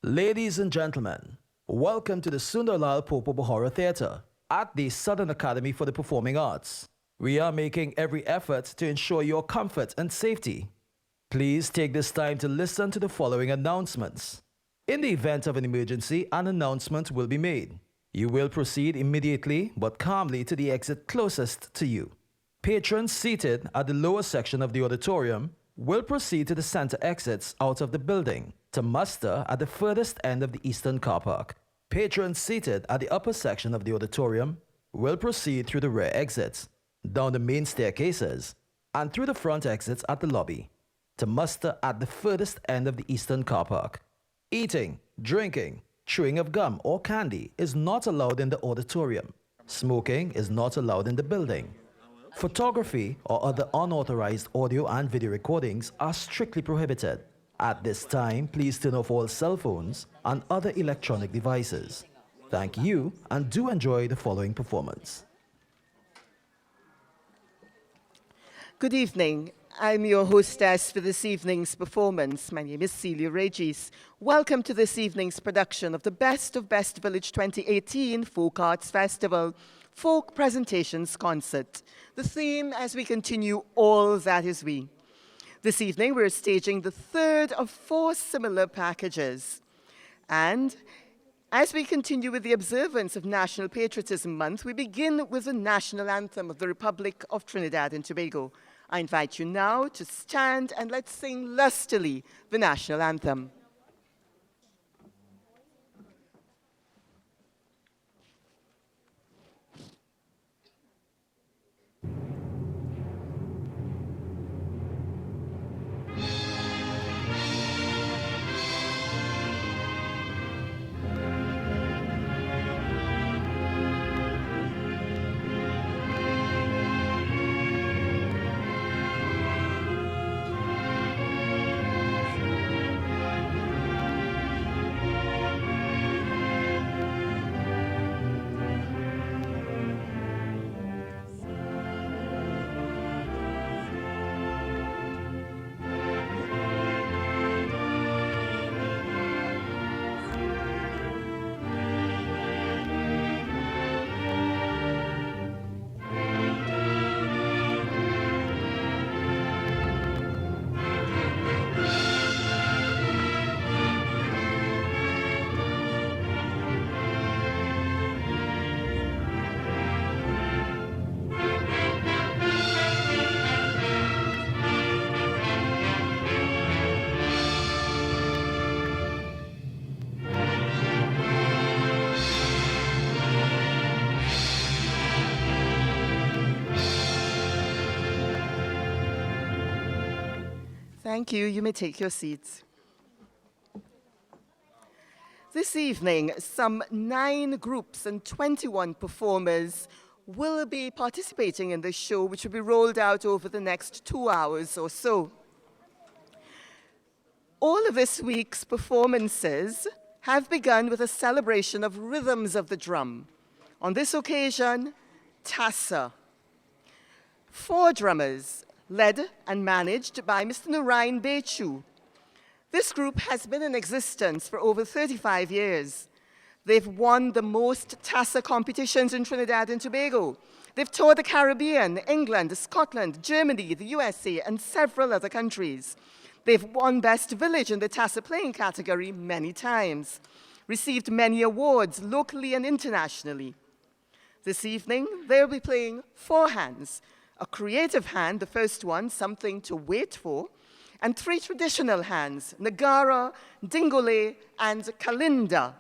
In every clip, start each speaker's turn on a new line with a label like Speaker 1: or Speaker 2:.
Speaker 1: Ladies and gentlemen, welcome to the Sundarlal Popo Bahura Theatre at the Southern Academy for the Performing Arts. We are making every effort to ensure your comfort and safety. Please take this time to listen to the following announcements. In the event of an emergency, an announcement will be made. You will proceed immediately but calmly to the exit closest to you. Patrons seated at the lower section of the auditorium will proceed to the center exits out of the building to muster at the furthest end of the eastern car park. Patrons seated at the upper section of the auditorium will proceed through the rear exits, down the main staircases, and through the front exits at the lobby to muster at the furthest end of the eastern car park. Eating, drinking, chewing of gum or candy is not allowed in the auditorium. Smoking is not allowed in the building. Photography or other unauthorized audio and video recordings are strictly prohibited. At this time, please turn off all cell phones and other electronic devices. Thank you and do enjoy the following performance.
Speaker 2: Good evening. I'm your hostess for this evening's performance. My name is Celia Regis. Welcome to this evening's production of the Best of Best Village 2018 Folk Arts Festival Folk Presentations Concert. The theme as we continue, All That Is We. This evening we're staging the third of 4 similar packages. And as we continue with the observance of National Patriotism Month, we begin with the national anthem of the Republic of Trinidad and Tobago. I invite you now to stand and let's sing lustily the national anthem. Thank you. You may take your seats. This evening, some 9 groups and 21 performers will be participating in this show, which will be rolled out over the next 2 hours or so. All of this week's performances have begun with a celebration of rhythms of the drum. On this occasion, Tassa. 4 drummers, led and managed by Mr. Narayan Bechu. This group has been in existence for over 35 years. They've won the most Tassa competitions in Trinidad and Tobago. They've toured the Caribbean, England, Scotland, Germany, the USA, and several other countries. They've won Best Village in the Tassa playing category many times, received many awards locally and internationally. This evening, they'll be playing 4 hands. A creative hand, the first one, something to wait for, and 3 traditional hands, Nagara, Dingole, and Kalinda.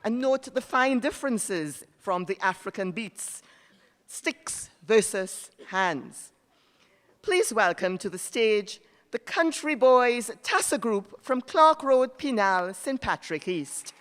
Speaker 2: And note the fine differences from the African beats, sticks versus hands. Please welcome to the stage the Country Boys Tassa Group from Clark Road, Pinal, St. Patrick East.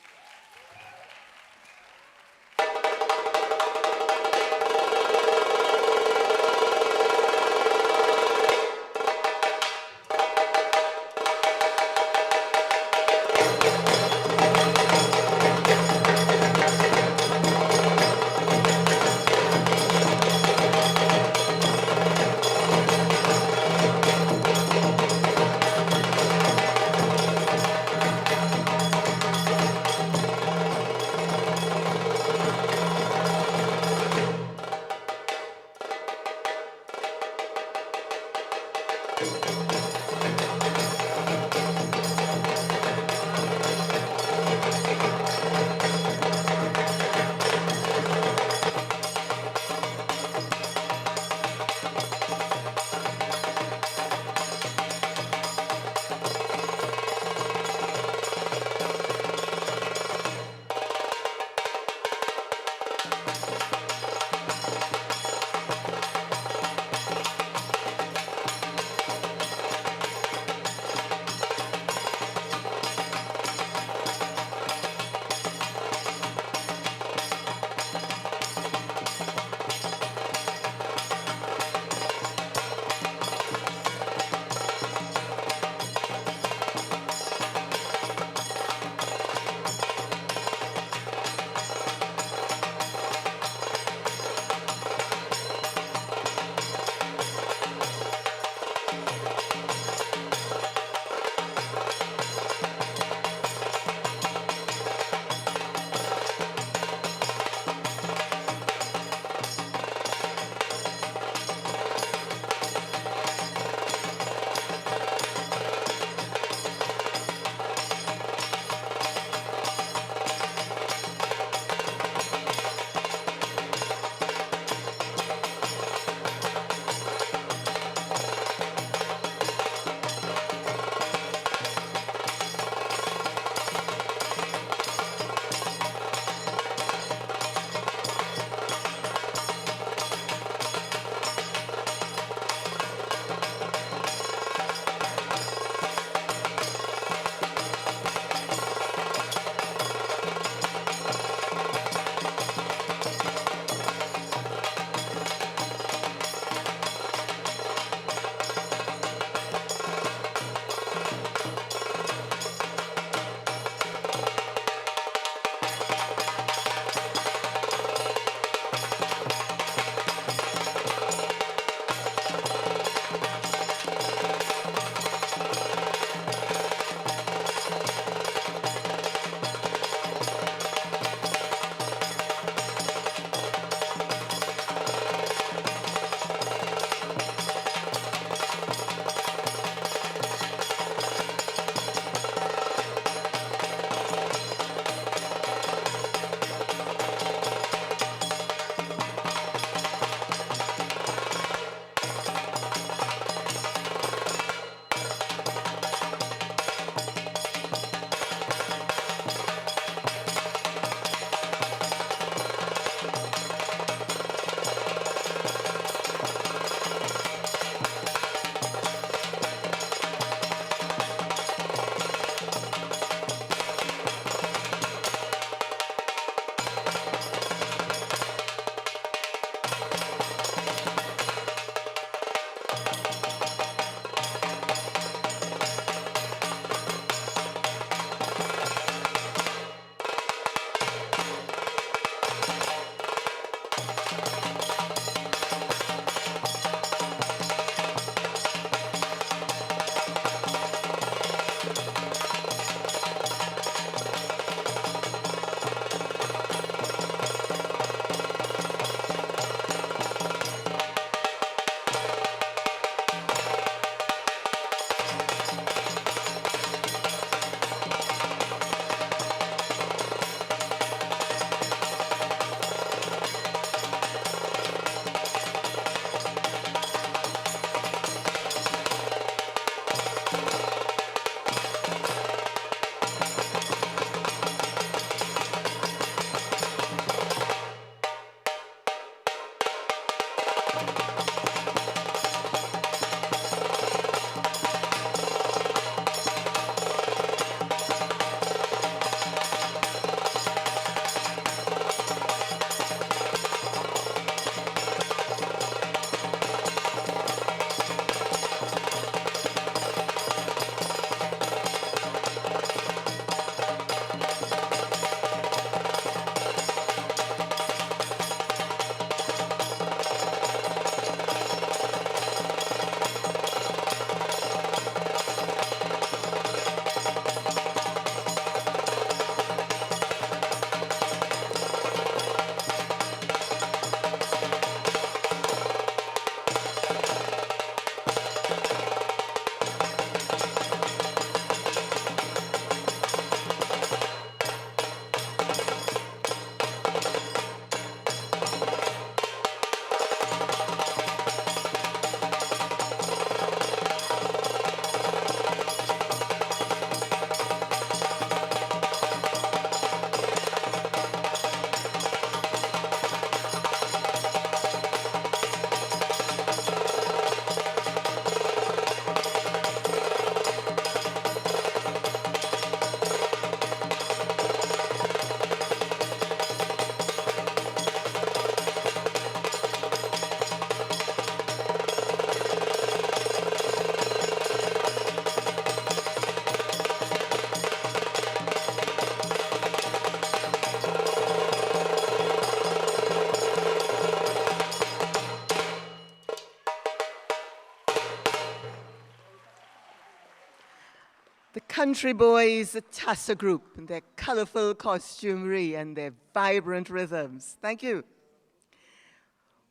Speaker 2: Country Boys Tassa Group, and their colorful costumery and their vibrant rhythms. Thank you.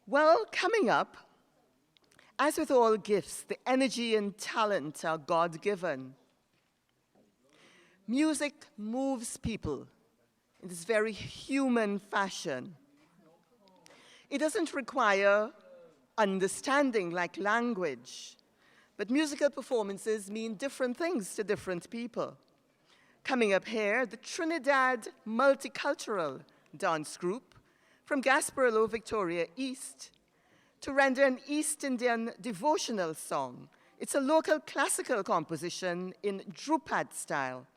Speaker 2: Well, coming up, as with all gifts, the energy and talent are God-given. Music moves people in this very human fashion. It doesn't require understanding like language, but musical performances mean different things to different people. Coming up here, the Trinidad Multicultural Dance Group from Gasparillo, Victoria East, to render an East Indian devotional song. It's a local classical composition in Drupad style.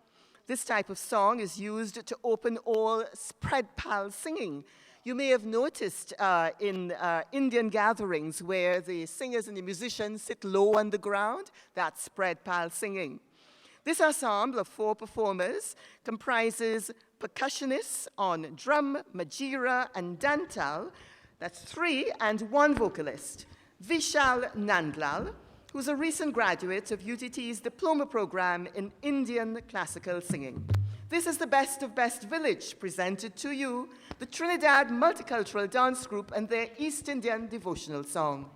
Speaker 2: This type of song is used to open all spread pal singing. You may have noticed in Indian gatherings where the singers and the musicians sit low on the ground, that's spread pal singing. This ensemble of 4 performers comprises percussionists on drum, majira, and dantal. That's 3 and 1 vocalist. Vishal Nandlal, who's a recent graduate of UTT's diploma program in Indian classical singing. This is the Best of Best Village, presented to you, the Trinidad Multicultural Dance Group and their East Indian devotional song.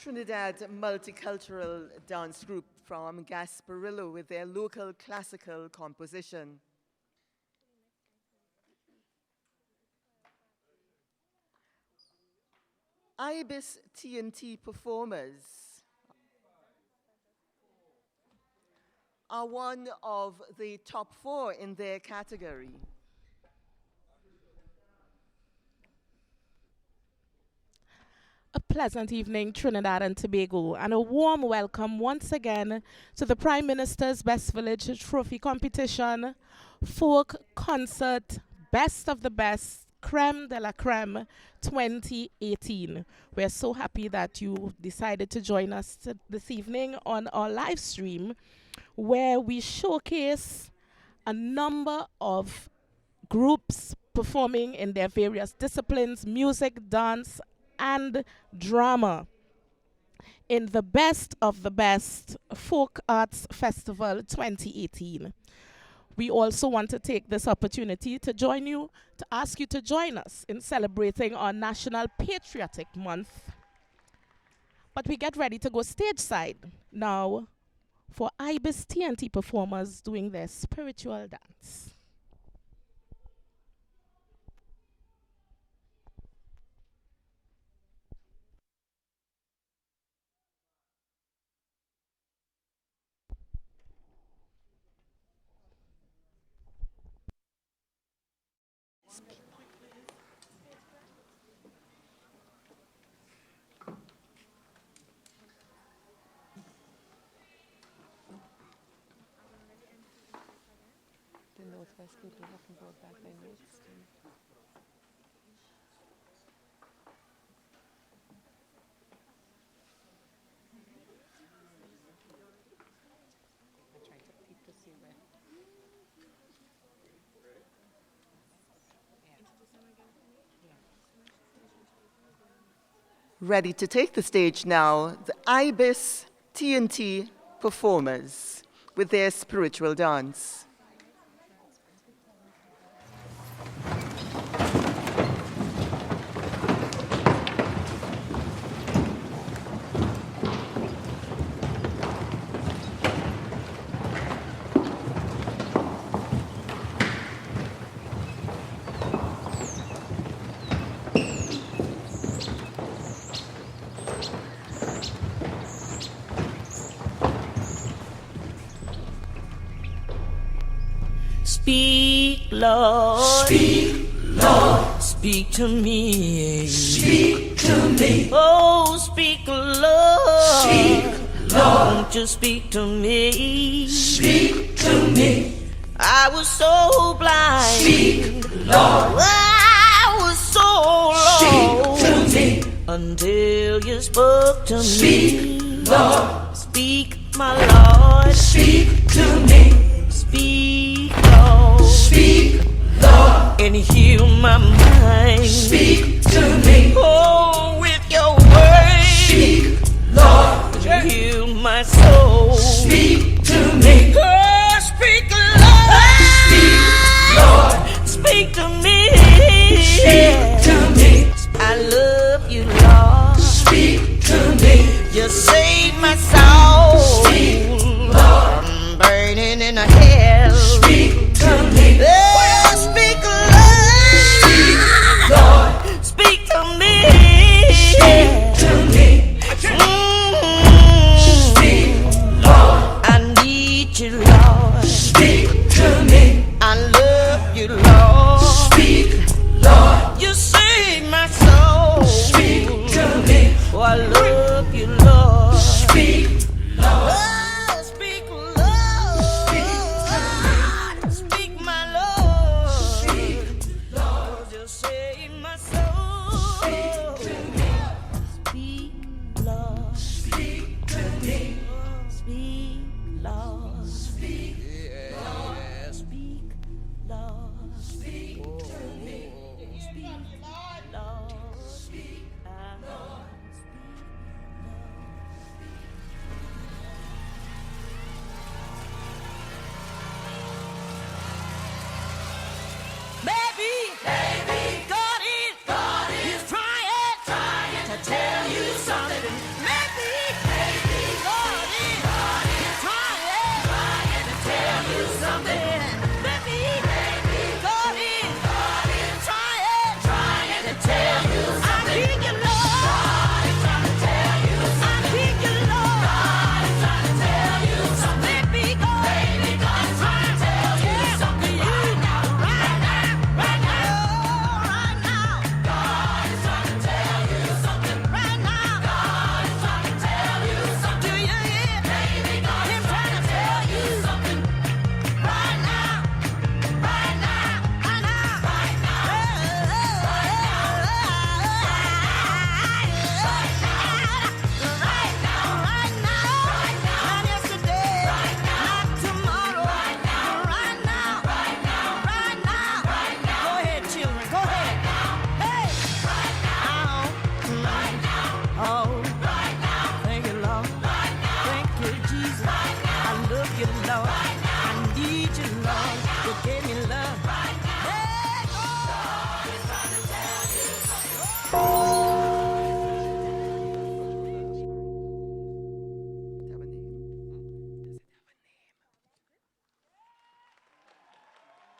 Speaker 2: Trinidad multicultural dance group from Gasparillo with their local classical composition. Ibis TNT performers are one of the top 4 in their category.
Speaker 3: A pleasant evening, Trinidad and Tobago, and a warm welcome once again to the Prime Minister's Best Village Trophy Competition, Folk Concert, Best of the Best, Creme de la Creme 2018. We're so happy that you decided to join us this evening on our live stream, where we showcase a number of groups performing in their various disciplines: music, dance, and drama in the Best of the Best Folk Arts Festival 2018. We also want to take this opportunity to ask you to join us in celebrating our National Patriotic Month. But we get ready to go stage side now for Ibis TNT performers doing their spiritual dance.
Speaker 4: The Northwest people haven't brought back their notes. I tried to peep to see where.
Speaker 2: Ready to take the stage now, the Ibis TNT performers with their spiritual dance.
Speaker 5: Speak, Lord. Speak, Lord. Speak to me. Speak to me. Oh, speak, Lord. Speak, Lord. Won't you speak to me? Speak to me. I was so blind. Speak, Lord. I was so lost. Speak to me. Until you spoke to me. Speak, Lord. Speak, my Lord. Speak to me. Speak, Lord. Speak, Lord. And heal my mind. Speak to me. Oh, with your word. Speak, Lord. And heal my soul. Speak to me. Oh, speak, Lord. Speak, Lord. Speak to me. Speak to me. I love you, Lord. Speak to me. You saved my soul. Speak, Lord. I'm burning in a hell. Speak to me. Oh, speak, Lord. Speak, Lord.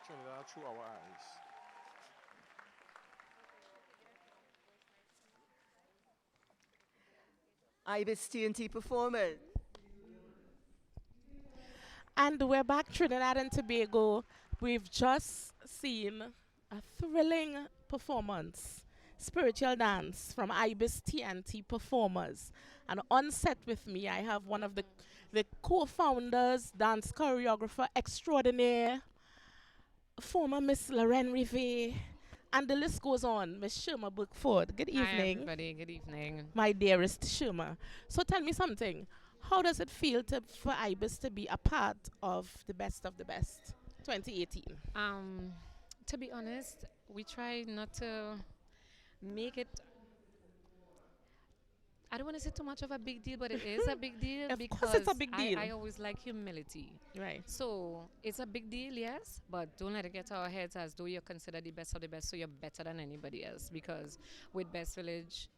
Speaker 6: Trinidad through our eyes.
Speaker 2: IBIS TNT performers.
Speaker 3: And we're back, Trinidad and Tobago. We've just seen a thrilling performance, spiritual dance from IBIS TNT performers. And on set with me, I have one of the co-founders, dance choreographer extraordinaire, former Miss Lorraine Rivet, and the list goes on, Miss Shirma Brookford. Good
Speaker 4: Hi,
Speaker 3: evening,
Speaker 4: everybody. Good evening.
Speaker 3: my dearest Shirma. So tell me something. How does it feel for IBIS to be a part of the Best 2018?
Speaker 4: To be honest, we try not to make it. I don't want to say too much of a big deal, but it is a big deal
Speaker 3: Of
Speaker 4: because
Speaker 3: course it's a big deal.
Speaker 4: I always like humility.
Speaker 3: Right.
Speaker 4: So it's a big deal, yes, but don't let it get to our heads as though you're considered the best of the best, so you're better than anybody else. Because with Best Village,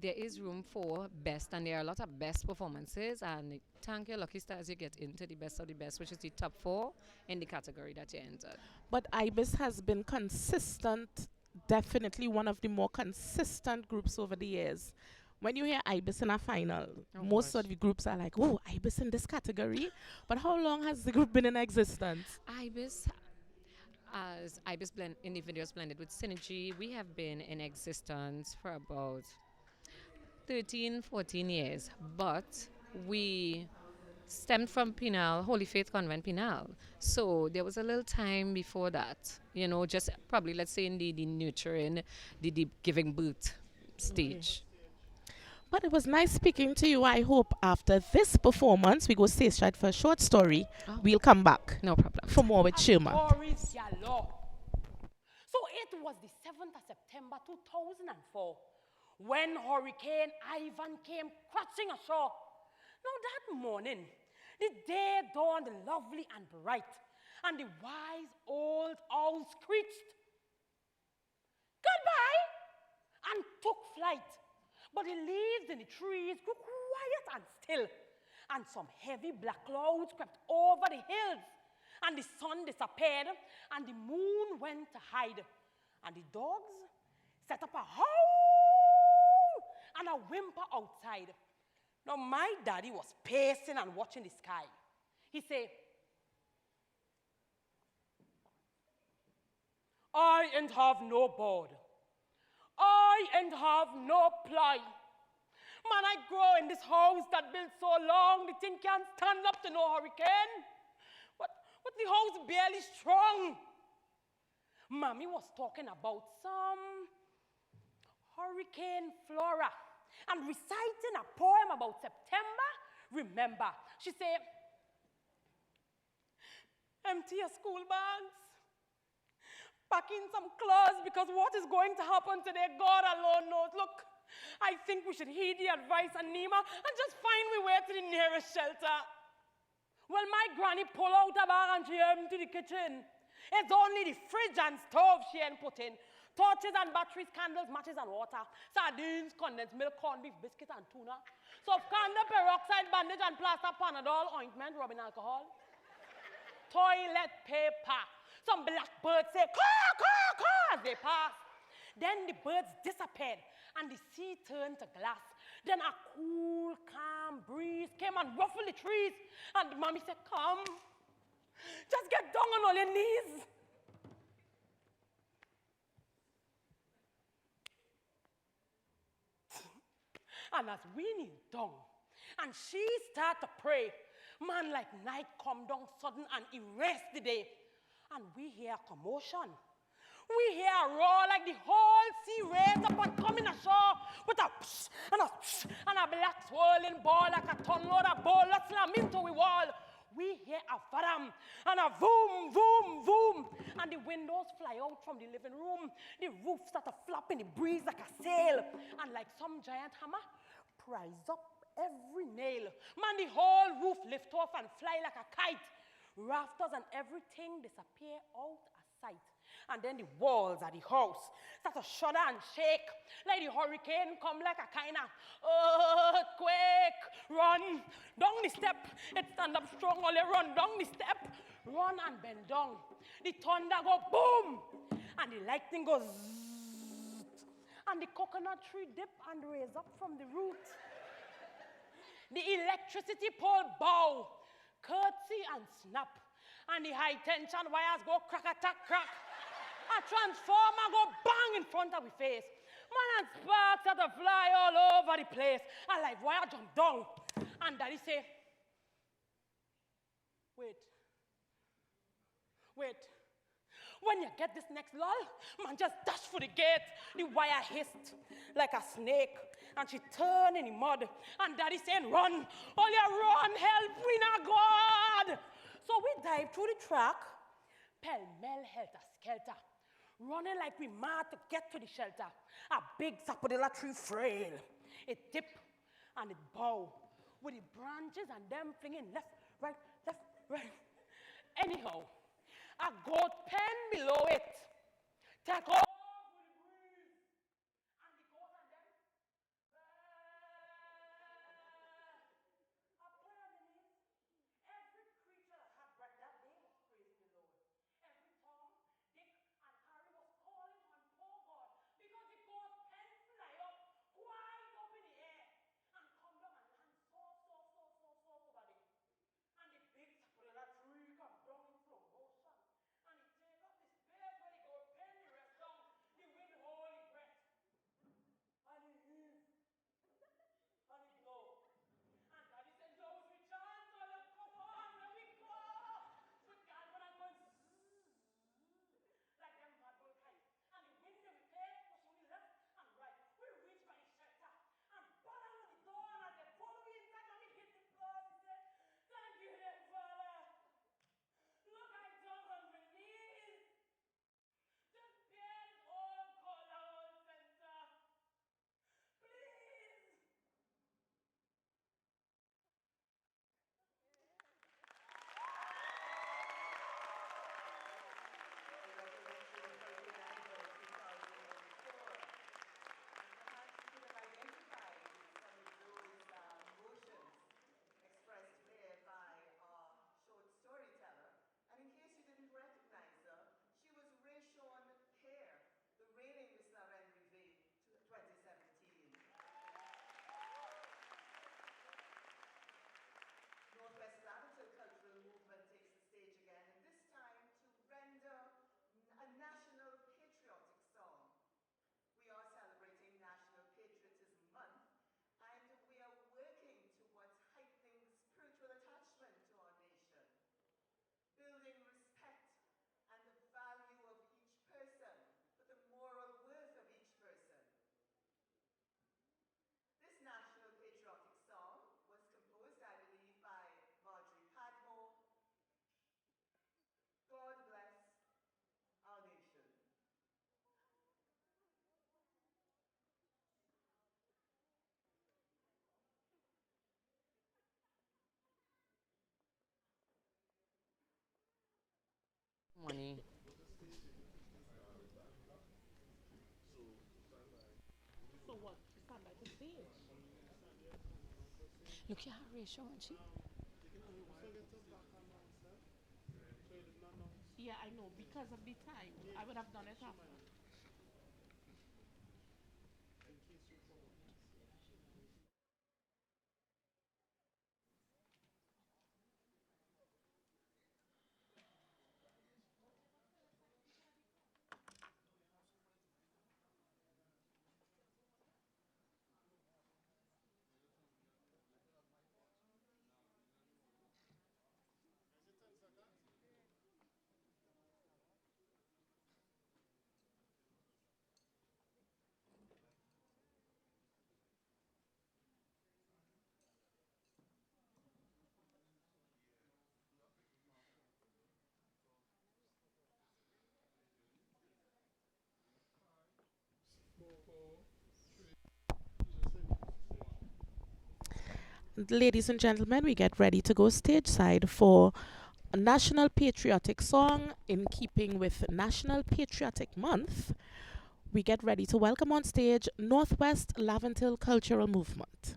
Speaker 4: there is room for best, and there are a lot of best performances. And thank your lucky stars you get into the best of the best, which is the top 4 in the category that you entered.
Speaker 3: But IBIS has been consistent, definitely one of the more consistent groups over the years. When you hear IBIS in a final,
Speaker 4: Oh
Speaker 3: most
Speaker 4: gosh.
Speaker 3: of the groups are like, oh, IBIS in this category. But how long has the group been in existence?
Speaker 4: IBIS, as IBIS individuals blended with Synergy, we have been in existence for about 13, 14 years, but we stemmed from Pinal, Holy Faith Convent Pinal. So there was a little time before that, just probably, let's say, in the nurturing, the giving birth stage.
Speaker 3: But it was nice speaking to you. I hope after this performance, we go stay straight for a short story.
Speaker 4: Oh.
Speaker 3: We'll come back
Speaker 4: No problem.
Speaker 3: for more with Shirma.
Speaker 7: Stories galore. So it was the 7th of September 2004 when Hurricane Ivan came crashing ashore. Now that morning, the day dawned lovely and bright, and the wise old owl screeched goodbye and took flight. But the leaves in the trees grew quiet and still, and some heavy black clouds crept over the hills, and the sun disappeared, and the moon went to hide, and the dogs set up a howl and a whimper outside. Now my daddy was pacing and watching the sky. He said, I ain't have no board. I ain't have no ply. Man, I grow in this house that built so long, the thing can't stand up to no hurricane. But the house barely strong. Mommy was talking about some hurricane flora and reciting a poem about September. Remember, she said, empty your school bags, pack in some clothes, because what is going to happen today, God alone knows. Look, I think we should heed the advice of Nima and just find we way to the nearest shelter. Well, my granny pulled out a bag and she emptied the kitchen. It's only the fridge and stove she ain't put in. Torches and batteries, candles, matches and water. Sardines, condensed milk, corned beef, biscuit and tuna. Soft candle, peroxide, bandage and plaster, Panadol, ointment, rubbing alcohol. Toilet paper. Some blackbirds say, caw, caw, caw, as they pass. Then the birds disappeared, and the sea turned to glass. Then a cool, calm breeze came and ruffled the trees. And mommy said, come, just get down on all your knees. And as we kneel down, and she started to pray, man, like night come down sudden and erase the day. And we hear a commotion. We hear a roar like the whole sea raised up and coming ashore with a psh and a psh and a black swirling ball like a ton load of ball that slam into the wall. We hear a varam and a boom, boom, boom. And the windows fly out from the living room. The roof start to flap in the breeze like a sail. And like some giant hammer, prise up every nail. Man, the whole roof lift off and fly like a kite. Rafters and everything disappear out of sight. And then the walls of the house start to shudder and shake. Like the hurricane come like a kind of earthquake. Run down the step. It stand up strong, only run down the step. run and bend down. The thunder go boom, and the lightning goes zzz, and the coconut tree dip and raise up from the root. The electricity pole bow, curtsy and snap, and the high tension wires go crack-a-tack crack. A transformer go bang in front of the face. Man and sparks that fly all over the place. And like wire jump down. And daddy say, wait. When you get this next lull, man just dash for the gate. The wire hissed like a snake. And she turned in the mud. And daddy saying, run. All you run, help, we not God. So we dive through the track, pell-mell, helter-skelter, running like we mad to get to the shelter. A big sapodilla tree frail. It dip and it bow with the branches and them flinging left, right. Anyhow, a goat pen below it. Take off with the breeze. And the goat and them, upon the knees. Every creature that had breath that day was praising the Lord. Every Tom, Dick, and Harry was calling on poor God because the goat pen fly up, wide up in the air, and come down and land soft over there. And the big sapodilla tree come down in slow motion. And he take up the space where the goat pen he rest down. The wind hold his breath. And he heave. And he blow. And daddy said, those we chant, so let's come on, let we go. We can't run and go like them mad bull kite. And the wind they we take, push on the left and right. We reach by the shelter and bang on the door, and as they follow me inside and we hit the floor, he said, thank you, dear Father. Look, I down on my knees. Just bear this old cold center. Please.
Speaker 2: Expressed there by our short storyteller. And in case you didn't recognize her, she was Rayshon Kerr, the reigning Miss La Reine Rive 2017. Northwest Latitude Cultural Movement takes the stage again, and this time to render a national patriotic song. We are celebrating National Patriotism Month, and we are working towards heightening spiritual attachment to our nation, building respect and the value of each person for the moral worth of each person. This national patriotic song was composed, I believe, by Marjorie Padmore. God bless our nation.
Speaker 4: Money.
Speaker 3: So what? Stand by the stage.
Speaker 4: Look at her ratio, and she.
Speaker 3: Yeah, I know. Because of the time, I would have done it after. Ladies and gentlemen, we get ready to go stage side for a national patriotic song in keeping with National Patriotic Month. We get ready to welcome on stage Northwest Laventille Cultural Movement.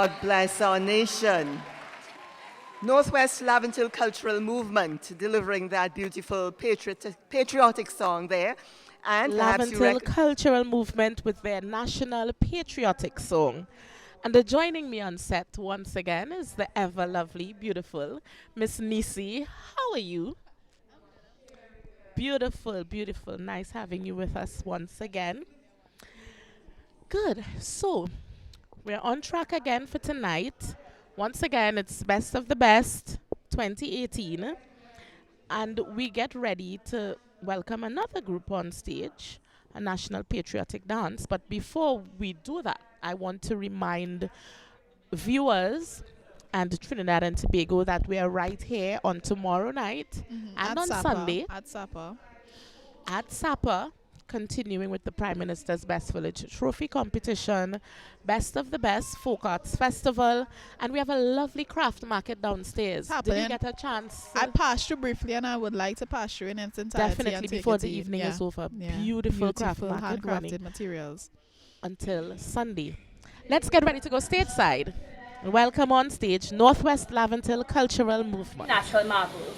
Speaker 2: God bless our nation. Northwest Laventil Cultural Movement delivering that beautiful patriotic song there. And perhaps you
Speaker 3: Laventil Cultural Movement with their national patriotic song. And joining me on set once again is the ever lovely, beautiful Miss Nisi. How are you? Beautiful, beautiful. Nice having you with us once again. Good. So, we're on track again for tonight. Once again, it's Best of the Best 2018. And we get ready to welcome another group on stage, a national patriotic dance. But before we do that, I want to remind viewers and Trinidad and Tobago that we are right here on tomorrow night and on Sunday at Sapa, continuing with the Prime Minister's Best Village Trophy Competition, Best of the Best Folk Arts Festival, and we have a lovely craft market downstairs. Did you get a chance?
Speaker 6: I passed through briefly, and I would like to pass through in its entirety.
Speaker 3: Definitely before the evening is over.
Speaker 6: Yeah.
Speaker 3: Beautiful craft market
Speaker 6: handcrafted
Speaker 3: running
Speaker 6: materials
Speaker 3: until Sunday. Let's get ready to go stateside. Welcome on stage, Northwest Laventil Cultural Movement.
Speaker 8: Natural marvels.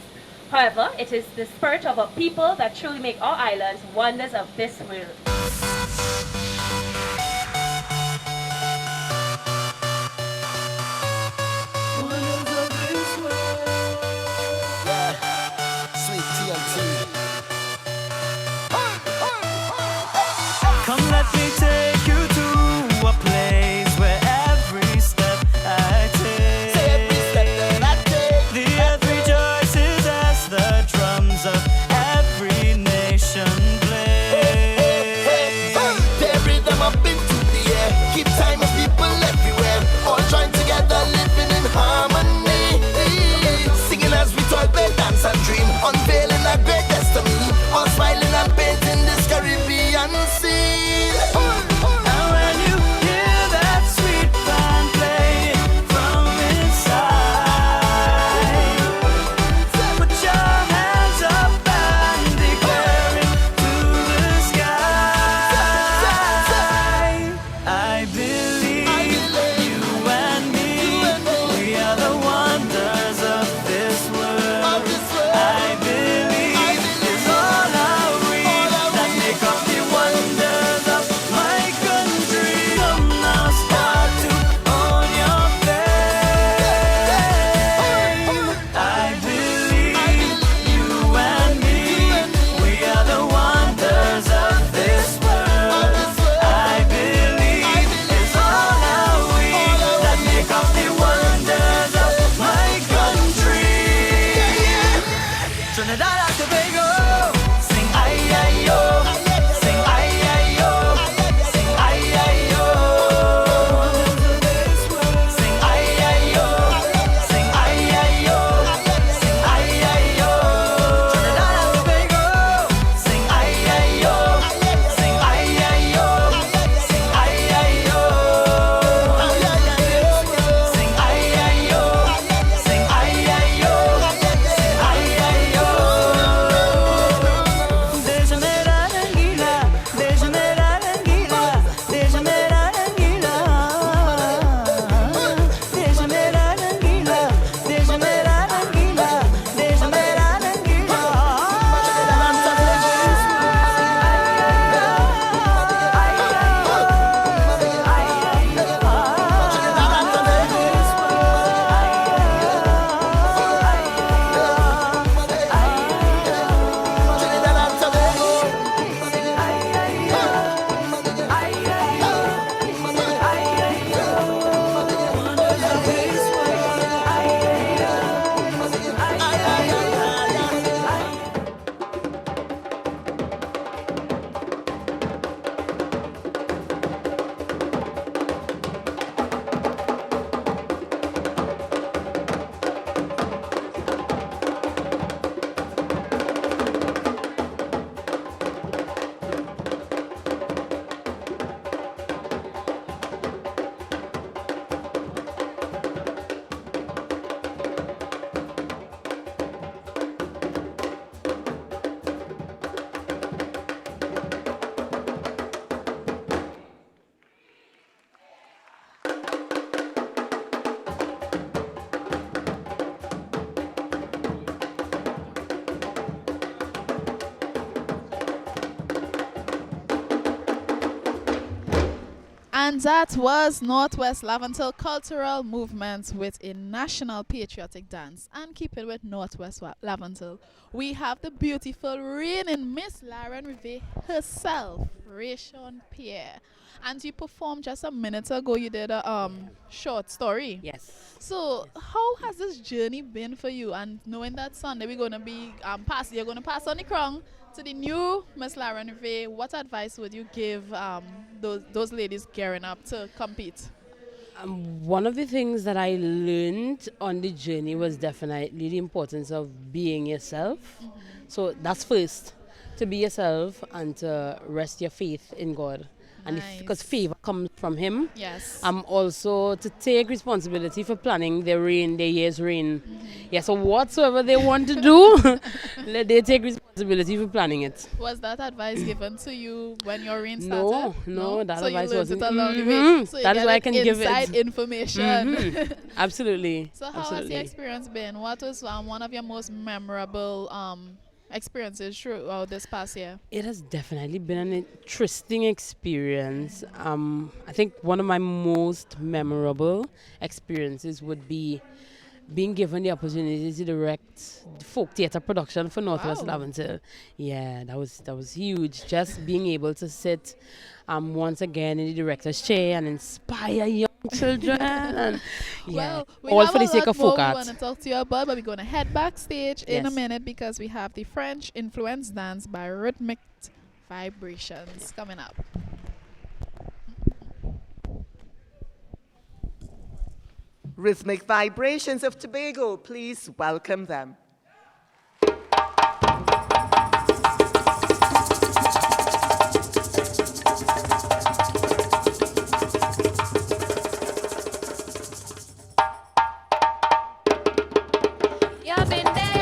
Speaker 8: However, it is the spirit of a people that truly make our islands wonders of this world.
Speaker 5: Come let me take you to a place where every step I take, the earth rejoices as the drums of every nation play.
Speaker 6: And that was Northwest Laventille Cultural Movement with a national patriotic dance. And keeping with Northwest Laventille, we have the beautiful reigning Miss Lauren Rivet herself, Rayshon Pierre. And you performed just a minute ago. You did a short story.
Speaker 9: Yes.
Speaker 6: So how has this journey been for you? And knowing that Sunday we're gonna be you're gonna pass on the crown to the new Miss Lauren Rivet, what advice would you give those ladies gearing up to compete?
Speaker 9: One of the things that I learned on the journey was definitely the importance of being yourself. So that's first, to be yourself and to rest your faith in God. And because favor comes from Him.
Speaker 6: Yes.
Speaker 9: Also to take responsibility for planning their year's reign. Yeah, so whatsoever they want to do, let they take responsibility for planning it.
Speaker 6: Was that advice given to you when your reign started?
Speaker 9: No, that
Speaker 6: so
Speaker 9: advice
Speaker 6: you
Speaker 9: wasn't.
Speaker 6: It along the way. So
Speaker 9: That is why I can give it.
Speaker 6: Inside information.
Speaker 9: Absolutely.
Speaker 6: So how has the experience been? What was one of your most memorable experiences throughout this past year?
Speaker 9: It has definitely been an interesting experience. I think one of my most memorable experiences would be being given the opportunity to direct folk theatre production for Northwest Laventille. Yeah, that was huge. Just being able to sit once again in the director's chair and inspire young children. And
Speaker 6: Well, we
Speaker 9: all
Speaker 6: have
Speaker 9: for the
Speaker 6: a
Speaker 9: sake
Speaker 6: lot
Speaker 9: of
Speaker 6: more
Speaker 9: folk
Speaker 6: we
Speaker 9: art.
Speaker 6: want to talk to you about, but we're going to head backstage in a
Speaker 9: Yes.
Speaker 6: minute because we have the French influence dance by Rhythmic Vibrations coming up.
Speaker 2: Rhythmic Vibrations of Tobago, please welcome them.
Speaker 10: Been there.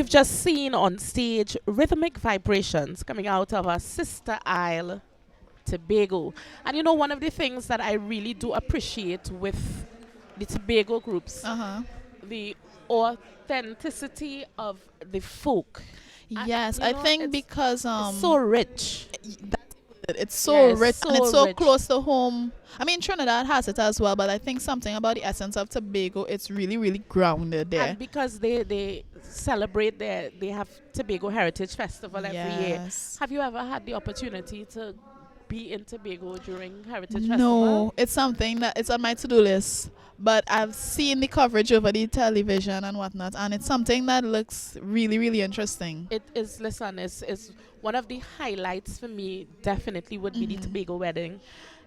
Speaker 3: We've just seen on stage rhythmic vibrations coming out of our sister isle, Tobago. And you know, one of the things that I really do appreciate with the Tobago groups, the authenticity of the folk.
Speaker 6: Yes,
Speaker 3: You
Speaker 6: I
Speaker 3: know,
Speaker 6: think because
Speaker 3: it's so rich.
Speaker 6: it's so
Speaker 3: Yes,
Speaker 6: rich and it's
Speaker 3: so
Speaker 6: so
Speaker 3: rich.
Speaker 6: close to home. I mean, Trinidad has it as well, but I think something about the essence of Tobago, it's really, really grounded there.
Speaker 3: And because they celebrate they have Tobago Heritage Festival every year.
Speaker 6: Yes.
Speaker 3: Have you ever had the opportunity to be in Tobago during Heritage
Speaker 6: No,
Speaker 3: Festival?
Speaker 6: it's something that it's on my to-do list. But I've seen the coverage over the television and whatnot, and it's something that looks really, really interesting.
Speaker 3: It is, listen, is one of the highlights for me definitely would be the Tobago wedding.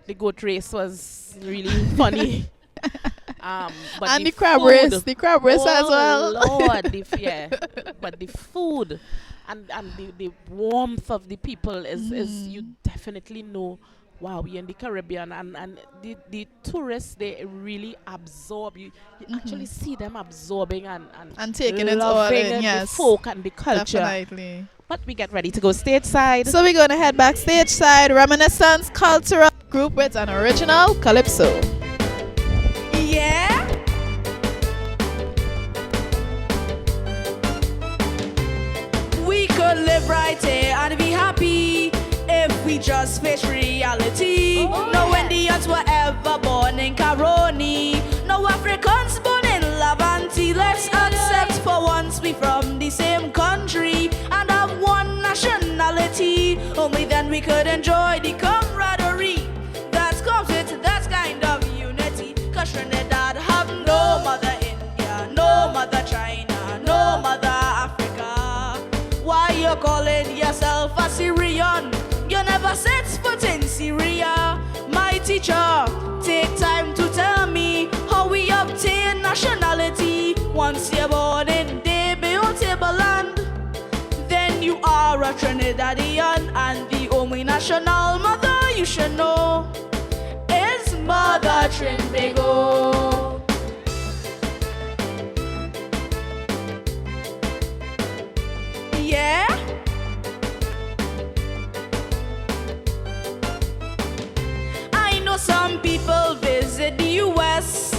Speaker 3: The goat race was really funny. But
Speaker 6: And the
Speaker 3: food,
Speaker 6: crab race as well.
Speaker 3: Lord, but the food and the warmth of the people is you definitely know, wow, we're in the Caribbean, and the tourists, they really absorb you. You actually see them absorbing and
Speaker 6: taking it all
Speaker 3: loving
Speaker 6: in, yes.
Speaker 3: the folk and the culture.
Speaker 6: Definitely.
Speaker 3: But we get ready to go stateside.
Speaker 6: So we're going to head backstage side, Reminiscence Cultural Group with an original calypso.
Speaker 5: Yeah. We could live right here and be happy if we just face reality. No Indians were ever born in Caroni. No Africans born in Lavanti. Let's accept for once we from the same country and have one nationality. Only then we could enjoy the camaraderie that's comes with that kind of unity. Cause Trinidad have no mother India, no mother China, no mother Africa. Why you calling yourself a Syrian? You never set foot in Syria. My teacher, take time to tell me how we obtain nationality. Once you're born in Debut Tableland, then you are a Trinidadian, and the only national mother you should know is Mother Trinbago. Yeah. I know some people visit the US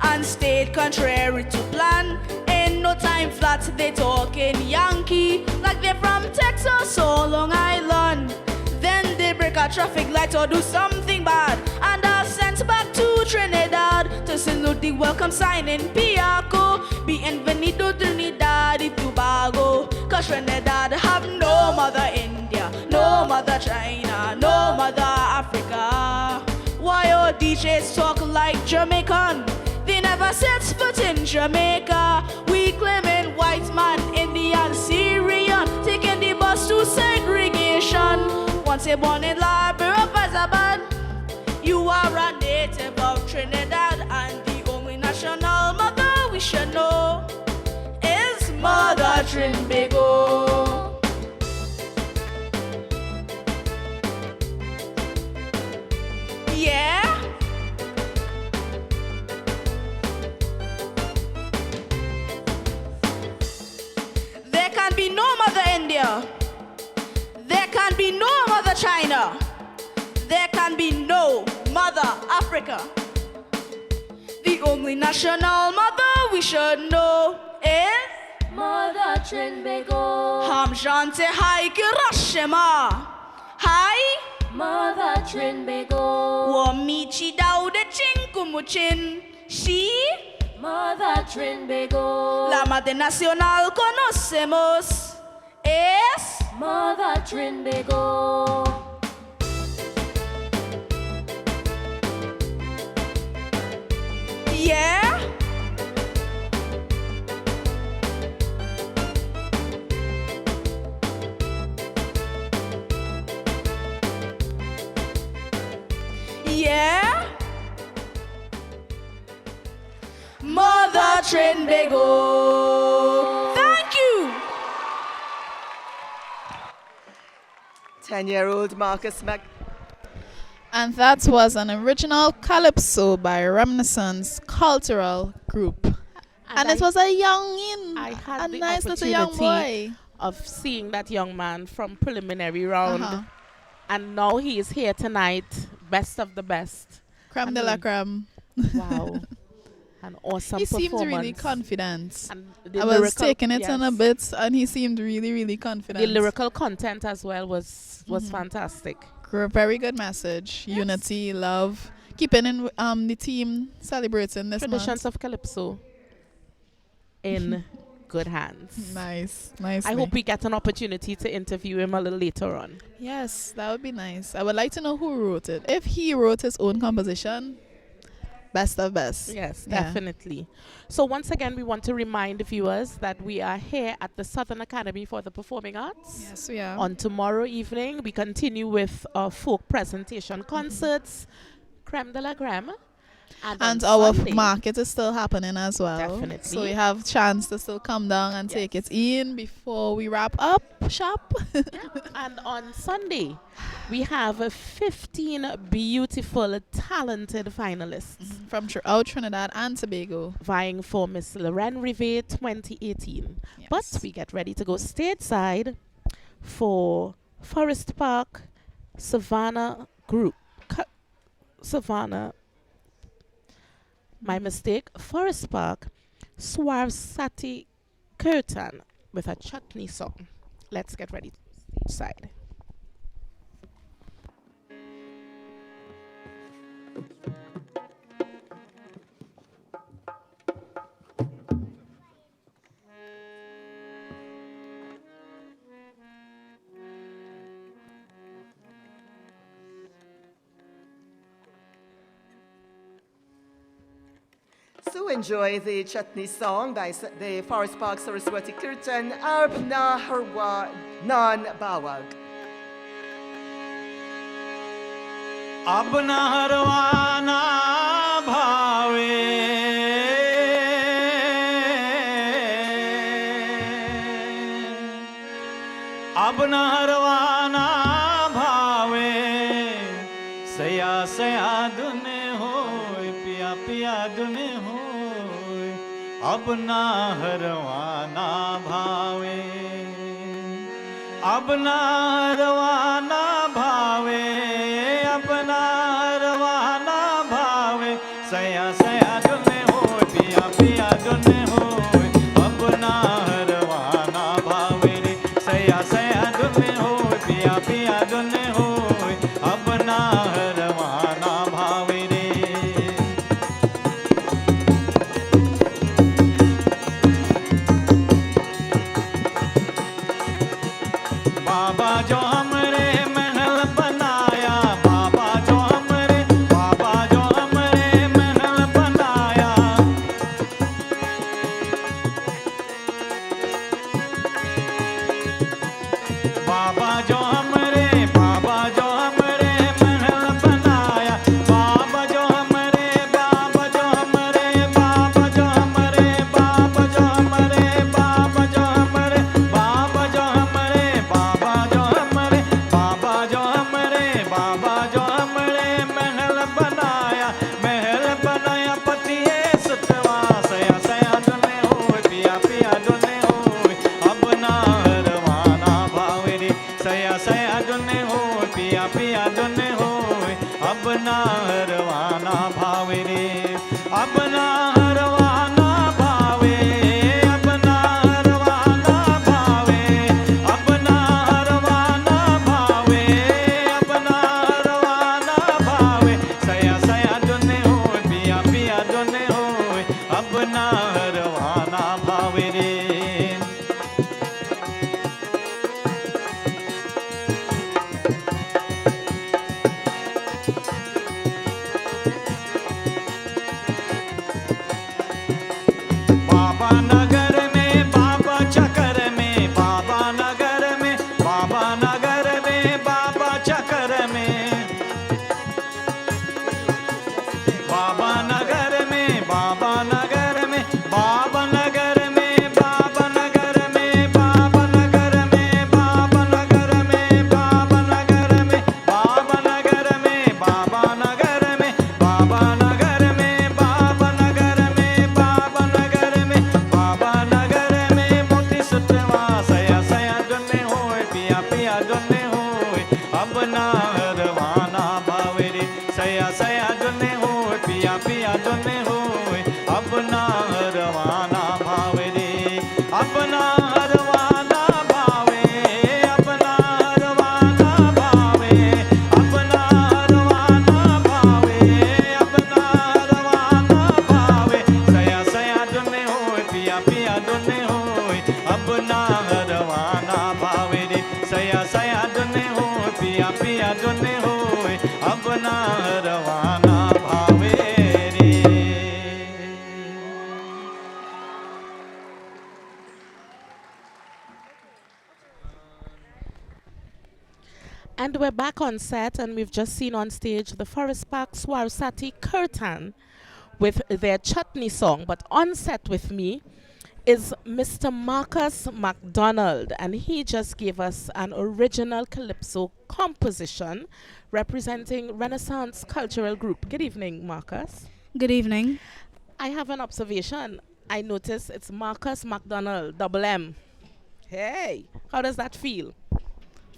Speaker 5: and stayed contrary to plan. In no time flat they talking Yankee like they're from Texas or Long Island. Then they break a traffic light or do something bad and are sent back to Trinidad to salute the welcome sign in Piaco. Bienvenido Trinidad y Tobago. Cause Trinidad have no mother India, no mother China, no mother Africa. Why all DJs talk like Jamaican? They never set foot in Jamaica. We claiming white man, Indian, Syrian, taking the bus to segregation. Once you're born in Liberia, Fazabad, you are a native of Trinidad, and the only national mother we should know is Mother Trinbago. Yeah. There can be no Mother India. There can be no Mother China. There can be no Mother Africa. The only national mother we should know is
Speaker 8: Mother Trinbago.
Speaker 5: Hamjante Hai Kirashima. Hi.
Speaker 8: Mother Trinbago.
Speaker 5: Wamichi Daude Chinkumuchin. She.
Speaker 8: Mother Trinbago.
Speaker 5: La Madre Nacional conocemos es
Speaker 8: Mother Trinbago.
Speaker 5: Yeah. Yeah. Mother Trinbago. Thank you.
Speaker 2: 10-year-old Marcus Mac.
Speaker 6: And that was an original calypso by Reminiscence Cultural Group. And it was a youngin,
Speaker 3: I had
Speaker 6: a
Speaker 3: the
Speaker 6: nice little young
Speaker 3: opportunity
Speaker 6: boy.
Speaker 3: of seeing that young man from preliminary round,
Speaker 6: Uh-huh.
Speaker 3: and now he is here tonight, best of the best.
Speaker 6: Creme
Speaker 3: I
Speaker 6: de la
Speaker 3: mean,
Speaker 6: creme.
Speaker 3: Wow, an awesome
Speaker 6: He
Speaker 3: performance.
Speaker 6: seemed really confident.
Speaker 3: And the
Speaker 6: I was
Speaker 3: lyrical-
Speaker 6: taking it in a
Speaker 3: yes.
Speaker 6: bit, and he seemed really, really confident.
Speaker 3: The lyrical content as well was fantastic.
Speaker 6: Very good message. Unity, love. Keeping in the team celebrating this
Speaker 3: Traditions
Speaker 6: month.
Speaker 3: of Calypso in good hands.
Speaker 6: Nice, nice.
Speaker 3: I hope we get an opportunity to interview him a little later on.
Speaker 6: Yes, that would be nice. I would like to know who wrote it. If he wrote his own composition, best of best.
Speaker 3: Yes,
Speaker 6: Yeah.
Speaker 3: definitely. So once again, we want to remind viewers that we are here at the Southern Academy for the Performing Arts.
Speaker 6: Yes, we are.
Speaker 3: On tomorrow evening, we continue with our folk presentation concerts, Creme de la Creme.
Speaker 6: And
Speaker 3: on
Speaker 6: our
Speaker 3: Sunday-
Speaker 6: market is still happening as well.
Speaker 3: Definitely.
Speaker 6: So we have chance to still come down and take it in before we wrap up shop.
Speaker 3: And on Sunday, we have 15 beautiful, talented finalists
Speaker 6: from throughout Trinidad and Tobago
Speaker 3: vying for Miss Lorraine Rivet 2018. But we get ready to go stateside for Forest Park, Savannah Group. Savannah. My mistake. Forest Park, Suave Sati Kirtan with a chutney song. Let's get ready to go stateside.
Speaker 2: So enjoy the chutney song by the Forest Park Saraswati Kirtan Arbna Harwa Nan Bawag.
Speaker 10: Abna harwana bhave Abna harwana bhave Saya saya dune hoy piya piya dune hoy Abna harwana bhave Abna harwana bhave Saya saya dune hoy piya piya dune hoy apna harwana bhave re saya saya dune hoy piya piya dune hoy apna harwana bhave re Baba jo humre महल बनाया बाबा जो हमरे बाबा जो हमरे महल बनाया बाबा जो हमरे महल बनाया बाबा जो हमरे बाबा जो हमरे बाबा जो हमरे बाबा जो हमरे बाबा जो हमरे बाबा जो हमरे बाबा जो हमरे बाबा जो हमरे बाबा जो हमरे महल बनाया पतिए सतवा सया सया दुने होय पिया पिया दुने होय अब ना हरवाना भावे रे सया सया दुने होय पिया पिया दुने होय अब ना हरवाना भावे रे अब ना हरवाना भावे अब ना हरवाना भावे अब ना हरवाना भावे अब ना हरवाना भावे सया सया दुने होय पिया पिया दुने होय अब ना हरवाना भावे रे सया दुने होए पिया पिया दुने होए अपना रवाना भावे रे अपना रवाना भावे अपना रवाना भावे अपना रवाना भावे अपना रवाना भावे सया सया दुने होए पिया पिया दुने होए अपना रवाना भावे रे सया सया दुने होए पिया पिया दुने होए अपना रवाना भावे रे.
Speaker 3: And we're back on set, and we've just seen on stage the Forest Park Swarusati Kirtan with their chutney song. But on set with me is Mr. Marcus MacDonald, and he just gave us an original calypso composition representing Renaissance Cultural Group. Good evening, Marcus.
Speaker 6: Good evening.
Speaker 3: I have an observation. I notice it's Marcus MacDonald, double M. Hey, how does that feel?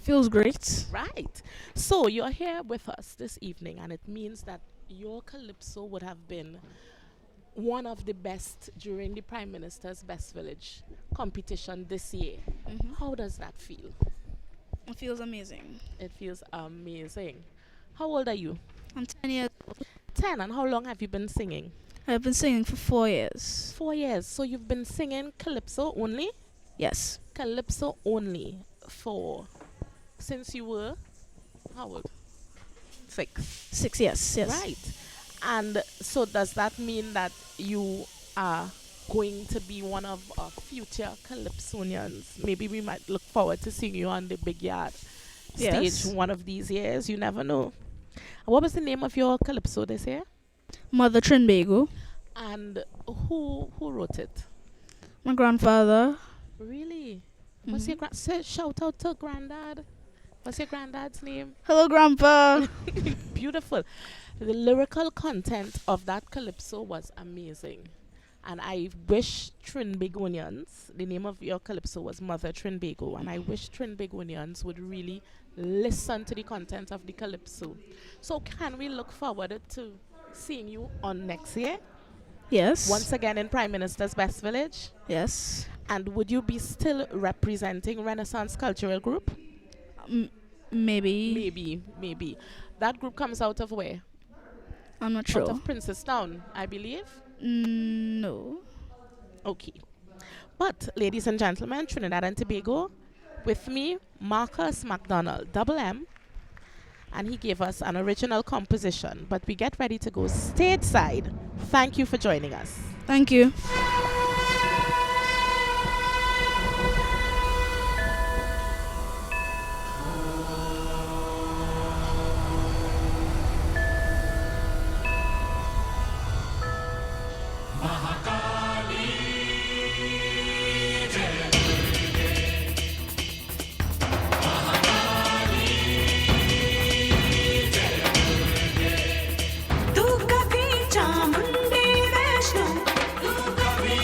Speaker 6: Feels great.
Speaker 3: Right. So you're here with us this evening, and it means that your calypso would have been one of the best during the Prime Minister's Best Village competition this year. How does that feel?
Speaker 6: It feels amazing.
Speaker 3: It feels amazing. How old are you?
Speaker 6: I'm 10 years old.
Speaker 3: 10. And how long have you been singing?
Speaker 6: I've been singing for 4 years.
Speaker 3: 4 years. So you've been singing calypso only?
Speaker 6: Yes.
Speaker 3: Calypso only since you were how old? 6.
Speaker 6: 6 years, yes.
Speaker 3: Right. And so does that mean that you are going to be one of our future calypsonians? Maybe we might look forward to seeing you on the big yard stage one of these years. You never know. What was the name of your calypso this year?
Speaker 6: Mother Trinbago.
Speaker 3: And who wrote it?
Speaker 6: My grandfather.
Speaker 3: Really? What's your shout out to granddad? What's your granddad's name?
Speaker 6: Hello, Grandpa.
Speaker 3: Beautiful. The lyrical content of that calypso was amazing. And I wish Trinbagonians, the name of your calypso was Mother Trinbago, and I wish Trinbagonians would really listen to the content of the calypso. So can we look forward to seeing you on next year?
Speaker 6: Yes.
Speaker 3: Once again in Prime Minister's Best Village?
Speaker 6: Yes.
Speaker 3: And would you be still representing Renaissance Cultural Group?
Speaker 6: Maybe.
Speaker 3: Maybe. That group comes out of where?
Speaker 6: I'm not sure.
Speaker 3: Out of Princestown, I believe?
Speaker 6: No.
Speaker 3: Okay. But, ladies and gentlemen, Trinidad and Tobago, with me, Marcus MacDonald, double M, and he gave us an original composition. But we get ready to go stateside. Thank you for joining us.
Speaker 6: Thank you.
Speaker 5: तू कभी चामुंडी वैष्णो तू कभी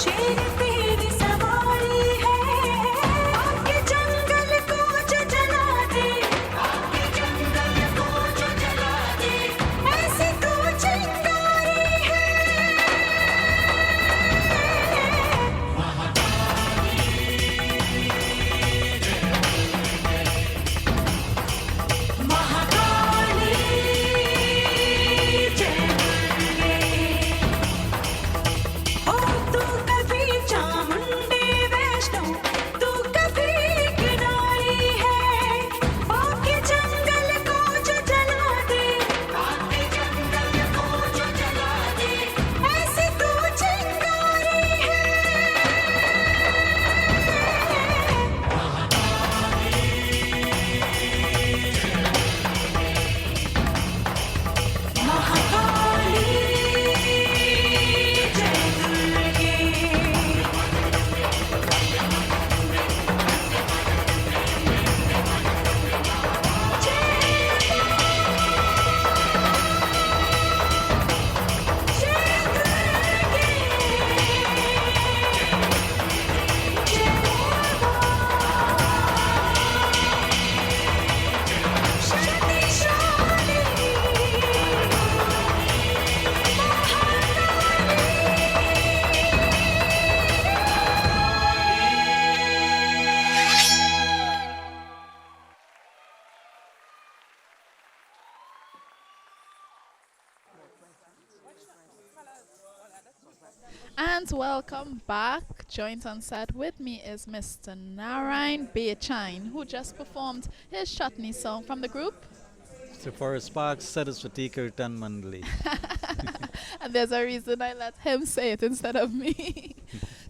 Speaker 5: शेर तेरी सवारी है आके जंगल को जो जला दे आके जंगल को जो जला दे ऐसी तो चिंगारी है महाकाली जय दुर्गे ओ तू कभी चामुंडे वैष्णो तू कभी किनारी है आके जंगल को जो जला दे आके जंगल को जो जला दे ऐसी तो चिंगारी है महाकाली जय दुर्गे
Speaker 6: And welcome back. Joint on set with me is Mr. Narayan Bechain, who just performed his chutney song from the group.
Speaker 10: So for Sparks, Saraswati Kirtan Mandali.
Speaker 6: And there's a reason I let him say it instead of me.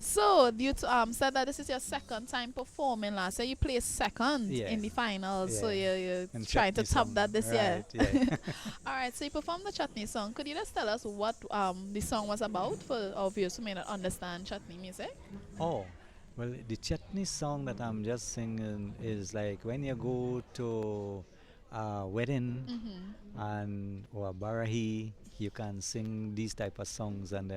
Speaker 6: So you said that this is your second time performing. Last year you placed second
Speaker 10: Yeah.
Speaker 6: in the finals, so
Speaker 10: Yeah.
Speaker 6: you're
Speaker 10: And
Speaker 6: trying to
Speaker 10: chutney
Speaker 6: top
Speaker 10: song.
Speaker 6: that this year.
Speaker 10: Right, yeah.
Speaker 6: All right, so you performed the chutney song. Could you just tell us what the song was about for our viewers who may not understand chutney music?
Speaker 10: Oh, well, the chutney song that I'm just singing is like when you go to a wedding and or a barahi, you can sing these type of songs and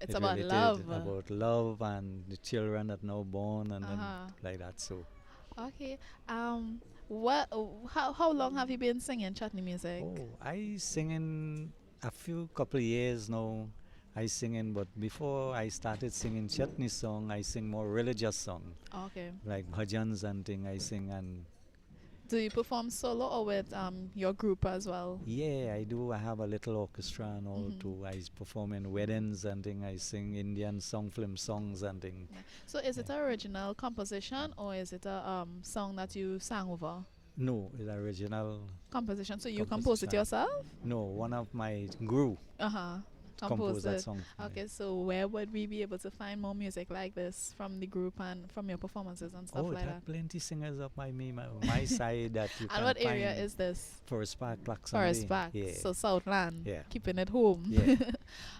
Speaker 6: It's
Speaker 10: it
Speaker 6: about
Speaker 10: related
Speaker 6: love.
Speaker 10: about love and the children that now born and then like that. So,
Speaker 6: Okay. How long have you been singing chutney music?
Speaker 10: oh, I singing a couple of years now. I singing, but before I started singing chutney song, I sing more religious song
Speaker 6: Okay.
Speaker 10: like bhajans and thing. I sing and
Speaker 6: Do you perform solo or with your group as well?
Speaker 10: yeah, I do. I have a little orchestra and all too. I perform in weddings and thing. I sing Indian film songs and thing.
Speaker 6: So is it an original composition or is it a song that you sang over?
Speaker 10: No, it's original.
Speaker 6: Composition. So you composed it
Speaker 10: composition.
Speaker 6: yourself?
Speaker 10: No, one of my guru
Speaker 6: Composed
Speaker 10: composed that
Speaker 6: it.
Speaker 10: song.
Speaker 6: Okay, so where would we be able to find more music like this from the group and from your performances and stuff
Speaker 10: Oh,
Speaker 6: like
Speaker 10: there
Speaker 6: that?
Speaker 10: are plenty singers up by me, my side that you can
Speaker 6: And what
Speaker 10: find.
Speaker 6: area is this?
Speaker 10: Forest Park, Black
Speaker 6: Forest Park.
Speaker 10: Yeah.
Speaker 6: So Southland.
Speaker 10: Yeah.
Speaker 6: Keeping it home.
Speaker 10: Yeah.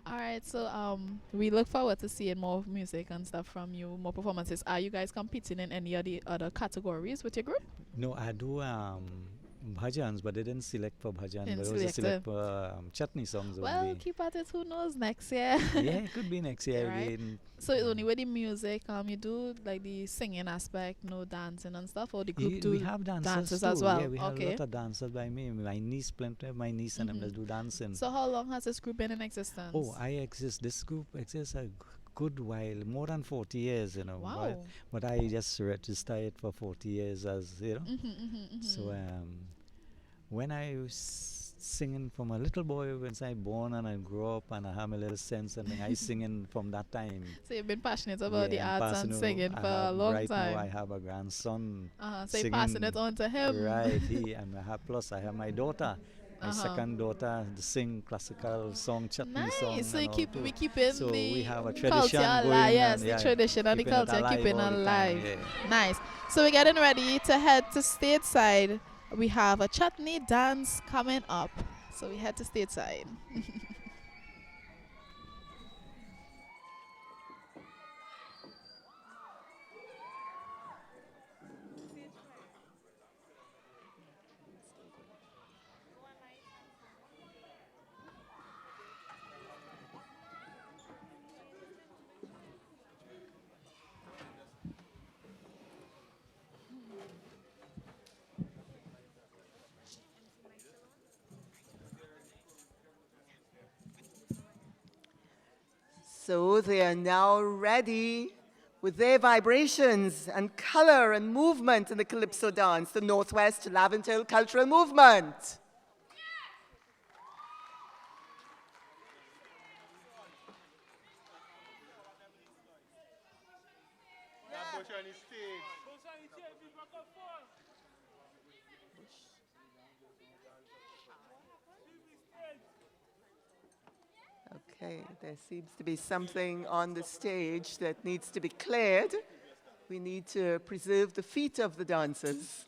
Speaker 6: All right, so we look forward to seeing more music and stuff from you, more performances. Are you guys competing in any of the other categories with your group?
Speaker 10: No, I do bhajans, but they didn't select for bhajan.
Speaker 6: Didn't
Speaker 10: But they also
Speaker 6: select
Speaker 10: select for chutney songs
Speaker 6: Well,
Speaker 10: only.
Speaker 6: keep at it. Who knows next year?
Speaker 10: Yeah, it could be next year
Speaker 6: Right.
Speaker 10: again.
Speaker 6: So only with the music, you do like the singing aspect, no dancing and stuff, or the group do
Speaker 10: We have dancers
Speaker 6: dances
Speaker 10: too.
Speaker 6: as well.
Speaker 10: Yeah, we have a
Speaker 6: Okay.
Speaker 10: lot of dancers by me. My niece, plenty of my niece and them that do dancing.
Speaker 6: So how long has this group been in existence?
Speaker 10: Oh, this group exists a good while, more than 40 years, you know.
Speaker 6: Wow.
Speaker 10: But I just registered it for 40 years as, you know. So when I was singing from a little boy, when I born and I grew up and I have a little sense and I singing from that time.
Speaker 6: So you've been passionate about the
Speaker 10: Yeah, I'm
Speaker 6: arts and
Speaker 10: passionate.
Speaker 6: singing
Speaker 10: I
Speaker 6: for a
Speaker 10: have
Speaker 6: long
Speaker 10: right
Speaker 6: time.
Speaker 10: now I have a grandson.
Speaker 6: So you're passing it on to him.
Speaker 10: Right, and I have plus I have my daughter. My second daughter sing classical song, chutney song.
Speaker 6: Nice. So you
Speaker 10: and all
Speaker 6: keep
Speaker 10: too.
Speaker 6: we keeping
Speaker 10: So
Speaker 6: the
Speaker 10: we have a
Speaker 6: culture
Speaker 10: tradition going
Speaker 6: alive.
Speaker 10: on,
Speaker 6: Yes, the
Speaker 10: yeah,
Speaker 6: tradition and the
Speaker 10: keeping it
Speaker 6: culture
Speaker 10: alive
Speaker 6: keeping
Speaker 10: all the time,
Speaker 6: alive.
Speaker 10: yeah.
Speaker 6: Nice. So we're getting ready to head to stateside. We have a chutney dance coming up. So we head to stateside.
Speaker 2: So they are now ready with their vibrations and color and movement in the Calypso dance, the Northwest Laventille Cultural Movement. Okay, there seems to be something on the stage that needs to be cleared. We need to preserve the feet of the dancers.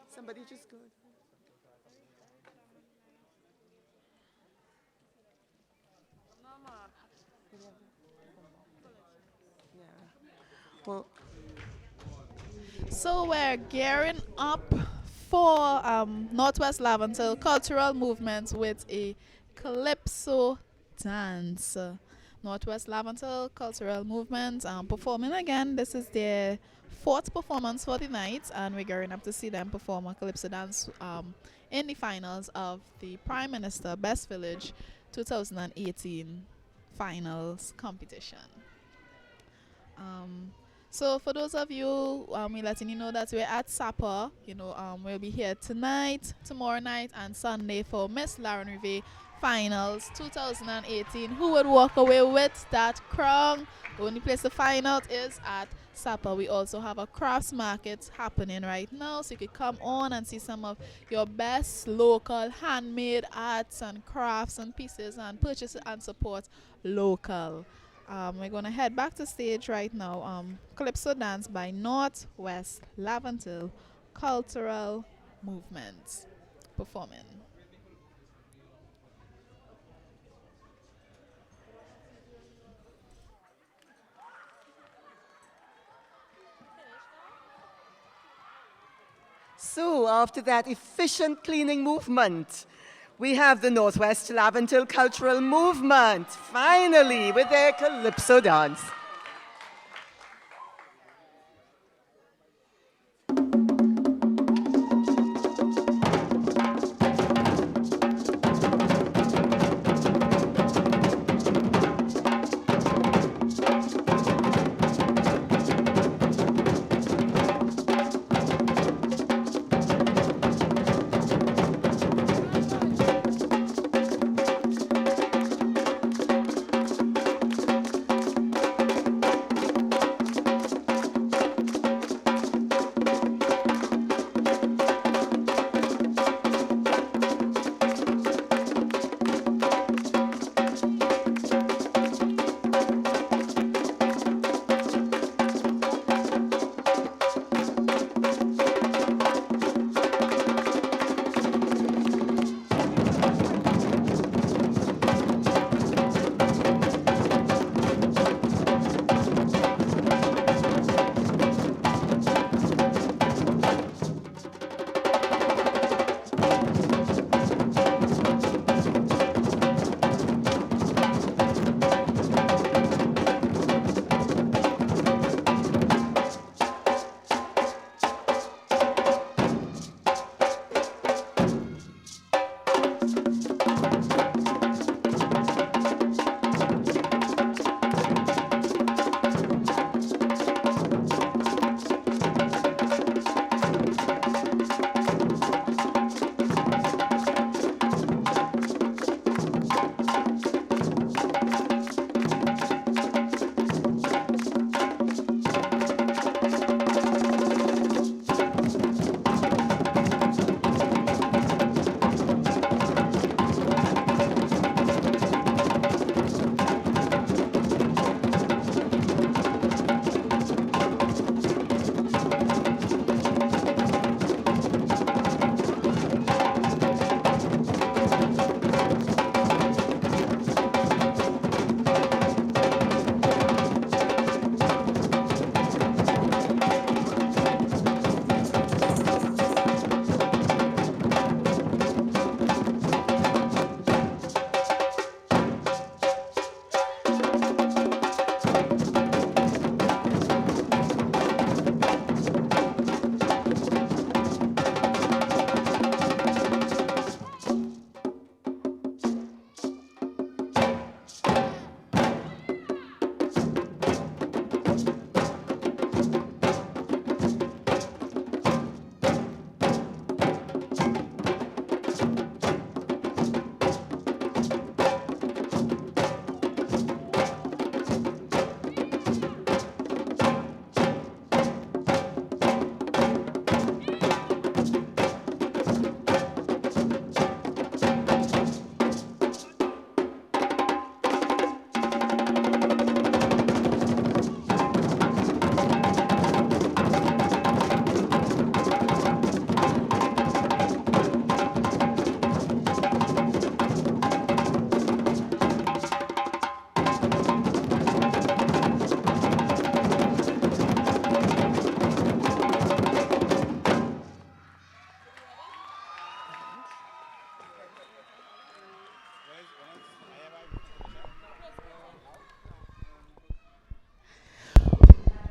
Speaker 2: Somebody just go. Yeah. Well,
Speaker 6: So we're gearing up for Northwest Laventille cultural movement with a calypso dance. Northwest Laventille cultural movement performing again. This is their fourth performance for the night, and we're gearing up to see them perform a calypso dance in the finals of the Prime Minister Best Village 2018 finals competition. So for those of you, we're letting you know that we're at Sapa. We'll be here tonight, tomorrow night, and Sunday for Miss Lauren Rive Finals 2018. Who would walk away with that crown? The only place to find out is at Sapa. We also have a crafts market happening right now, so you could come on and see some of your best local handmade arts and crafts and pieces, and purchase and support local. We're going to head back to stage right now. Calypso dance by Northwest Laventille Cultural Movement performing.
Speaker 2: so after that efficient cleaning movement, we have the Northwest Laventille Cultural Movement, finally, with their calypso dance.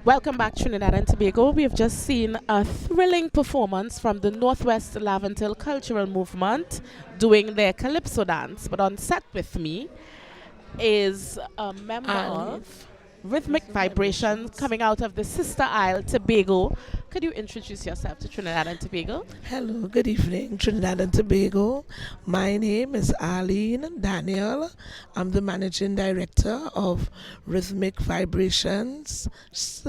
Speaker 3: Welcome back, Trinidad and Tobago. We have just seen a thrilling performance from the Northwest Laventil Cultural Movement doing their calypso dance. But on set with me is a member of Rhythmic Vibrations coming out of the sister isle, Tobago. Could you introduce yourself to Trinidad and Tobago?
Speaker 11: Hello, good evening, Trinidad and Tobago. My name is Arlene Daniel. I'm the managing director of Rhythmic Vibrations /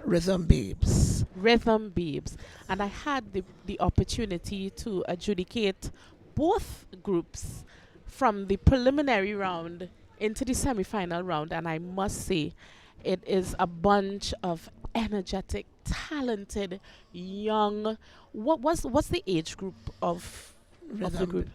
Speaker 11: Rhythm Babes.
Speaker 3: Rhythm Babes. And I had the opportunity to adjudicate both groups from the preliminary round into the semi-final round, and I must say it is a bunch of energetic, talented, young. What's the age group of the group?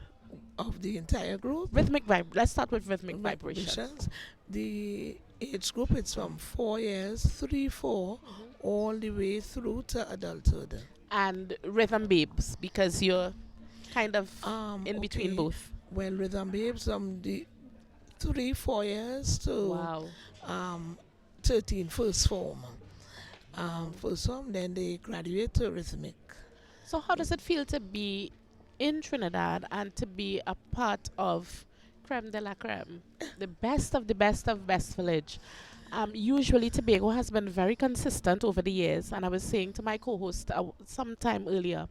Speaker 11: Of the entire group?
Speaker 3: Rhythmic Vibe. Let's start with Rhythmic Vibrations.
Speaker 11: The age group is from 4 years, 3, 4, all the way through to adulthood.
Speaker 3: And Rhythm Babes, because you're kind of in between both.
Speaker 11: Well, Rhythm Babes from the 3, 4 years to 13 first form. First form, then they graduate to Rhythmic.
Speaker 3: So how does it feel to be in Trinidad and to be a part of creme de la creme, the best of Best Village? Usually Tobago has been very consistent over the years, and I was saying to my co-host sometime earlier,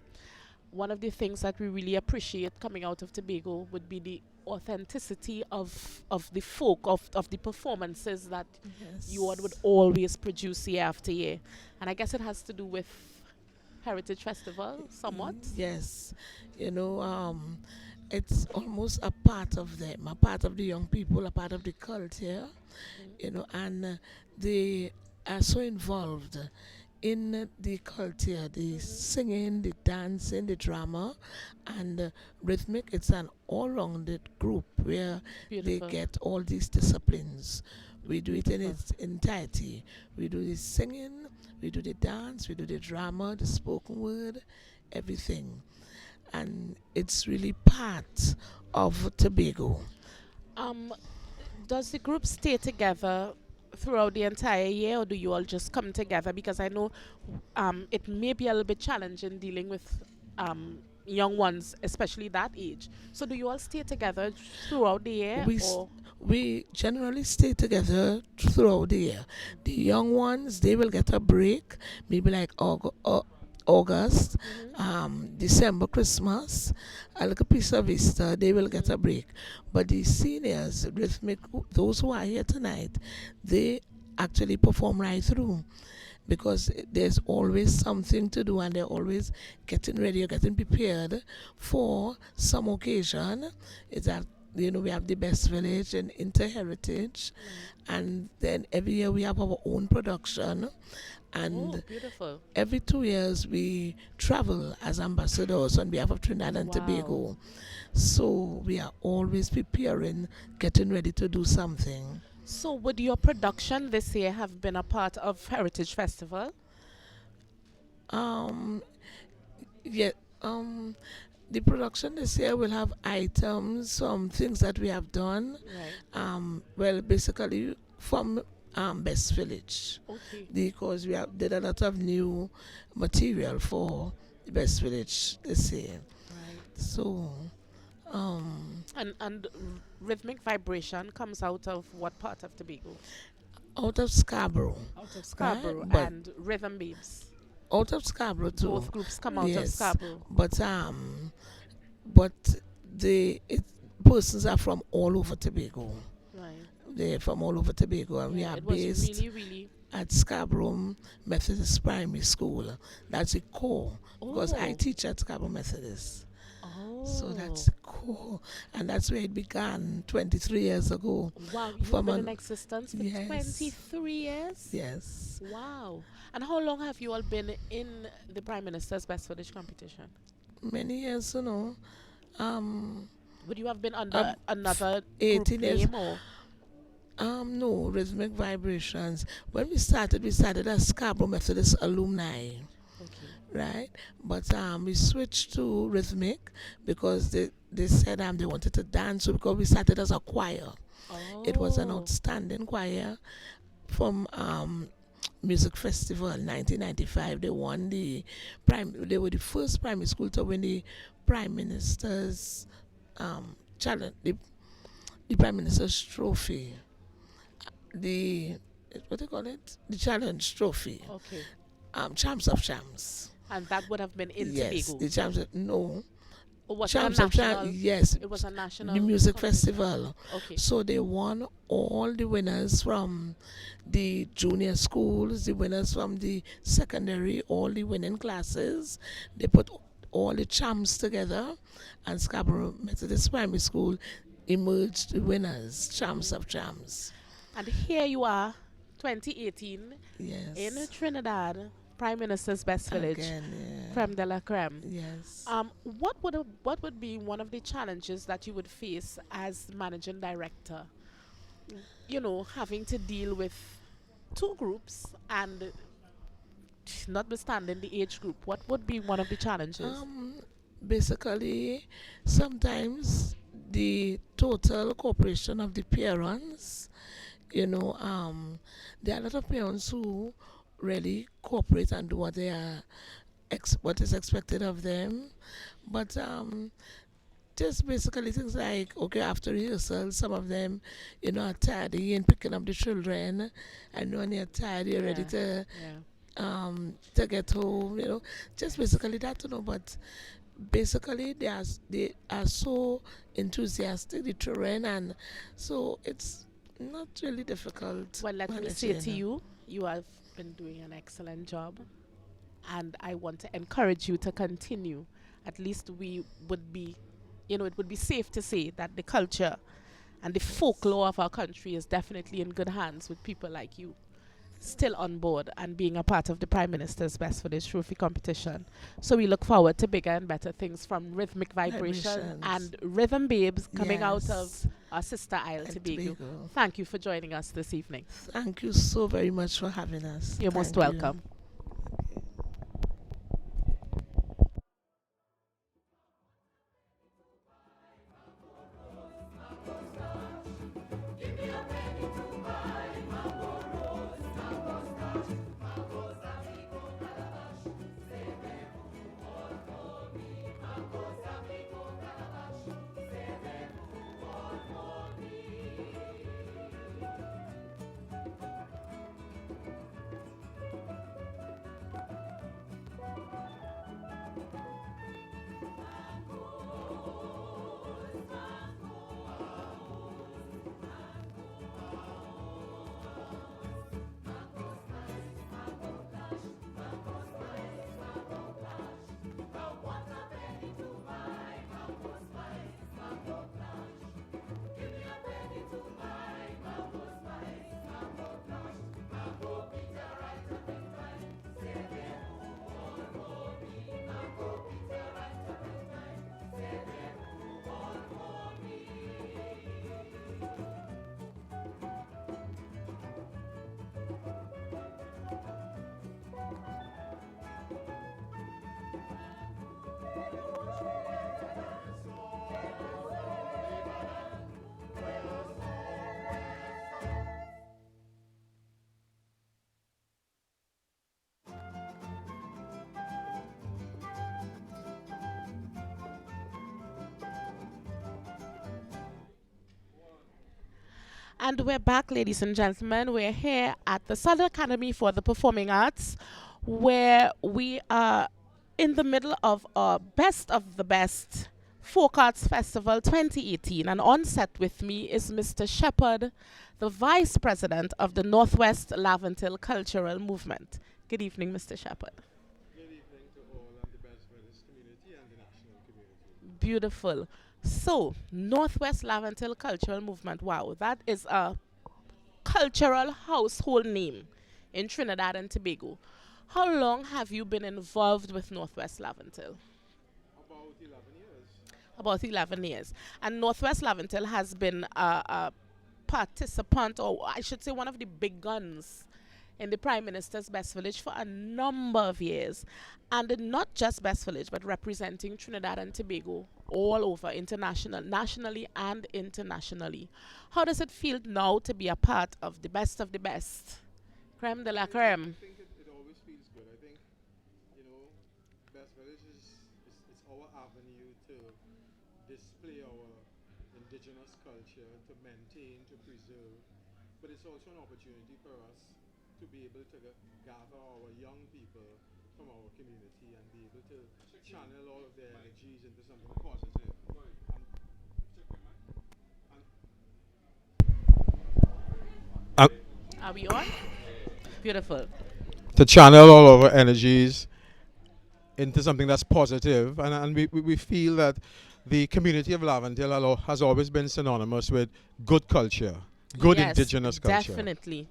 Speaker 3: one of the things that we really appreciate coming out of Tobago would be the authenticity of the folk, of the performances that you all would always produce year after year. And I guess it has to do with Heritage Festival somewhat.
Speaker 11: Yes. You know, it's almost a part of them, a part of the young people, a part of the culture, you know, and they are so involved in the culture, the singing, the dancing, the drama, and Rhythmic. It's an all-rounded group where they get all these disciplines. We do it in its entirety. We do the singing, we do the dance, we do the drama, the spoken word, everything. And it's really part of Tobago.
Speaker 3: Does the group stay together throughout the entire year, or do you all just come together? Because I know it may be a little bit challenging dealing with young ones, especially that age. So do you all stay together throughout the year?
Speaker 11: We generally stay together throughout the year. The young ones, they will get a break, maybe like August, December, Christmas, a little piece of Easter, they will get a break. But the seniors, Rhythmic, those who are here tonight, they actually perform right through, because there's always something to do, and they're always getting ready or getting prepared for some occasion. Is that, you know, we have the Best Village and Inter-Heritage, and then every year we have our own production. And every 2 years we travel as ambassadors on behalf of Trinidad and Tobago. So we are always preparing, getting ready to do something.
Speaker 3: So would your production this year have been a part of Heritage Festival?
Speaker 11: The production this year will have items, some things that we have done. Well, basically from Best Village, because we did a lot of new material for the Best Village this year. So,
Speaker 3: and Rhythmic Vibration comes out of what part of Tobago?
Speaker 11: Out of Scarborough.
Speaker 3: Out of Scarborough, and Rhythm Babes.
Speaker 11: Out of Scarborough too.
Speaker 3: Both groups come out of Scarborough.
Speaker 11: But the persons are from all over Tobago. They're from all over Tobago, and we are based at Scarborough Methodist Primary School. That's the core, because I teach at Scarborough Methodist. So that's the core, and that's where it began 23 years ago.
Speaker 3: Wow, you've been in existence for 23 years?
Speaker 11: Yes.
Speaker 3: Wow. And how long have you all been in the Prime Minister's Best Village competition?
Speaker 11: Many years, you know.
Speaker 3: Would you have been under another
Speaker 11: 18
Speaker 3: group
Speaker 11: years.
Speaker 3: name, or?
Speaker 11: No, Rhythmic Vibrations. When we started as Scarborough Methodist alumni. Right? But we switched to Rhythmic because they said they wanted to dance, so because we started as a choir. It was an outstanding choir from Music Festival 1995. They won they were the first primary school to win the Prime Minister's challenge, the Prime Minister's trophy. The what do you call it? The challenge trophy.
Speaker 3: Okay.
Speaker 11: Champs of Champs.
Speaker 3: And that would have been in
Speaker 11: Yes,
Speaker 3: Tobago.
Speaker 11: the champs. No.
Speaker 3: Or was
Speaker 11: Champs
Speaker 3: it a
Speaker 11: of
Speaker 3: national?
Speaker 11: Champs. Yes.
Speaker 3: It was a national.
Speaker 11: The music
Speaker 3: competition.
Speaker 11: festival.
Speaker 3: Okay.
Speaker 11: So they won all the winners from the junior schools, the winners from the secondary, all the winning classes. They put all the champs together, and Scarborough Methodist Primary School emerged the winners, champs of champs.
Speaker 3: And here you are, 2018,
Speaker 11: Yes.
Speaker 3: in Trinidad, Prime Minister's Best Village,
Speaker 11: Again, yeah.
Speaker 3: creme de la creme.
Speaker 11: Yes.
Speaker 3: What would be one of the challenges that you would face as managing director? You know, having to deal with two groups and notwithstanding the age group, what would be one of the challenges?
Speaker 11: Basically, sometimes the total cooperation of the parents, there are a lot of parents who really cooperate and do what they are what is expected of them, but just basically things like, okay, after rehearsal, some of them, are tardy in picking up the children, and when they're tired, you're ready to get home, just basically that, but basically they are so enthusiastic, the children, and so it's not really difficult.
Speaker 3: Well, let me say to you, you have been doing an excellent job, and I want to encourage you to continue. At least we would be, it would be safe to say that the culture and the folklore of our country is definitely in good hands with people like you still on board and being a part of the Prime Minister's Best Village Trophy competition. So we look forward to bigger and better things from Rhythmic Vibration and Rhythm Babes coming out of our sister isle, Tobago. Thank you for joining us this evening.
Speaker 11: Thank you so very much for having us.
Speaker 3: You're most welcome. And we're back, ladies and gentlemen. We're here at the Southern Academy for the Performing Arts, where we are in the middle of our Best of the Best Folk Arts Festival 2018. And on set with me is Mr. Shepherd, the Vice President of the Northwest Laventille Cultural Movement. Good evening, Mr. Shepherd.
Speaker 12: Good evening to all of the Best Brothers community and the national community.
Speaker 3: Beautiful. So, Northwest Laventille Cultural Movement. Wow, that is a cultural household name in Trinidad and Tobago. How long have you been involved with Northwest Laventille?
Speaker 12: About 11 years.
Speaker 3: About 11 years. And Northwest Laventille has been a participant, or I should say one of the big guns in the Prime Minister's Best Village for a number of years. And not just Best Village, but representing Trinidad and Tobago all over, nationally and internationally. How does it feel now to be a part of the best Creme de la creme.
Speaker 12: I think it always feels good. I think, you know, Best Village is it's our avenue to display our indigenous culture, to maintain, to preserve. But it's also an opportunity for us to be able to gather our young people from our community and be able to channel all of their energies into something positive. And
Speaker 3: Are we on? Beautiful.
Speaker 12: to channel all our energies into something that's positive, and we feel that the community of Laventille has always been synonymous with good culture, good
Speaker 3: Yes,
Speaker 12: indigenous culture.
Speaker 3: definitely.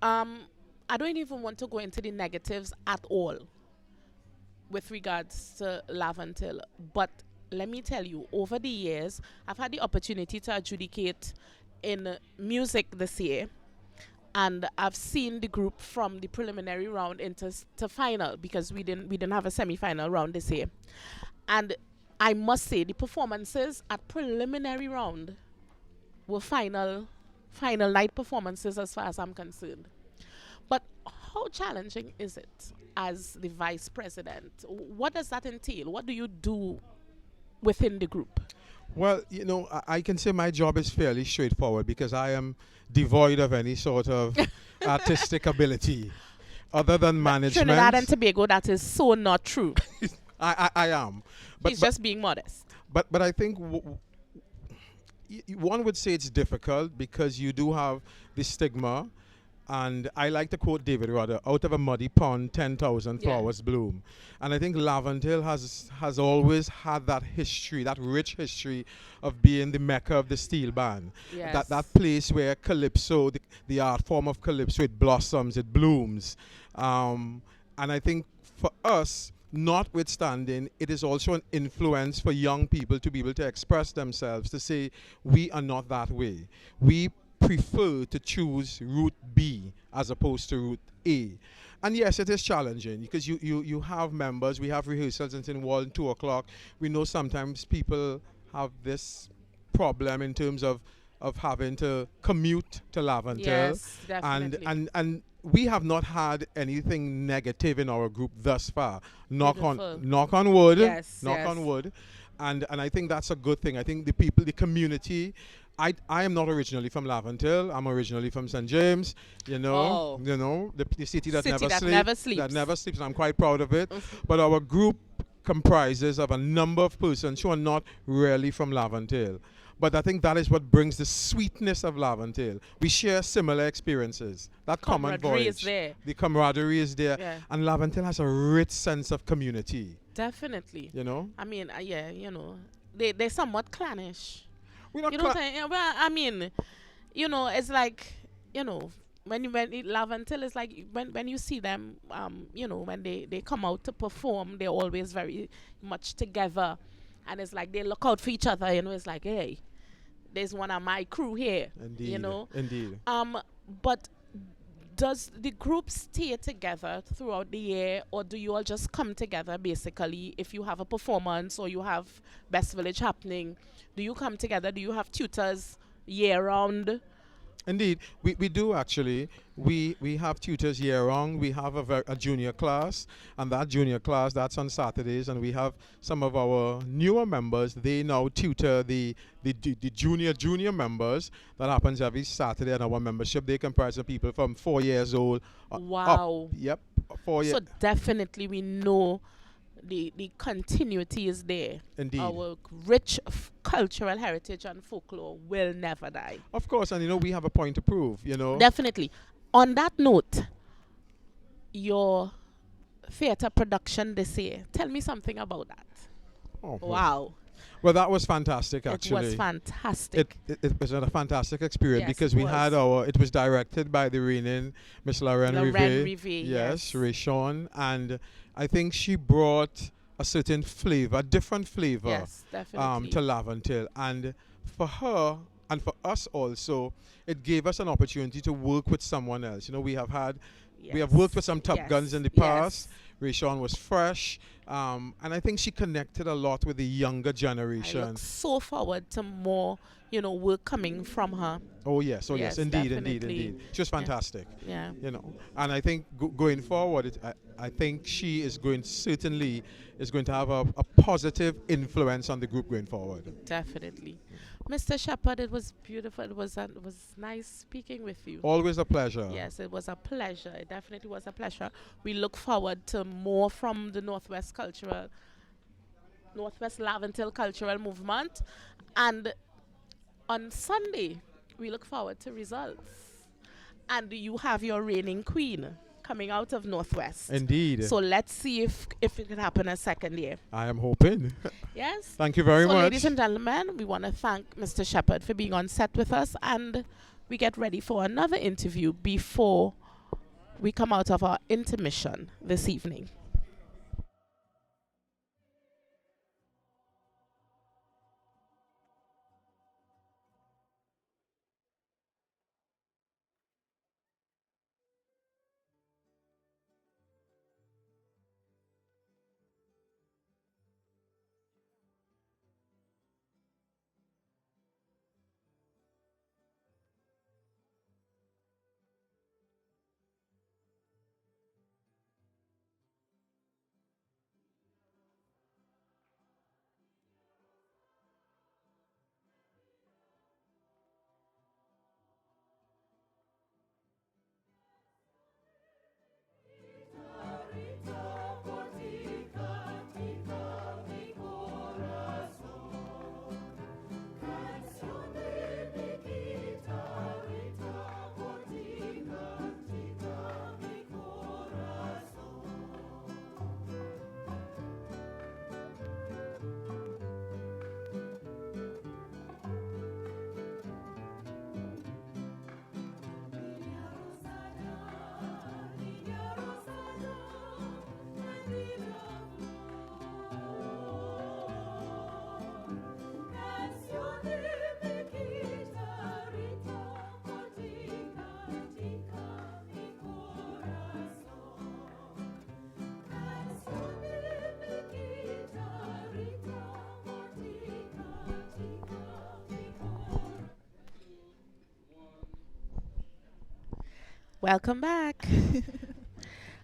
Speaker 3: I don't even want to go into the negatives at all with regards to Laventille, but let me tell you, over the years, I've had the opportunity to adjudicate in music this year, and I've seen the group from the preliminary round into to final, because we didn't have a semi-final round this year. And I must say the performances at preliminary round were final night performances as far as I'm concerned. But how challenging is it as the vice president? What does that entail? What do you do within the group?
Speaker 12: Well, I can say my job is fairly straightforward because I am devoid of any sort of artistic ability other than management.
Speaker 3: Trinidad and Tobago, that is so not true.
Speaker 12: I am.
Speaker 3: He's just being modest.
Speaker 12: But I think one would say it's difficult because you do have the stigma. And I like to quote David Rudder, out of a muddy pond, 10,000 flowers bloom. And I think Laventille has always had that history, that rich history of being the mecca of the steel band.
Speaker 3: Yes.
Speaker 12: That place where calypso, the art form of calypso, it blossoms, it blooms. And I think for us, notwithstanding, it is also an influence for young people to be able to express themselves, to say, we are not that way. We prefer to choose route B as opposed to route A. And yes, it is challenging because you have members, we have rehearsals until 1, 2 o'clock. We know sometimes people have this problem in terms of having to commute to Laventille.
Speaker 3: Yes, definitely.
Speaker 12: And we have not had anything negative in our group thus far. Knock on wood.
Speaker 3: Yes,
Speaker 12: knock on wood. And I think that's a good thing. I think the people, the community. I am not originally from Laventille. I'm originally from St. James. The city that never sleeps. That never sleeps. And I'm quite proud of it. But our group comprises of a number of persons who are not really from Laventille. But I think that is what brings the sweetness of Laventille. We share similar experiences. That common voyage.
Speaker 3: Is there.
Speaker 12: The camaraderie is there.
Speaker 3: Yeah.
Speaker 12: And Laventille has a rich sense of community.
Speaker 3: Definitely.
Speaker 12: I
Speaker 3: mean, they're somewhat clannish.
Speaker 12: We're not
Speaker 3: well, I mean, it's like, when Laventille is like, when you see them, when they come out to perform, they're always very much together. And it's like they look out for each other, it's like, hey, there's one of my crew here.
Speaker 12: Indeed. Indeed.
Speaker 3: But does the group stay together throughout the year, or do you all just come together basically if you have a performance or you have Best Village happening? Do you come together? Do you have tutors year round?
Speaker 12: Indeed, we do actually. We have tutors year round. We have a junior class, and that junior class, that's on Saturdays, and we have some of our newer members. They now tutor the junior members. That happens every Saturday in our membership. They comprise of people from 4 years old
Speaker 3: Wow.
Speaker 12: up. Yep, 4 years.
Speaker 3: So definitely we know the continuity is there.
Speaker 12: Indeed.
Speaker 3: Our rich cultural heritage and folklore will never die.
Speaker 12: Of course, and we have a point to prove,
Speaker 3: Definitely. On that note, your theatre production this year, tell me something about that.
Speaker 12: Oh,
Speaker 3: wow.
Speaker 12: Well, that was fantastic, actually.
Speaker 3: It was fantastic.
Speaker 12: It was a fantastic experience because
Speaker 3: Yes,
Speaker 12: we had it was directed by the reigning Miss Lauren Rivet.
Speaker 3: Yes.
Speaker 12: Ray Sean. And I think she brought a certain flavor, a different flavor
Speaker 3: Yes, definitely.
Speaker 12: to Laventille. And for her and for us also, it gave us an opportunity to work with someone else. We have worked with some top guns in the past. Rayshawn was fresh, and I think she connected a lot with the younger
Speaker 3: I
Speaker 12: generation.
Speaker 3: look so forward to more, work coming from her.
Speaker 12: Oh yes,
Speaker 3: Yes,
Speaker 12: indeed,
Speaker 3: definitely.
Speaker 12: She was
Speaker 3: Yeah.
Speaker 12: fantastic.
Speaker 3: Yeah.
Speaker 12: And I think going forward, I think she is going to have a positive influence on the group going forward.
Speaker 3: Definitely. Mr. Shepherd, it was beautiful. It was nice speaking with you.
Speaker 12: Always a pleasure.
Speaker 3: Yes, it was a pleasure. It definitely was a pleasure. We look forward to more from the Northwest Laventil Cultural Movement. And on Sunday, we look forward to results. And you have your reigning queen coming out of Northwest.
Speaker 12: Indeed.
Speaker 3: So let's see if it can happen a second year.
Speaker 12: I am hoping.
Speaker 3: Yes.
Speaker 12: Thank you very
Speaker 3: so
Speaker 12: much.
Speaker 3: Ladies and gentlemen, we want to thank Mr. Shepherd for being on set with us, and we get ready for another interview before we come out of our intermission this evening. Welcome back.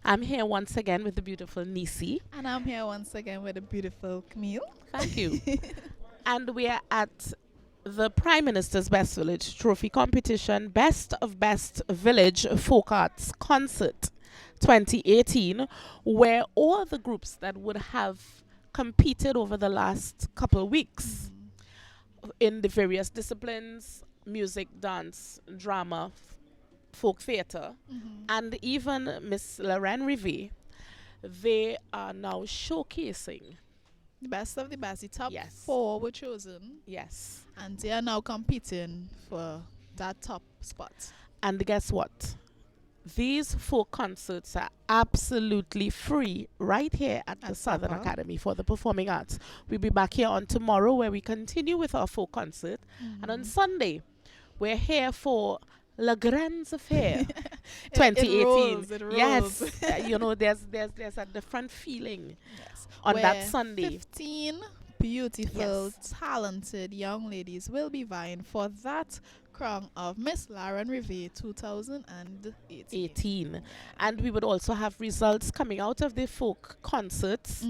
Speaker 3: I'm here once again with the beautiful Nisi.
Speaker 6: And I'm here once again with the beautiful Camille.
Speaker 3: Thank you. And we are at the Prime Minister's Best Village Trophy Competition Best of Best Village Folk Arts Concert 2018, where all the groups that would have competed over the last couple of weeks in the various disciplines, music, dance, drama, folk theatre, and even Miss Lorraine Rivet, they are now showcasing
Speaker 6: The best of the best. The top
Speaker 3: Yes.
Speaker 6: 4 were chosen.
Speaker 3: Yes.
Speaker 6: And they are now competing for that top spot.
Speaker 3: And guess what? These folk concerts are absolutely free right here at the Southern
Speaker 6: Papa.
Speaker 3: Academy for the Performing Arts. We'll be back here on tomorrow where we continue with our folk concert. And on Sunday, we're here for La Grande Affair 2018.
Speaker 6: It rolls.
Speaker 3: Yes. There's a different feeling on that
Speaker 6: Where
Speaker 3: Sunday.
Speaker 6: 15 beautiful,
Speaker 3: Yes.
Speaker 6: talented young ladies will be vying for that crown of Miss Lauren Rivet 2018.
Speaker 3: And we would also have results coming out of the folk concerts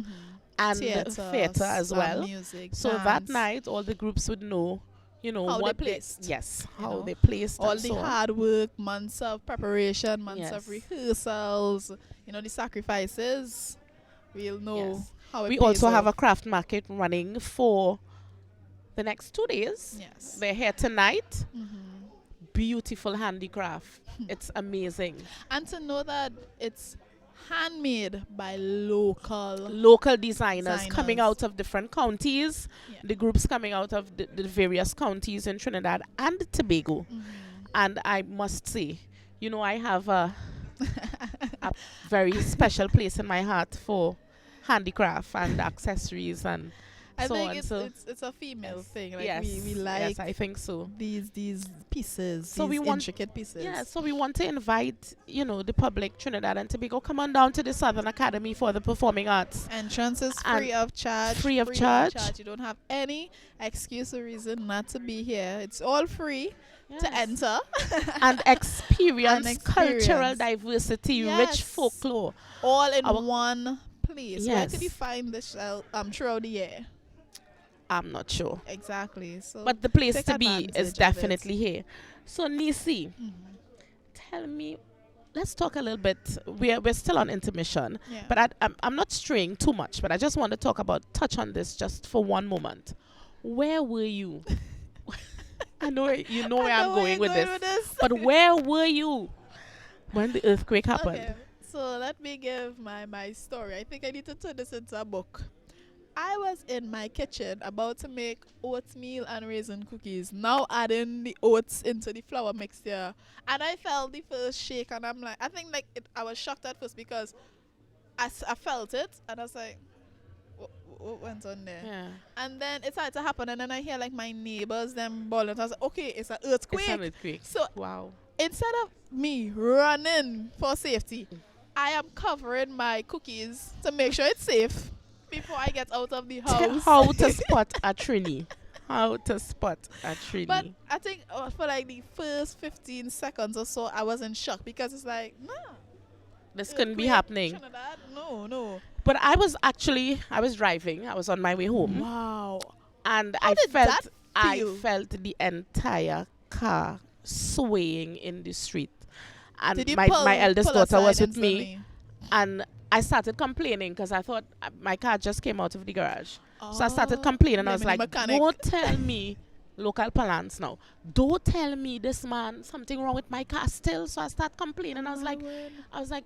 Speaker 3: and theatre as well.
Speaker 6: Music,
Speaker 3: So that
Speaker 6: dance.
Speaker 3: night, all the groups would know,
Speaker 6: How
Speaker 3: what
Speaker 6: they placed.
Speaker 3: how they placed.
Speaker 6: All
Speaker 3: and
Speaker 6: the
Speaker 3: so on.
Speaker 6: hard work, months of preparation, months of
Speaker 3: Yes.
Speaker 6: rehearsals, the sacrifices. We'll know
Speaker 3: Yes.
Speaker 6: how it
Speaker 3: We
Speaker 6: pays
Speaker 3: also have a
Speaker 6: off.
Speaker 3: craft market running for the next 2 days.
Speaker 6: Yes.
Speaker 3: They're here tonight. Beautiful handicraft. It's amazing.
Speaker 6: And to know that it's handmade by local
Speaker 3: Designers coming out of different counties, the groups coming out of the various counties in Trinidad and Tobago. And I must say, I have a very special place in my heart for handicraft and accessories and
Speaker 6: I
Speaker 3: so
Speaker 6: think
Speaker 3: on.
Speaker 6: it's,
Speaker 3: So
Speaker 6: it's a female
Speaker 3: yes.
Speaker 6: thing. Like
Speaker 3: yes,
Speaker 6: we like
Speaker 3: yes, I think so.
Speaker 6: these pieces,
Speaker 3: So
Speaker 6: these
Speaker 3: we want
Speaker 6: intricate pieces.
Speaker 3: Yeah, so we want to invite, the public, Trinidad and Tobago, come on down to the Southern Academy for the Performing Arts.
Speaker 6: Entrance is
Speaker 3: And
Speaker 6: free of charge.
Speaker 3: free of
Speaker 6: free
Speaker 3: charge.
Speaker 6: You don't have any excuse or reason not to be here. It's all free
Speaker 3: Yes.
Speaker 6: to enter.
Speaker 3: And experience,
Speaker 6: And
Speaker 3: cultural
Speaker 6: experience.
Speaker 3: diversity,
Speaker 6: Yes.
Speaker 3: rich folklore.
Speaker 6: All in
Speaker 3: Our-
Speaker 6: one place. Where
Speaker 3: Yes.
Speaker 6: could you find this throughout the year?
Speaker 3: I'm not sure.
Speaker 6: Exactly. So
Speaker 3: But the place
Speaker 6: take
Speaker 3: to be
Speaker 6: advantage
Speaker 3: is
Speaker 6: of it.
Speaker 3: definitely here. So, Nisi, tell me, let's talk a little bit. We're still on intermission,
Speaker 6: Yeah.
Speaker 3: but I'm not straying too much, but I just want to touch on this just for one moment. Where were you? I know you know where I'm going with this, but where were you when the earthquake happened?
Speaker 6: Okay, so let me give my story. I think I need to turn this into a book. I was in my kitchen about to make oatmeal and raisin cookies, now adding the oats into the flour mixture. And I felt the first shake, and I'm like, I was shocked at first because I felt it, and I was like, what went on there?
Speaker 3: Yeah.
Speaker 6: And then it started to happen, and then I hear like my neighbors, them bawling. I was like, okay, it's an earthquake.
Speaker 3: It's an earthquake.
Speaker 6: So
Speaker 3: wow.
Speaker 6: Instead of me running for safety, I am covering my cookies to make sure it's safe before I get out of the house.
Speaker 3: How to spot a Trini. How to spot a Trini.
Speaker 6: But I think for like the first 15 seconds or so, I was in shock because it's like, nah.
Speaker 3: This couldn't be
Speaker 6: earthquake,
Speaker 3: happening.
Speaker 6: Trinidad? No.
Speaker 3: But I was driving. I was on my way home.
Speaker 6: Wow.
Speaker 3: And
Speaker 6: How did that
Speaker 3: I
Speaker 6: feel?
Speaker 3: felt the entire car swaying in the street. And
Speaker 6: Did you
Speaker 3: my eldest
Speaker 6: pull
Speaker 3: daughter was
Speaker 6: aside
Speaker 3: with me.
Speaker 6: instantly?
Speaker 3: And I started complaining because I thought my car just came out of the garage. So I started complaining. I was
Speaker 6: blaming
Speaker 3: like,
Speaker 6: the mechanic.
Speaker 3: don't tell me, local parlance now, don't tell me this man, something wrong with my car still. So I start complaining. I was like,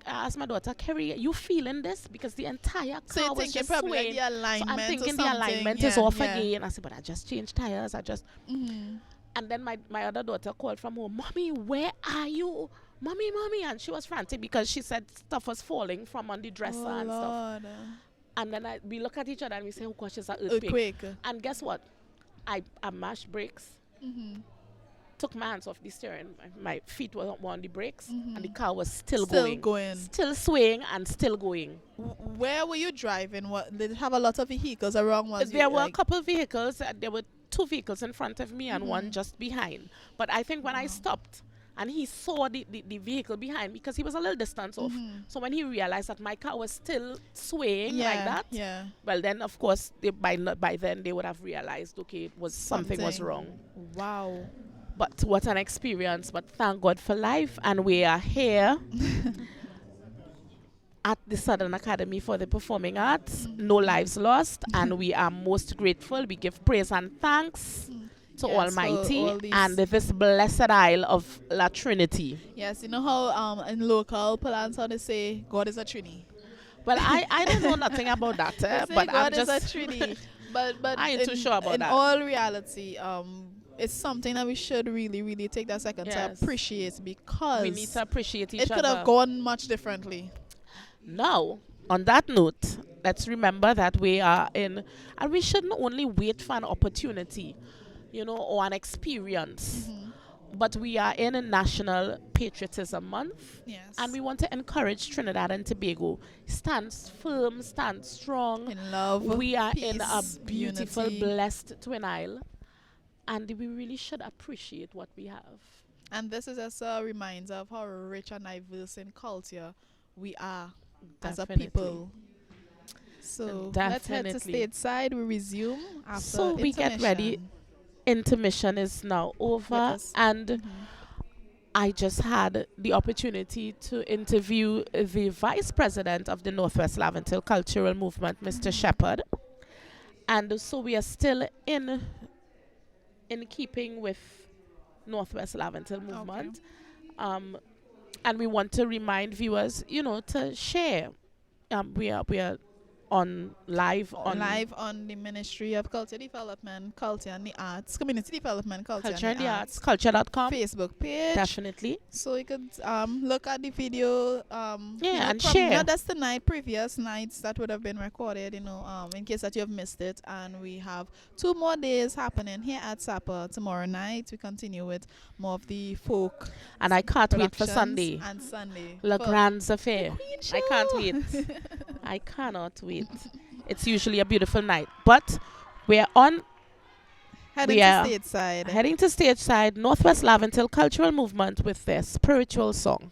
Speaker 3: I asked my daughter, Kerry, you feeling this? Because the entire
Speaker 6: So
Speaker 3: car
Speaker 6: you're
Speaker 3: was
Speaker 6: thinking
Speaker 3: just
Speaker 6: probably like
Speaker 3: swaying.
Speaker 6: the alignment
Speaker 3: So I'm
Speaker 6: or
Speaker 3: thinking the
Speaker 6: something.
Speaker 3: alignment is
Speaker 6: Yeah,
Speaker 3: off
Speaker 6: yeah.
Speaker 3: again. I said, but I just changed tires. And then my other daughter called from home, Mommy, where are you? Mommy. And she was frantic because she said stuff was falling from on the dresser and stuff. And then we look at each other and we say, oh gosh, it's an earthquake. And guess what? I mashed brakes, took my hands off the steering. My feet were on the brakes, and the car was still going. Still swaying and still going.
Speaker 6: Where were you driving? What did it have a lot of vehicles around?
Speaker 3: There were a couple of vehicles. There were 2 vehicles in front of me and one just behind. But I think when I stopped and he saw the vehicle behind, because he was a little distance off. So when he realized that my car was still swaying like that, well then of course by then they would have realized, okay, something was wrong.
Speaker 6: Wow.
Speaker 3: But what an experience. But thank God for life, and we are here at the Southern Academy for the Performing Arts. No lives lost, and we are most grateful. We give praise and thanks to Almighty
Speaker 6: all these
Speaker 3: and this blessed isle of La Trinity.
Speaker 6: Yes, you know how in local parlance how they say God is a Trini.
Speaker 3: Well, I don't know nothing about that,
Speaker 6: They say
Speaker 3: but
Speaker 6: God
Speaker 3: I'm
Speaker 6: is a
Speaker 3: just
Speaker 6: Trini. But
Speaker 3: I ain't too sure about
Speaker 6: in
Speaker 3: that.
Speaker 6: all reality, it's something that we should really, really take that second to
Speaker 3: Yes.
Speaker 6: appreciate, because
Speaker 3: we need to appreciate each
Speaker 6: it
Speaker 3: other.
Speaker 6: could have gone much differently.
Speaker 3: Now, on that note, let's remember that we are in, and we shouldn't only wait for an opportunity, or an experience, but we are in a National Patriotism Month,
Speaker 6: Yes.
Speaker 3: and we want to encourage Trinidad and Tobago. Stand firm, stand strong.
Speaker 6: In love,
Speaker 3: We are in a
Speaker 6: peace,
Speaker 3: beautiful,
Speaker 6: unity.
Speaker 3: blessed Twin Isle, and we really should appreciate what we have.
Speaker 6: And this is just a reminder of how rich and diverse in culture we are as a
Speaker 3: Definitely.
Speaker 6: people. So let's head to
Speaker 3: Definitely.
Speaker 6: stateside. We resume after
Speaker 3: So we get ready.
Speaker 6: intermission.
Speaker 3: Intermission is now over,
Speaker 6: us.
Speaker 3: and I just had the opportunity to interview the Vice President of the Northwest Laventille Cultural Movement, Mr. Shepherd. And so we are still in keeping with Northwest Laventille Movement. And we want to remind viewers, to share. We are on live
Speaker 6: on the Ministry of Culture Development, Culture and the Arts, Community Development,
Speaker 3: Culture and the Arts, culture.com
Speaker 6: Facebook page.
Speaker 3: Definitely.
Speaker 6: So you could look at the video.
Speaker 3: And share.
Speaker 6: Not just the night, previous nights that would have been recorded, in case that you have missed it. And we have 2 more days happening here at Sapa. Tomorrow night we continue with more of the folk.
Speaker 3: And I can't wait for Sunday.
Speaker 6: And Sunday.
Speaker 3: Le Grand Affair. I can't wait. I cannot wait. It's usually a beautiful night. But we're on.
Speaker 6: Heading to
Speaker 3: stateside, Northwest Laventil Cultural Movement with their spiritual song.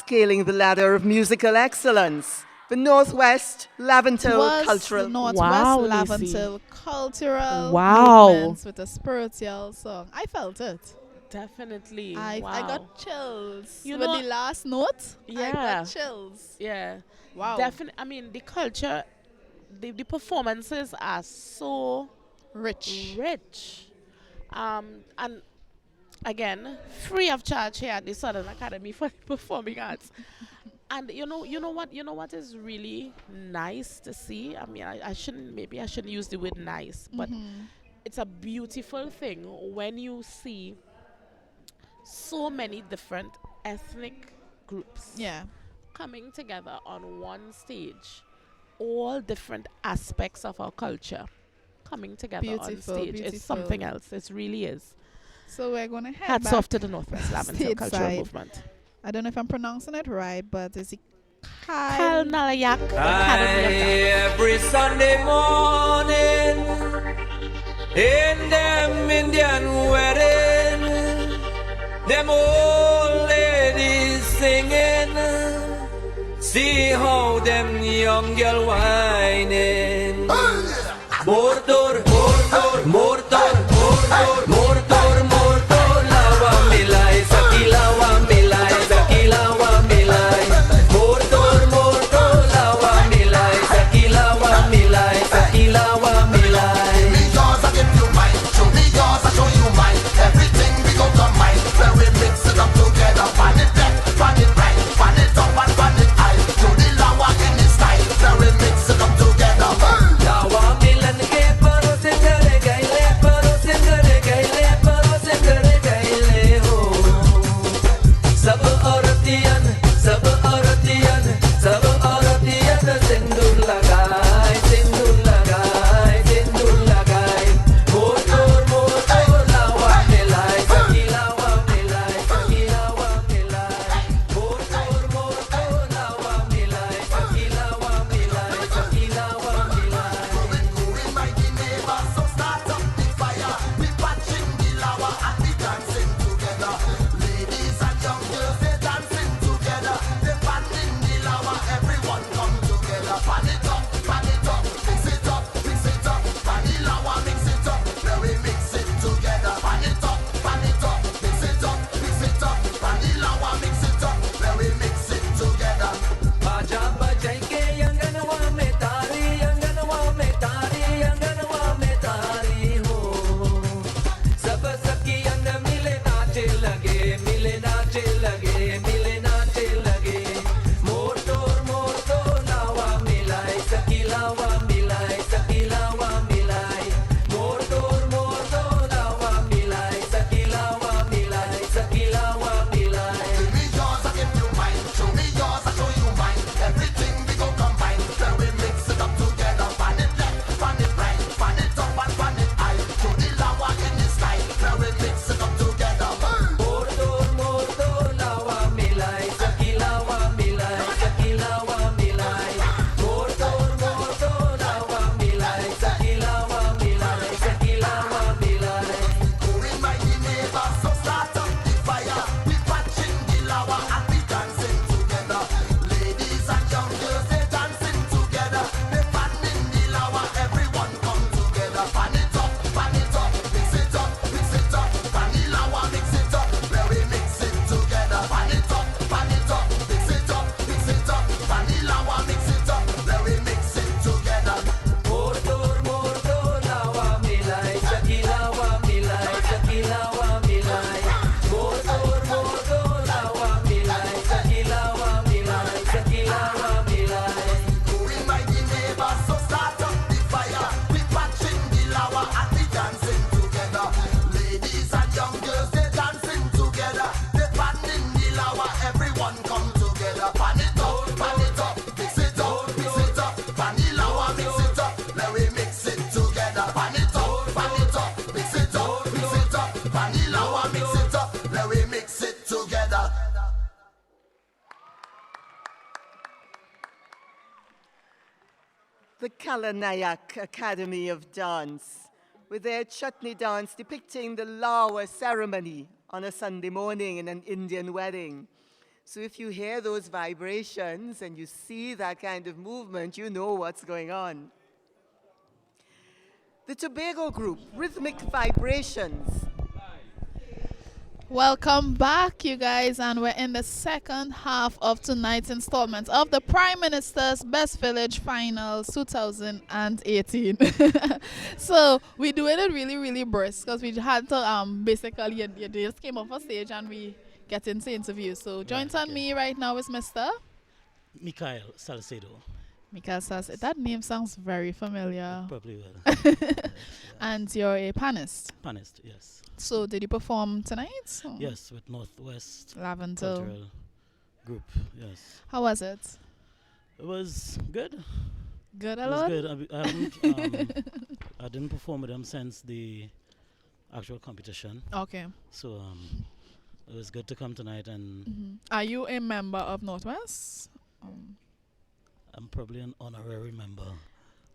Speaker 2: Scaling the ladder of musical excellence, the Northwest Laventil Cultural.
Speaker 6: Northwest Laventil Cultural
Speaker 3: Wow.
Speaker 6: Movements with a spiritual song. I felt it.
Speaker 3: Definitely.
Speaker 6: I
Speaker 3: Wow.
Speaker 6: got chills.
Speaker 3: You
Speaker 6: With
Speaker 3: know-
Speaker 6: the last note, I
Speaker 3: Yeah.
Speaker 6: got chills.
Speaker 3: Yeah.
Speaker 6: Wow.
Speaker 3: Definitely. I mean, the culture, the performances are so
Speaker 6: Rich.
Speaker 3: And again, free of charge here at the Southern Academy for Performing Arts. And you know what is really nice to see? I mean, I shouldn't use the word nice, but it's a beautiful thing when you see so many different ethnic groups coming together on one stage, all different aspects of our culture coming together on stage. It's something else. It really is.
Speaker 6: So we're going to head
Speaker 3: Hats
Speaker 6: back
Speaker 3: off to the Northwest Laventil Cultural
Speaker 6: stateside.
Speaker 3: Movement.
Speaker 6: I don't know if I'm pronouncing it right, but is it
Speaker 3: Kyle Nalayak Academy of Dance.
Speaker 13: Every Sunday morning in them Indian wedding, them old ladies singing young girl whining. Mortor, mortor, mortor, mortor, mortor, mortor, lawa milay, sakilawa milay, sakilawa milay. Mortor, mortor, lawa milay, sakilawa milay, sakilawa milay.
Speaker 14: Me yours, I give you mine. Show me yours, I show you mine. Everything we go combine. When we mix it up together, pan it left, pan it right, pan it up and pan it high. Do the lawa in the style. When we mix it up together.
Speaker 13: Lawa milan ke paro se gare gaile, paro se gare gaile, paro se gare gaile ho. Sab auratiyan, sab auratiyan, sab auratiyan sindur lagay, sindur lagay, sindur lagay. Motor, motor, lawa milay, sakilawa milay, sakilawa milay. Motor, motor, lawa milay, sakilawa milay, sakilawa milay.
Speaker 14: Going mighty neighbor, so start up the fire. We patching the lawa and we dancing together. Ladies and young girls, they dancing together. They panning the lawa, everyone come together. Pan it up, mix it up, mix it up. Pan the lawa, mix it up, then we mix it together. Pan it up, mix it up, mix it up. Pan the lawa, mix it up, then we mix it together.
Speaker 13: Baja bajai ke anganwa mein tari, anganwa mein tari, anganwa mein tari ho. Sab sakiyan mile naache lage, mile naache lage, mile naache lage. Motor, motor, lawa milay, sakilawa milay, sakilawa milay. Motor, motor, lawa milay, sakilawa milay, sakilawa milay.
Speaker 14: Give me yours, I give you mine. Show me yours, I show you mine. Everything we go combine. Then we mix it up together. Pan it left, pan it right, pan it up and pan it high. Do the lawa in the style. Then we mix it up together.
Speaker 13: Motor, motor, lawa milay, sakilawa milay, sakilawa milay. Motor, motor, lawa milay, sakilawa milay, sakilawa milay.
Speaker 14: Going mighty neighbor, so start up the fire. We patching the lawa and we dancing together. Ladies and young girls, they dancing together. They panning the lawa, everyone come together. Pan it up, mix it up, mix it up. Pan the lawa, mix it up, then we mix it together. Pan it up, mix it up, mix it up. Pan the lawa, mix it up, then we mix it together.
Speaker 13: Motor, motor, lawa milay, sakilawa milay, sakilawa milay. Motor, motor, lawa milay, sakilawa milay, sakilawa milay.
Speaker 14: Going mighty neighbor, so start up the fire. We patching the lawa and we dancing together. Ladies and young girls, they dancing together. They panning the lawa, everyone come together. Pan it up, mix it up, mix it up. Pan the lawa, mix it up, then we mix it together. Pan it up, mix it up, mix it up. Pan the lawa, mix it up, then we mix it together.
Speaker 2: The Kalanayak Academy of Dance, with their chutney dance depicting the Lawa ceremony on a Sunday morning in an Indian wedding. So if you hear those vibrations and you see that kind of movement, you know what's going on. The Tobago group, Rhythmic Vibrations.
Speaker 6: Welcome back, you guys, and we're in the second half of tonight's installment of the Prime Minister's Best Village Finals 2018. So we're doing it really, really brisk because we had to basically you just came off a stage and we get into interviews. So joined on me right now is Mr.
Speaker 15: Mikhail Salcedo.
Speaker 6: Mikhail Salcedo. That name sounds very familiar.
Speaker 15: Probably will.
Speaker 6: And you're a panist.
Speaker 15: Panist, yes.
Speaker 6: So did you perform tonight? Or?
Speaker 15: Yes, with Northwest
Speaker 6: Laventille
Speaker 15: Cultural Group. Yes.
Speaker 6: How was it?
Speaker 15: It was good.
Speaker 6: Good
Speaker 15: It
Speaker 6: alone?
Speaker 15: was good. I haven't, I didn't perform with them since the actual competition.
Speaker 6: Okay.
Speaker 15: So it was good to come tonight and.
Speaker 6: Are you a member of Northwest?
Speaker 15: I'm probably an honorary member.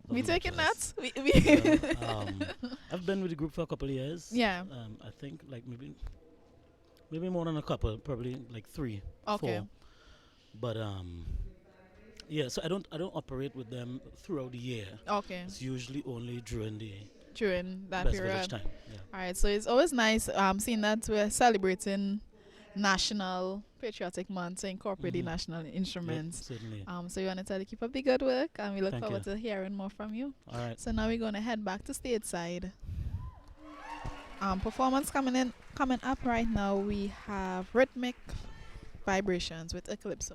Speaker 6: We taking that?
Speaker 15: So, I've been with the group for a couple of years.
Speaker 6: Yeah.
Speaker 15: I think like maybe more than a couple, probably like 3,
Speaker 6: Okay.
Speaker 15: 4. But Yeah, so I don't operate with them throughout the year.
Speaker 6: Okay.
Speaker 15: It's usually only during the
Speaker 6: During that
Speaker 15: Best
Speaker 6: period.
Speaker 15: Village time. Yeah.
Speaker 6: All right, so it's always nice seeing that we're celebrating National Patriotic Month to incorporate the national instruments.
Speaker 15: Certainly.
Speaker 6: So we want to tell you keep up the good work, and we look
Speaker 15: Thank
Speaker 6: forward
Speaker 15: you.
Speaker 6: to hearing more from you.
Speaker 15: All right.
Speaker 6: So now we're going to head back to stateside. Performance coming up right now. We have Rhythmic Vibrations with Eclipse.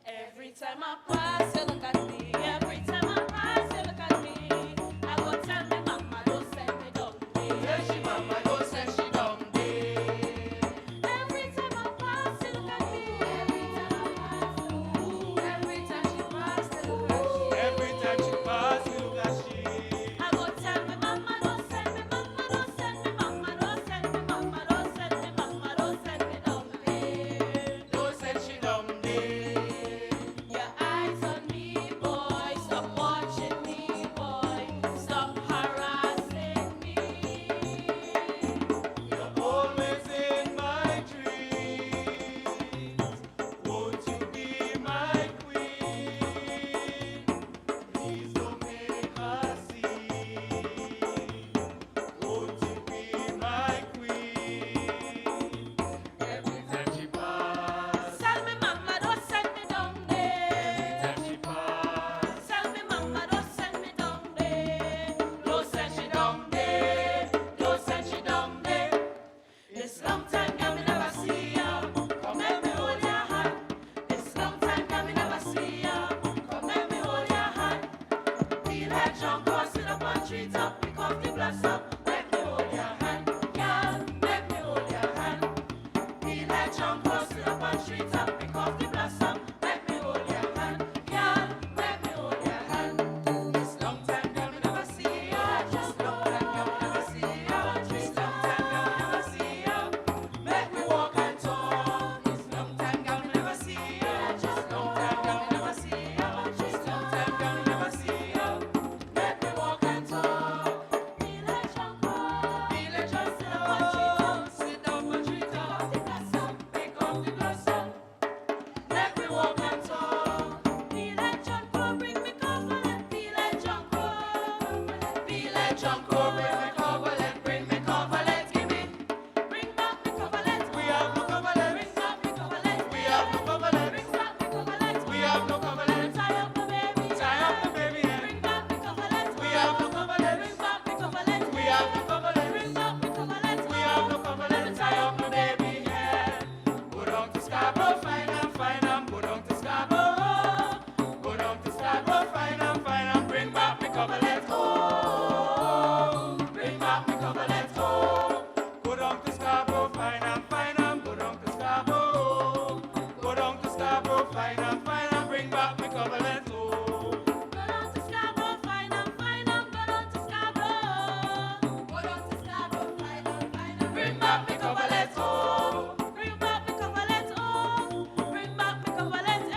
Speaker 5: Every time I pass, you look at me. Every time I pass, you look at me. I go tell me mama, don't send me down there. Tell she mama, don't send she down there. Every time I pass, you look at me. Every time I pass, every time she pass, you look at she.
Speaker 10: Every time she pass, you look at she.
Speaker 5: I go tell me mama, don't send me, mama, don't send me, mama, don't send me, mama, don't send me, mama, don't send me down there.
Speaker 10: Don't send she down there.
Speaker 5: Your eyes on me, boy. Stop watching me, boy. Stop harassing me.
Speaker 10: You're always in my dreams. Won't you be my queen? Please don't make her see. Won't you be my queen? Every time she pass,
Speaker 5: Tell me, mama, don't send me down there.
Speaker 10: every time she pass,
Speaker 5: Tell me, mama, don't send me down there. Don't send she down there. Don't send she down there. It's long time girl, me never see ya. Come let me hold your hand. It's long time girl, me never see ya. Come let me hold your hand. Feel like John Cross, sit up on tree top, pick up the blossom. Let me hold your hand, girl. Let me hold your hand. Feel like John Cross, sit up on tree top, pick up the blossom. Let me hold your hand, girl. Let me hold your hand. It's long time girl, me never see ya. Just long time girl, me never see ya. It's long time girl, me never see ya. Make me walk and talk. It's long time girl, me never see ya. Just long time girl, me never see ya. It's long time girl, me never see ya. Make me walk and talk. Feel like John Cross. Feel like John sit up on tree top. Sit down on tree top. Pick up the blossom. Let me walk and talk. Feel like John Crow, bring me coverlet. Feel like John Crow. Feel like John Crow, bring me coverlet. Bring me coverlet, give me. Bring back me coverlet.
Speaker 10: we have no coverlet.
Speaker 5: Bring back me coverlet.
Speaker 10: We have no coverlet.
Speaker 5: Bring back me coverlet.
Speaker 10: We have no coverlet.
Speaker 5: Tie up my baby.
Speaker 10: Tie up the baby head.
Speaker 5: Bring back me coverlet.
Speaker 10: We have no coverlet.
Speaker 5: Bring back me coverlet.
Speaker 10: We have no coverlet.
Speaker 5: Bring back me coverlet.
Speaker 10: We have no coverlet. Tie up my baby head. Go down to Scarborough, fine and fine and go down to Scarborough. Go down to Scarborough, fine and bring back me coverlet home. Bring back me coverlet home. Go down to Scarborough, fine and go down to Scarborough. Go down to Scarborough, fine and bring back me coverlet home.
Speaker 5: Go down to Scarborough, fine and go down to Scarborough. Go down to Scarborough, fine and
Speaker 10: Bring back me coverlet home.
Speaker 5: bring back me coverlet home. Bring back me coverlet, eh?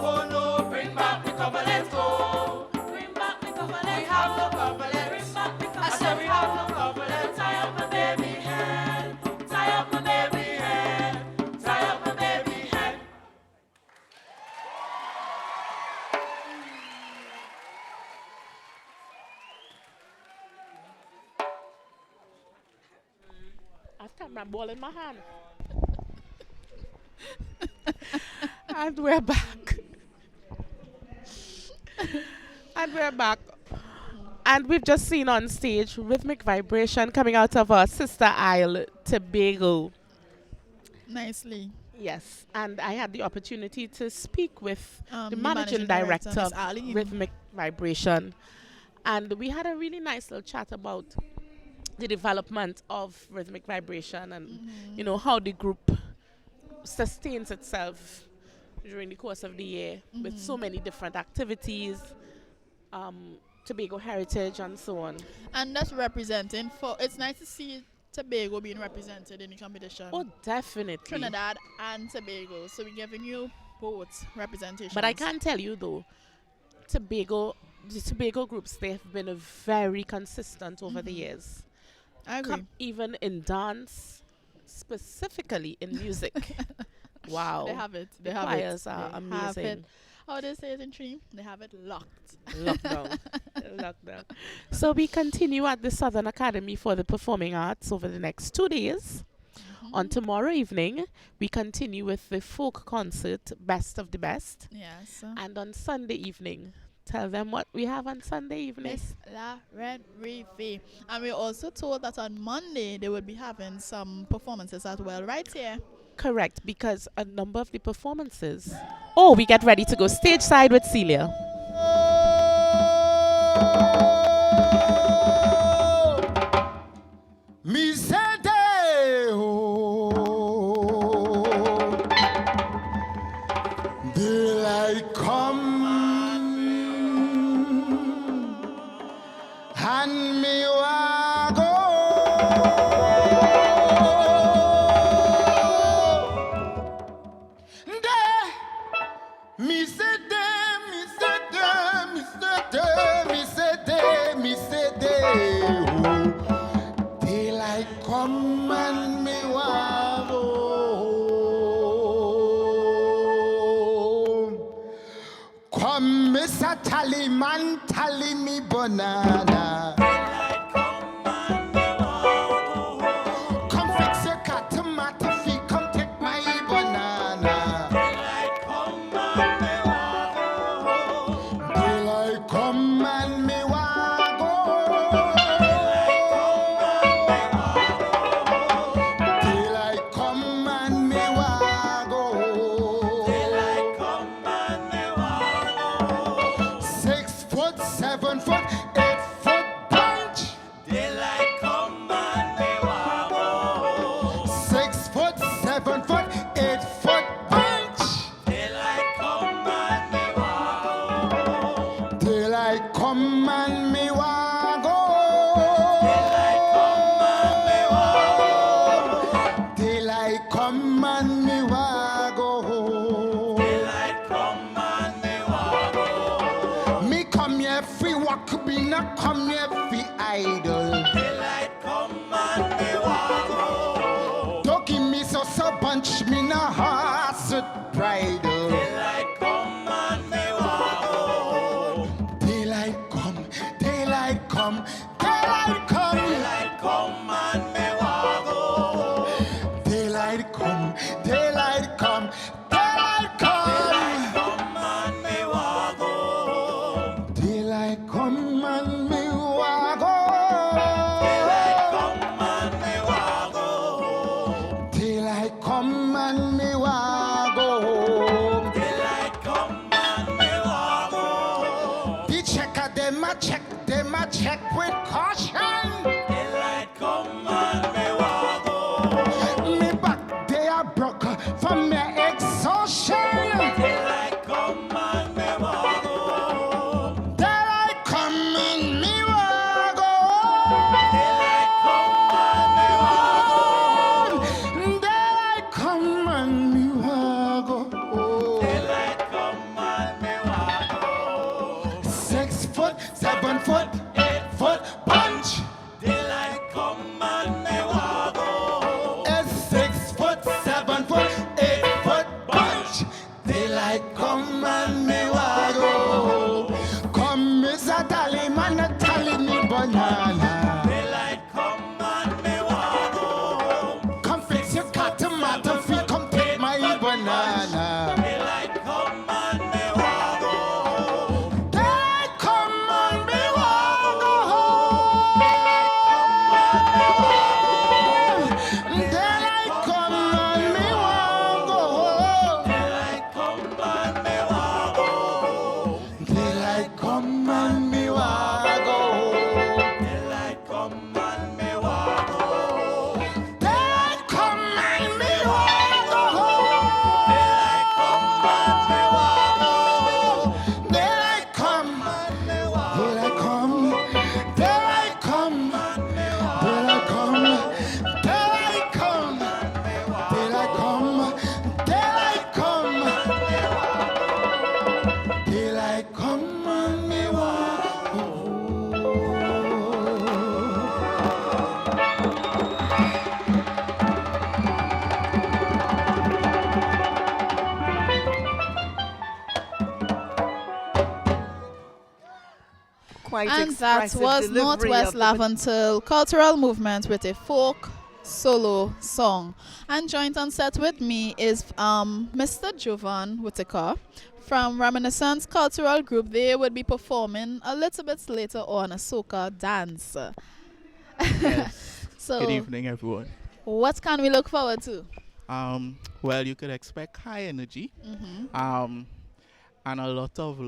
Speaker 10: Oh no, bring back me coverlet home.
Speaker 5: Bring back me coverlet.
Speaker 10: We have no coverlet.
Speaker 5: Bring back me
Speaker 10: I said we have no coverlet.
Speaker 5: Tie up my baby head. Tie up my baby head.
Speaker 10: Tie up my baby head.
Speaker 3: I've got my ball in my hand. And we're back. And we're back. And we've just seen on stage Rhythmic Vibration coming out of our sister isle, Tobago.
Speaker 6: Nicely.
Speaker 3: Yes, and I had the opportunity to speak with the
Speaker 6: The
Speaker 3: managing
Speaker 6: managing director,
Speaker 3: director
Speaker 6: Miss
Speaker 3: of
Speaker 6: Arlene.
Speaker 3: Rhythmic Vibration. And we had a really nice little chat about the development of Rhythmic Vibration and, you know, how the group sustains itself during the course of the year with so many different activities, Tobago heritage and so on.
Speaker 6: And that's representing for, it's nice to see Tobago being represented in the competition.
Speaker 3: Oh, definitely.
Speaker 6: Trinidad and Tobago. So we're giving you both representations.
Speaker 3: But I can tell you though, the Tobago groups, they have been very consistent over the years.
Speaker 6: I agree.
Speaker 3: Even in dance, specifically in music. Wow.
Speaker 6: They have it.
Speaker 3: The
Speaker 6: They have
Speaker 3: choirs
Speaker 6: it.
Speaker 3: are
Speaker 6: They
Speaker 3: amazing.
Speaker 6: have it. How they say it in Trini? They have it locked.
Speaker 3: Lockdown. Lockdown. So we continue at the Southern Academy for the Performing Arts over the next 2 days. On tomorrow evening, we continue with the folk concert, Best of the Best.
Speaker 6: Yes.
Speaker 3: And on Sunday evening, tell them what we have on Sunday evening.
Speaker 6: Miss Lauren Rivi. And we're also told that on Monday they will be having some performances as well, right here.
Speaker 3: Correct, because a number of the performances. Oh, we get ready to go stage side with Celia.
Speaker 14: Me say day, daylight come and me wa go. Day, me say day, me say day, me say day, me say day, me say day. Daylight come and me wa go home. Come, Mr. Tallyman, tally me banana. Come fix your cat tomato feet, come take my banana. Daylight come and me wa go. Daylight come and me wa go. 6 foot, 7 foot, 8 foot punch. Daylight come and me wa go. 6 foot, 7 foot, 8 foot punch. Daylight come and me wa go. Daylight come and me wa go. Daylight come and me wa go. Me come here free walk, me not come here free idle. Don't give me so bunch, me na horse with bridle. Daylight come, daylight come, daylight come. Daylight come and me wa go. Daylight come, daylight come, daylight come and me wa go. Daylight come and me wa go. Daylight come and me wa go. Daylight come and me wa go. Daylight come and me wa go. The checker them a check with caution. Daylight come and me wa go. Me back they are broke from my exhaustion. Daylight come and me wa go. Daylight come and me wa go. Daylight come and me wa go. Daylight come and me wa go. Daylight come and me wa go. 6 foot, 7 foot, 8 foot punch. Daylight come and me wa go. 6 foot, 7 foot, 8 foot punch. Daylight come and me wa go. Come, Mr. Tallyman, tally me banana. Daylight come and me wa go. Come fix your cat tomato feet, come take my banana. Daylight come and me wa go. Daylight come and me wa I come and me walk.
Speaker 2: Quite
Speaker 6: And that
Speaker 2: expressive
Speaker 6: was
Speaker 2: delivery
Speaker 6: Northwest
Speaker 2: of the
Speaker 6: Laventil Cultural Movement with a folk solo song. And joined on set with me is Mr. Jovan Whitaker from Reminiscence Cultural Group. They would be performing a little bit later on a soca dance.
Speaker 16: Yes.
Speaker 6: So,
Speaker 16: good evening, everyone.
Speaker 6: what can we look forward to?
Speaker 16: Well, you could expect high energy, and a lot of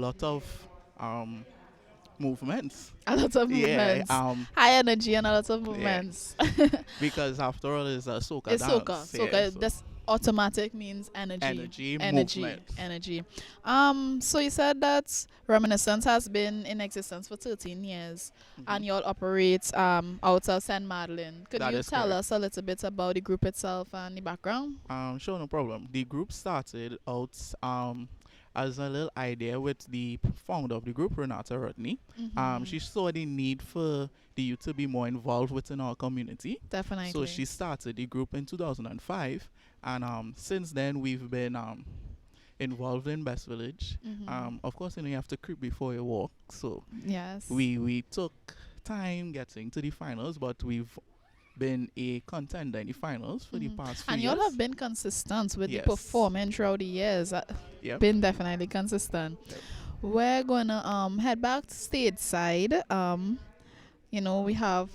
Speaker 16: movements.
Speaker 6: A lot of movements.
Speaker 16: Yeah,
Speaker 6: High energy and a lot of movements.
Speaker 16: because after all, it's a soca
Speaker 6: It's
Speaker 16: dance.
Speaker 6: soca.
Speaker 16: Yeah,
Speaker 6: Soca,
Speaker 16: so
Speaker 6: this automatic means energy.
Speaker 16: movement.
Speaker 6: Energy. So you said that Reminiscence has been in existence for 13 years and you all operate out of St. Madeline. Could
Speaker 16: That
Speaker 6: you
Speaker 16: is
Speaker 6: tell
Speaker 16: correct.
Speaker 6: us a little bit about the group itself and the background?
Speaker 16: Sure, no problem. The group started out as a little idea with the founder of the group, Renata Rodney. She saw the need for the youth to be more involved within our community.
Speaker 6: Definitely.
Speaker 16: So she started the group in 2005, and since then we've been involved in Best Village. Of course, you have to creep before you walk. So
Speaker 6: Yes.
Speaker 16: we took time getting to the finals, but we've been a contender in the finals for the past few
Speaker 6: And
Speaker 16: years.
Speaker 6: you all have been consistent with
Speaker 16: Yes.
Speaker 6: the performing throughout the years.
Speaker 16: Yep.
Speaker 6: Been definitely consistent. We're gonna head back stateside. We have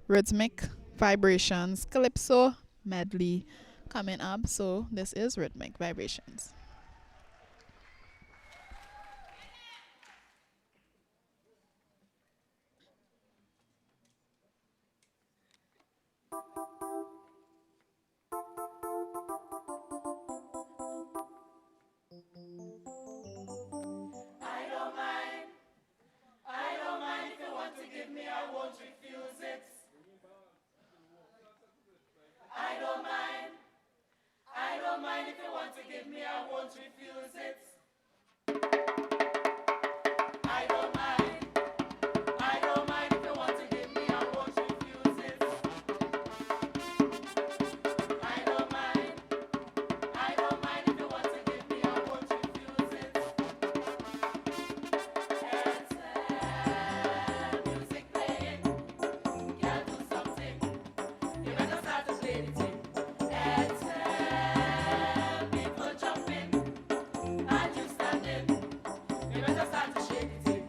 Speaker 6: rhythmic vibrations, calypso medley coming up. So this is rhythmic vibrations.
Speaker 14: I don't mind if you want to give me, I won't refuse it. I don't mind if you want to give me, I won't refuse it. I don't mind if you want to give me, I won't refuse it. I don't mind if you want to give me, I won't refuse it. Music playing, can't do something. You better start to play the thing. People jumping and you standing. You better start to shake the thing.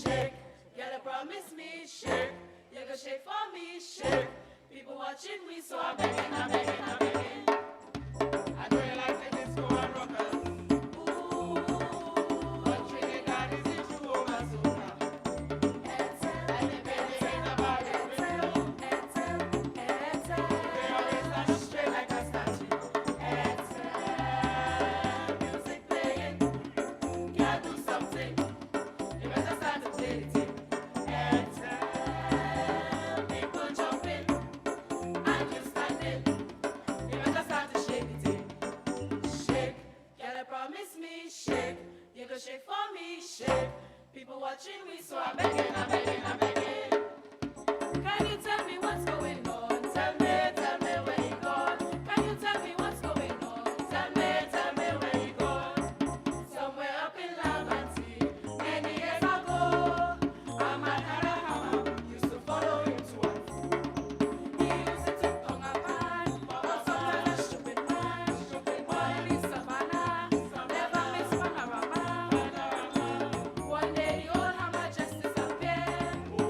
Speaker 14: Shake, girl, promise me, shake. You go shake for me, shake. People watching me, so I'm begging. I know you like the disco and rockers. But Trinidad is the true over soca. And the baby ain't about it with you. They always stand straight like a statue. Music playing, can't do something. You better start to play the thing. People jumping and you standing. You better start to shake the thing. Shake, girl, promise me, shake. You go shake for me, shake. People watching me, so I'm begging. Can you tell me what's going on? Tell me where you gone. Can you tell me what's going on? Tell me where you gone. Somewhere up in Lavanty, many years ago, a man had a hammer, used to follow him to and fro. He used to tip on a pan, but sometimes a stupid man, boy in Savannah, never miss Panorama. One day the old hammer just disappeared.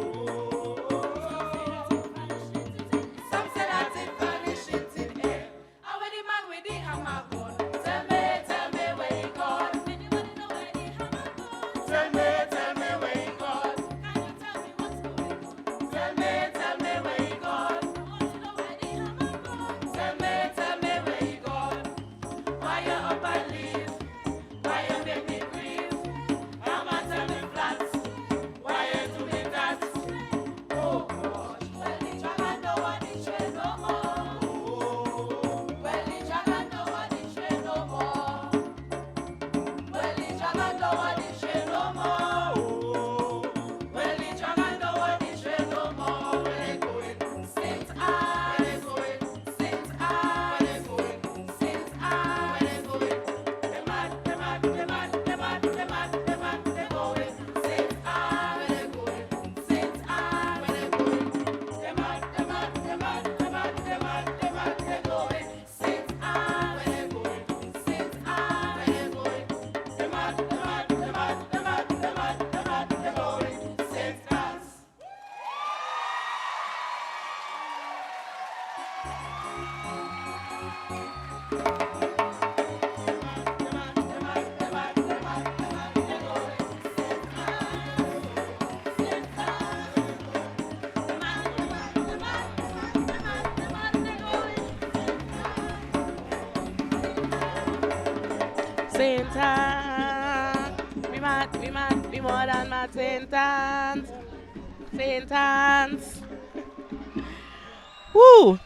Speaker 3: Satan. We more than mad Satans. Satans. Woo!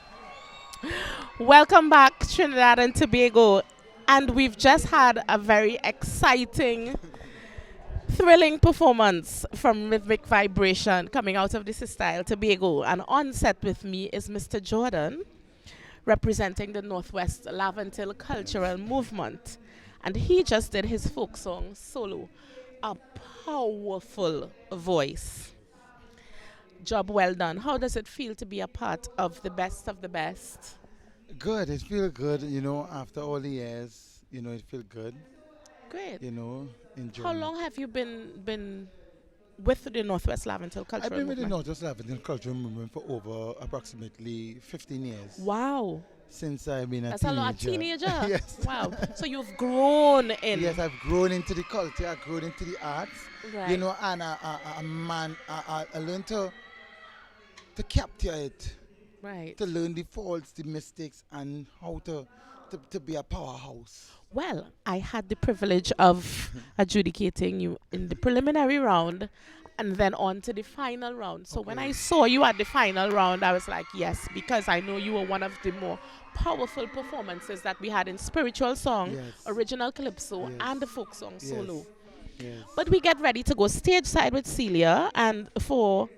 Speaker 3: Welcome back, Trinidad and Tobago. And we've just had a very exciting, thrilling performance from Rhythmic Vibration coming out of this style, Tobago. And on set with me is Mr. Jordan, representing the Northwest Lavantil Cultural Movement. And he just did his folk song solo. A powerful voice. Job well done. How does it feel to be a part of the best of the best?
Speaker 17: Good. It feels good, after all the years, it feels good.
Speaker 3: Great.
Speaker 17: Enjoy.
Speaker 3: How long have you been with the Northwest Lavantil Cultural
Speaker 17: I've been with the
Speaker 3: Movement?
Speaker 17: Northwest Lavantil Cultural Movement for over approximately 15 years.
Speaker 3: Wow.
Speaker 17: Since I've been
Speaker 3: That's a lot. A
Speaker 17: teenager.
Speaker 3: teenager?
Speaker 17: Yes.
Speaker 3: Wow. So you've grown in.
Speaker 17: Yes, I've grown into the culture. I've grown into the arts.
Speaker 3: Right.
Speaker 17: And I learned to capture it.
Speaker 3: Right.
Speaker 17: To learn the faults, the mistakes, and how to be a powerhouse.
Speaker 3: Well, I had the privilege of adjudicating you in the preliminary round and then on to the final round. So when I saw you at the final round, I was like, yes, because I know you were one of the more powerful performances that we had in spiritual song, original calypso, and the folk song solo.
Speaker 17: Yes.
Speaker 3: But we get ready to go stage side with Celia and for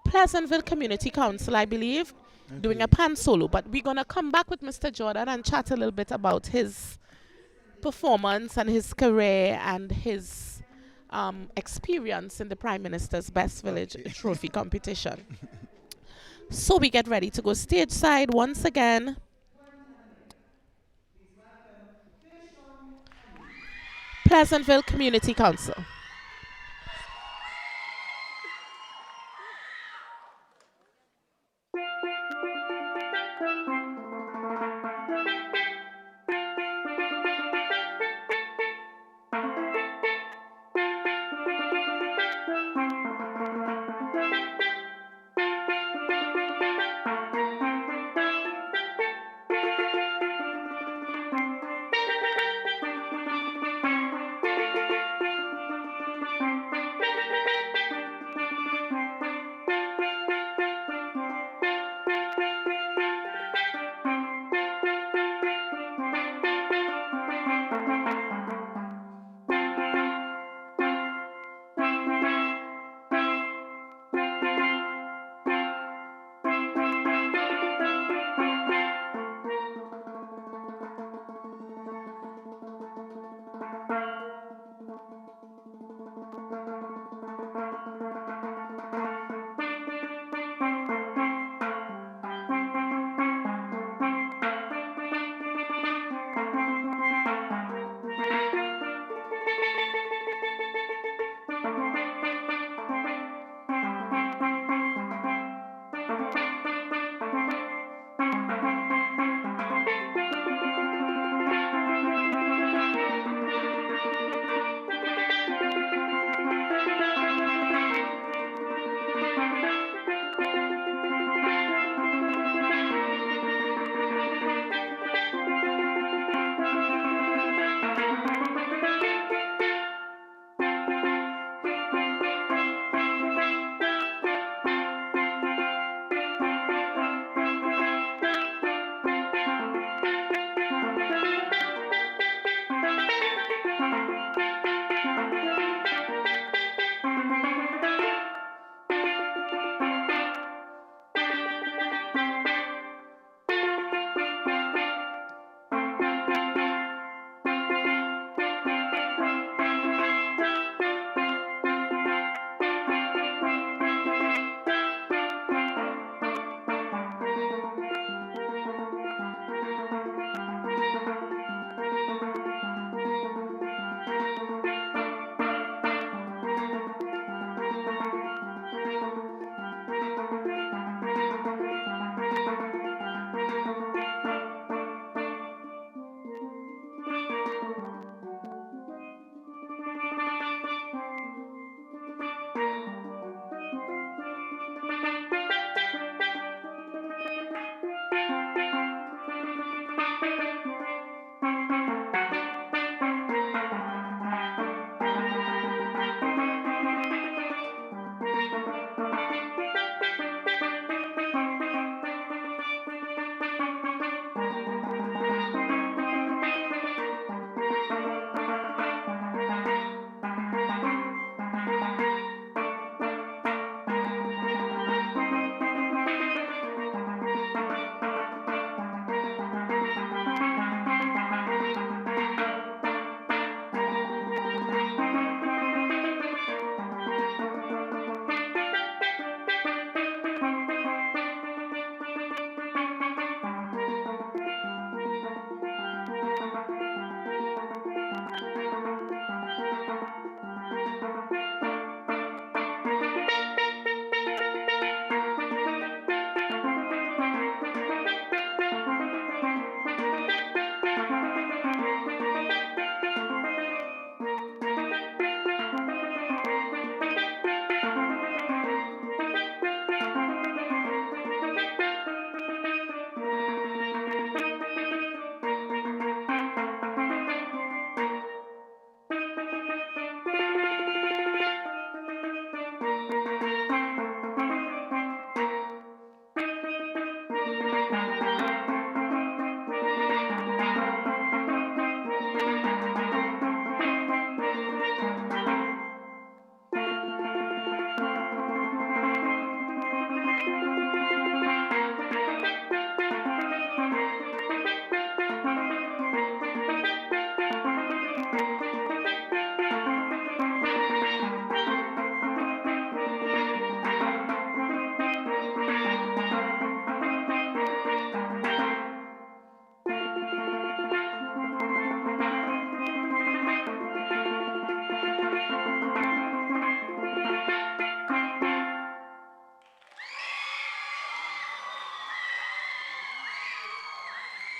Speaker 3: Pleasantville Community Council, I believe, doing a pan solo. But we're going to come back with Mr. Jordan and chat a little bit about his performance and his career and his experience in the Prime Minister's Best Village Trophy competition. So we get ready to go stage side once again. Pleasantville Community Council.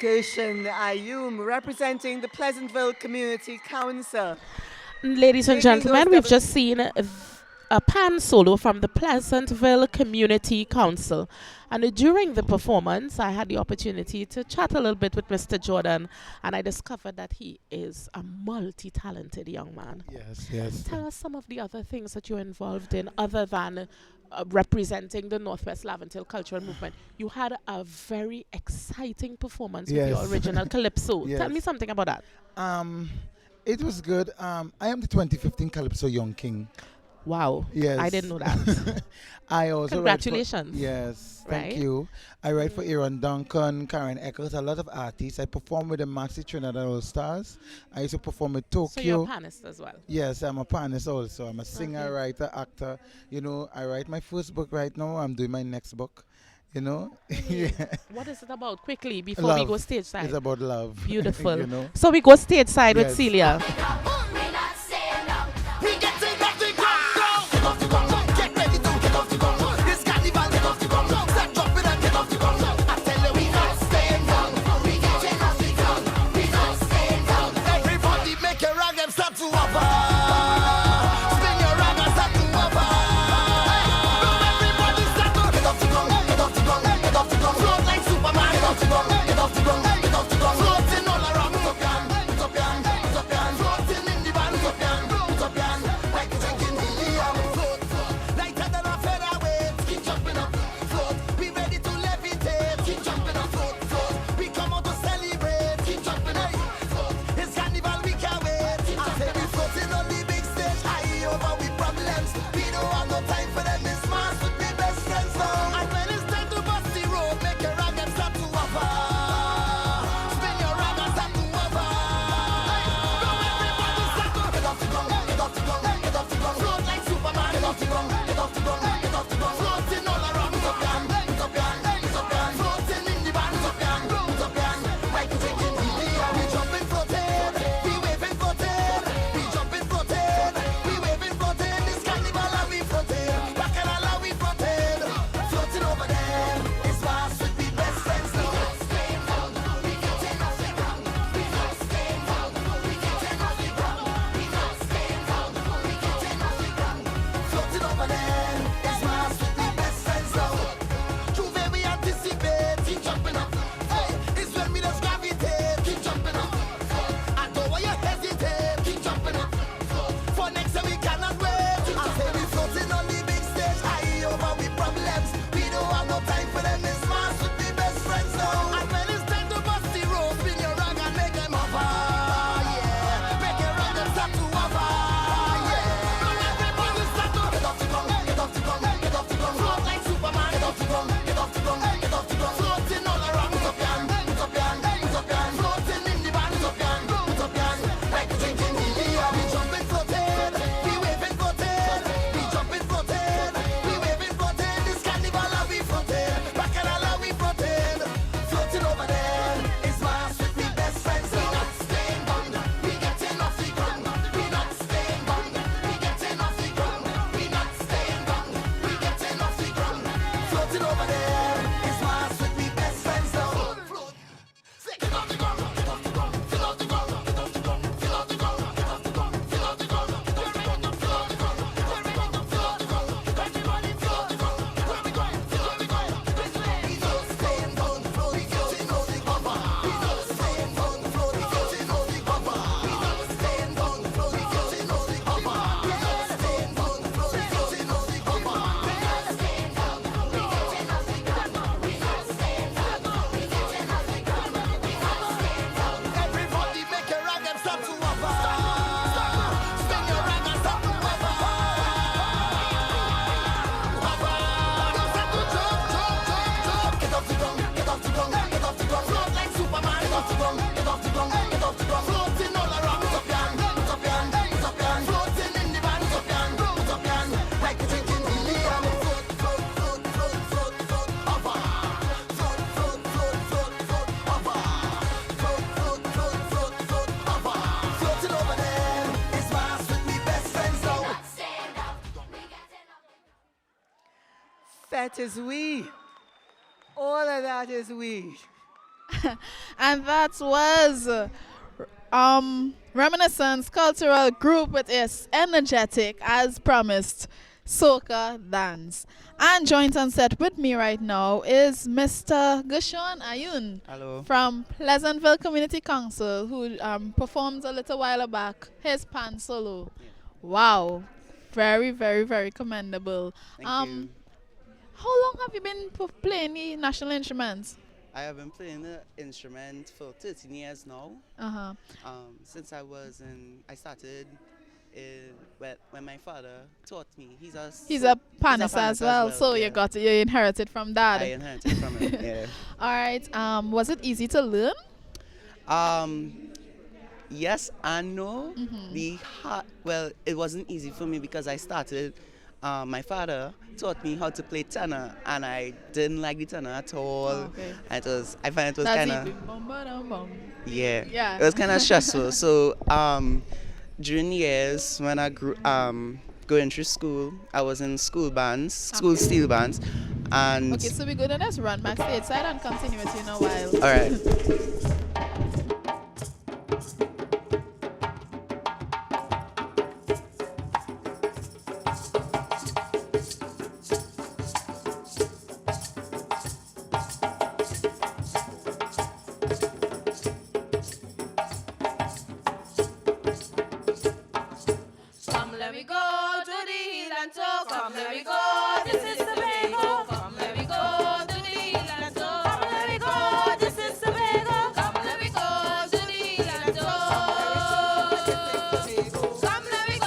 Speaker 2: Gershon Ayum, representing the Pleasantville Community Council.
Speaker 3: Ladies and
Speaker 2: Taking
Speaker 3: gentlemen,
Speaker 2: those
Speaker 3: we've just seen a pan solo from the Pleasantville Community Council. And during the performance, I had the opportunity to chat a little bit with Mr. Jordan, and I discovered that he is a multi-talented young man.
Speaker 17: Yes, yes.
Speaker 3: Tell us some of the other things that you're involved in other than representing the Northwest Laventille cultural movement. You had a very exciting performance with your
Speaker 17: Yes.
Speaker 3: original Calypso.
Speaker 17: Yes.
Speaker 3: Tell me something about that.
Speaker 17: It was good. I am the 2015 Calypso Young King.
Speaker 3: Wow.
Speaker 17: Yes.
Speaker 3: I didn't know that.
Speaker 17: I also
Speaker 3: Congratulations.
Speaker 17: Yes, thank
Speaker 3: Right?
Speaker 17: you. I write for Aaron Duncan, Karen Eccles, a lot of artists. I perform with the Maxi Trinidad All Stars. I used to perform with Tokyo.
Speaker 3: So you're a panelist as well.
Speaker 17: Yes, I'm a panelist also. I'm a singer,
Speaker 3: Okay.
Speaker 17: writer, actor. You know, I write my first book right now. I'm doing my next book. You know? Yeah.
Speaker 3: What is it about? Quickly, before we
Speaker 17: Love.
Speaker 3: go stage side.
Speaker 17: It's about love.
Speaker 3: Beautiful.
Speaker 17: You know?
Speaker 3: So we go stage side with
Speaker 17: Yes.
Speaker 3: Celia.
Speaker 14: Everybody make your rag and start to wobble. Spin your rag and start to wobble. Everybody start to get off the ground, get off the ground, get off the ground. Float like Superman, get off the ground, get off the ground, get off the ground. Floating all around, floating in the band.
Speaker 2: fete is we. All of that is we.
Speaker 6: And that was Reminiscence Cultural Group with its energetic, as promised, soca dance. And joint on set with me right now is Mr. Gushon Ayun.
Speaker 18: Hello.
Speaker 6: From Pleasantville Community Council, who performed a little while back his pan solo. Wow. Very, very, very commendable.
Speaker 18: Thank you.
Speaker 6: How long have you been playing the national instruments?
Speaker 18: I have been playing the instrument for 13 years now.
Speaker 6: Uh-huh.
Speaker 18: Since I started when my father taught me. He's a
Speaker 6: panist as well, so
Speaker 18: yeah.
Speaker 6: you inherited from dad.
Speaker 18: I inherited from him, yeah.
Speaker 6: All right. Was it easy to learn?
Speaker 18: Yes and no. Well, it wasn't easy for me because I started. My father taught me how to play tenor, and I didn't like the tenor at all.
Speaker 6: Okay.
Speaker 18: I find it was kind of
Speaker 6: Yeah.
Speaker 18: it was kind of stressful. So during years when I grew going through school, I was in school bands, school steel bands, and
Speaker 6: Okay, so we're gonna just run backstage side and continue with you in a while.
Speaker 18: all right.
Speaker 5: Come, let me go to the hill and talk. Come, let me go. This is Tobago. Come, let me go to the hill and talk. Come, let me go. This is Tobago. Come, let me go to the hill and talk. Come, let me go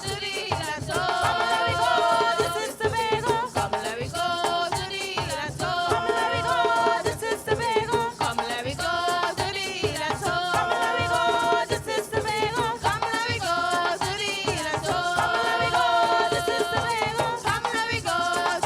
Speaker 5: to the hill and talk. Come, let me go. This is Tobago. Come, let me go to the hill and talk. Come, let me go. This is Tobago. Come, let me go to the hill and talk. Come, let me go. This is Tobago. Come, let me go to the hill and talk. Come, let me go. This is Tobago. Come, let me go to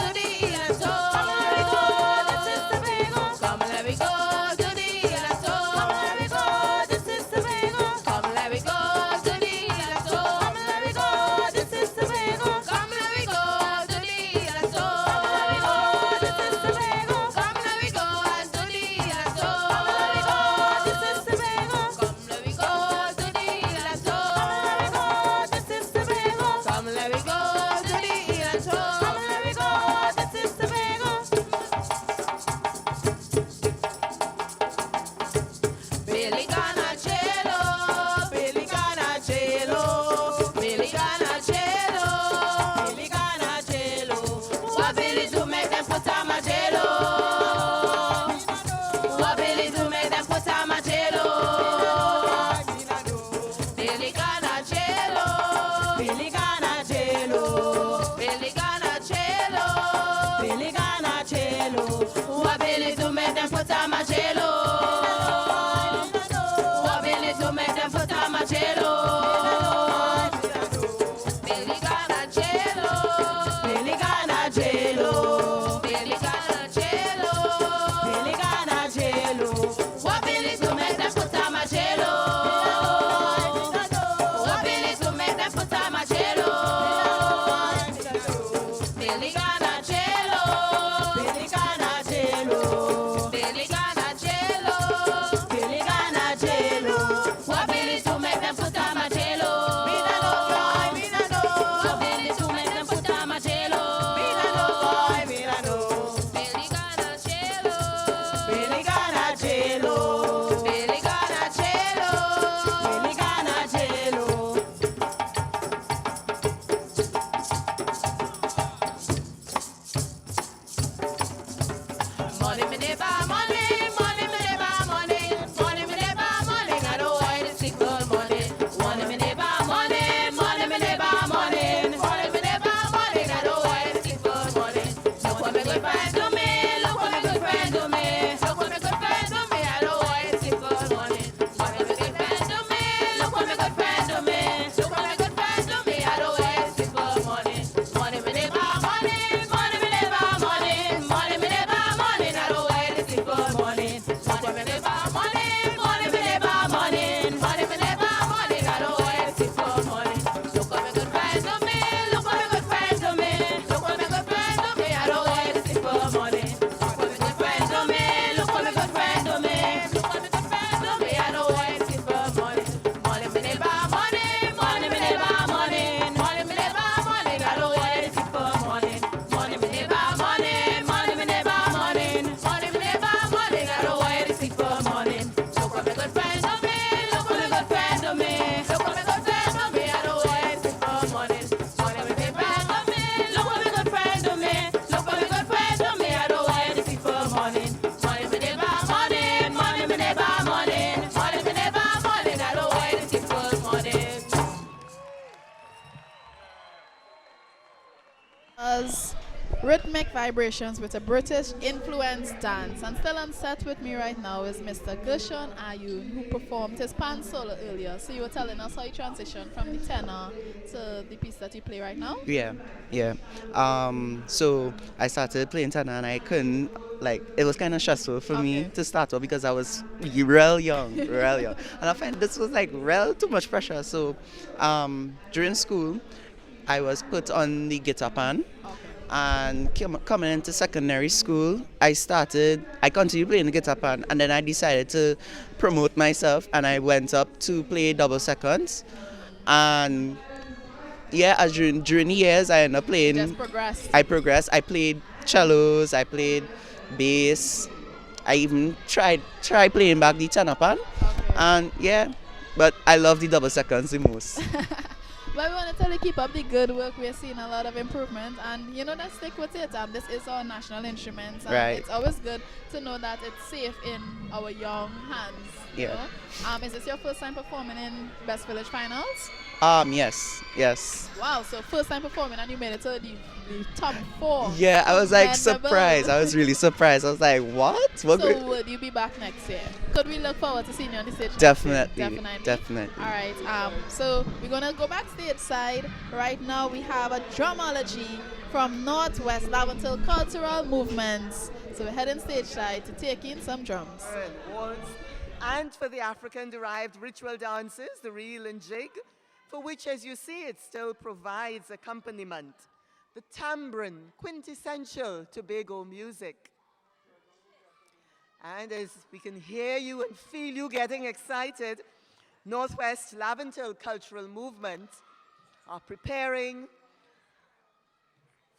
Speaker 6: As rhythmic vibrations with a British influenced dance. And still on set with me right now is Mr. Gershon Ayun, who performed his pan solo earlier. So you were telling us how you transitioned from the tenor to the piece that you play right now?
Speaker 18: Yeah, yeah. So I started playing tenor and I couldn't, like, it was kind of stressful for me to start off because I was real young, real young. And I find this was like real too much pressure. So during school, I was put on the guitar pan. And coming into secondary school, I continued playing the guitar pan, and then I decided to promote myself, and I went up to play double seconds. And yeah, as during the years, I ended up playing.
Speaker 6: Just progressed.
Speaker 18: I progressed. I played cellos, I played bass. I even tried playing back the tenor pan. And yeah, but I love the double seconds the most.
Speaker 6: But we want to tell you, keep up the good work. We're seeing a lot of improvement, and you know that stick with it. This is our national instrument, and
Speaker 18: Right.
Speaker 6: it's always good to know that it's safe in our young hands. you
Speaker 18: Yeah.
Speaker 6: know? Is this your first time performing in Best Village Finals?
Speaker 18: Yes.
Speaker 6: Wow, so first time performing and you made it to the top 4.
Speaker 18: Yeah, I was like
Speaker 6: Commendable.
Speaker 18: surprised. I was really surprised. I was like, what?
Speaker 6: So would you be back next year? Could we look forward to seeing you on the stage? next year?
Speaker 18: Definitely.
Speaker 6: All right. So we're gonna go backstage side. Right now we have a Drummology from Northwest Lavantil Cultural Movements. So we're heading stage side to take in some drums.
Speaker 2: And for the African-derived ritual dances, the reel and jig, for which, as you see, it still provides accompaniment. The tambourin, quintessential Tobago music. And as we can hear you and feel you getting excited, Northwest Lavantil Cultural Movement are preparing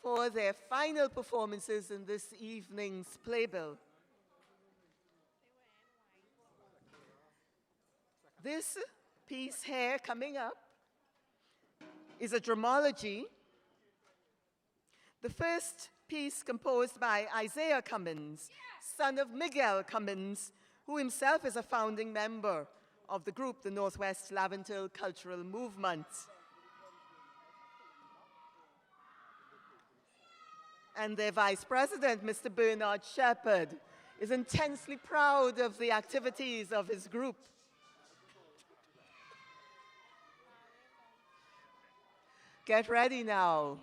Speaker 2: for their final performances in this evening's playbill. This piece here coming up is a Drummology. The first piece composed by Isaiah Cummins, son of Miguel Cummins, who himself is a founding member of the group, the Northwest Lavantil Cultural Movement. And their vice president, Mr. Bernard Shepherd, is intensely proud of the activities of his group. Get ready now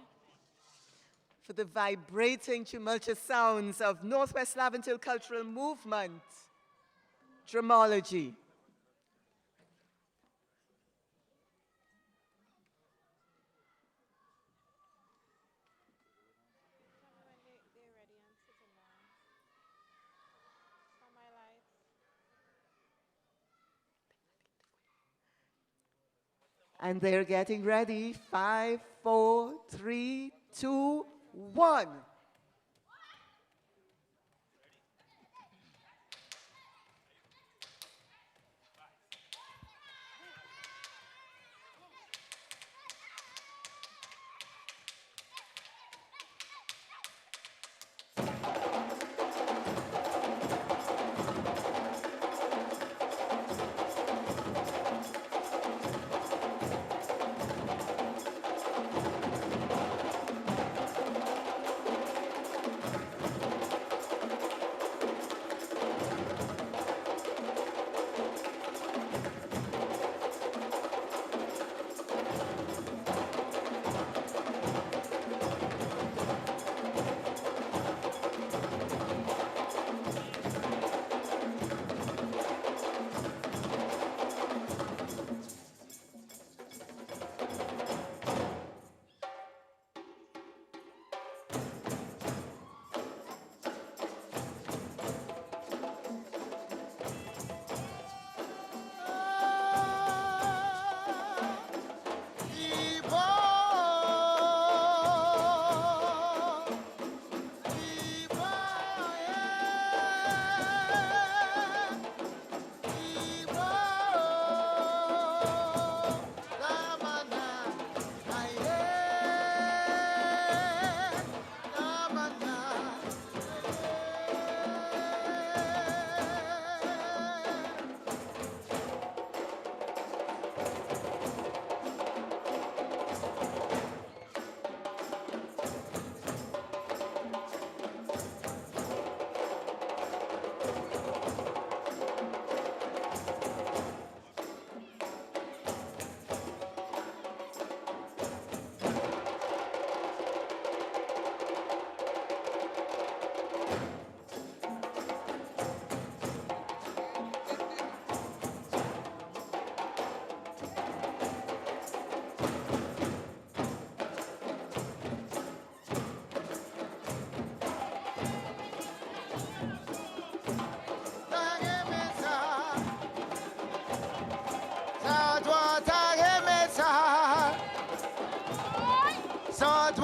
Speaker 2: for the vibrating, tumultuous sounds of Northwest Lavantil Cultural Movement, Drummology. And they're getting ready. 5, 4, 3, 2, 1.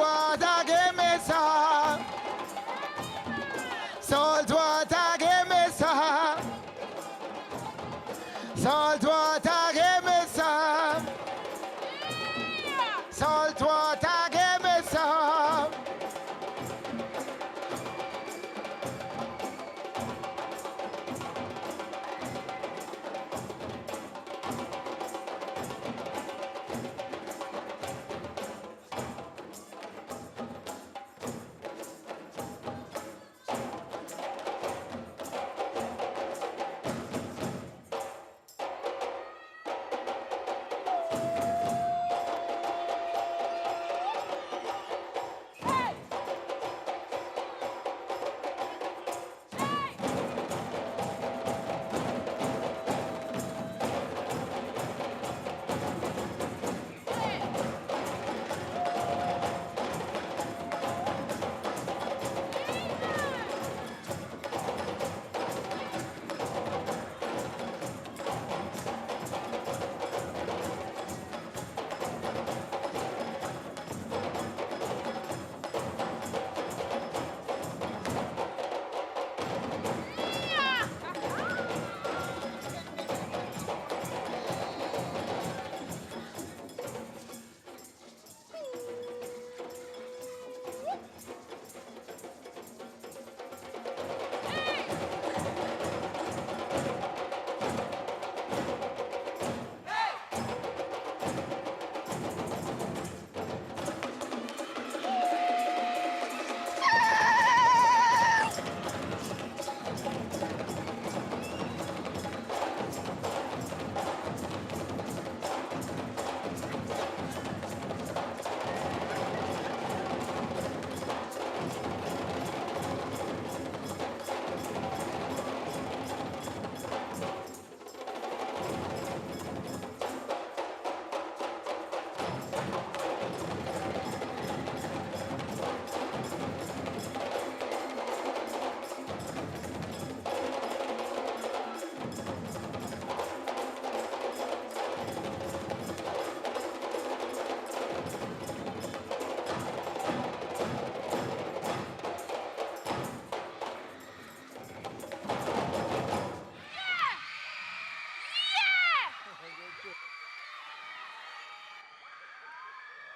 Speaker 17: water, give me some. Salt water, give me some. Salt water, give me some. Salt water, give me some.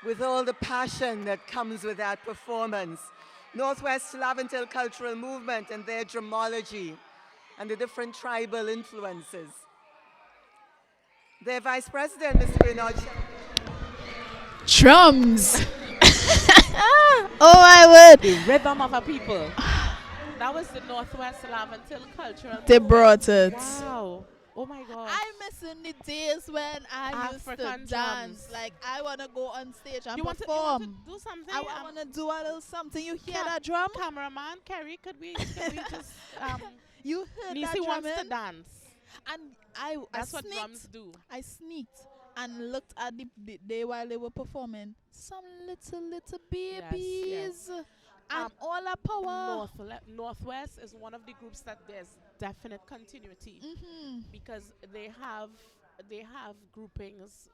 Speaker 2: With all the passion that comes with that performance, Northwest Laventille Cultural Movement and their Drummology and the different tribal influences. Their Vice President, Mr. Bernard.
Speaker 6: Drums. Oh my word.
Speaker 3: The rhythm of a people. That was the Northwest Laventille Cultural
Speaker 6: They
Speaker 3: Movement.
Speaker 6: brought it.
Speaker 3: Wow. Oh my God.
Speaker 6: I'm missing the days when I used to
Speaker 3: African
Speaker 6: dance.
Speaker 3: drums.
Speaker 6: Like I wanna go on stage and
Speaker 3: You want to
Speaker 6: perform.
Speaker 3: do something?
Speaker 6: I wanna do a little something. You hear that drum?
Speaker 3: Cameraman, Kerry, could we just
Speaker 6: You heard that
Speaker 3: Nisi
Speaker 6: drum?
Speaker 3: wants to dance.
Speaker 6: And I
Speaker 3: That's what
Speaker 6: sneaked,
Speaker 3: drums do.
Speaker 6: I sneaked and looked at the day while they were performing. Some little babies. And all that power.
Speaker 3: Northwest is one of the groups that there's definite continuity because they have groupings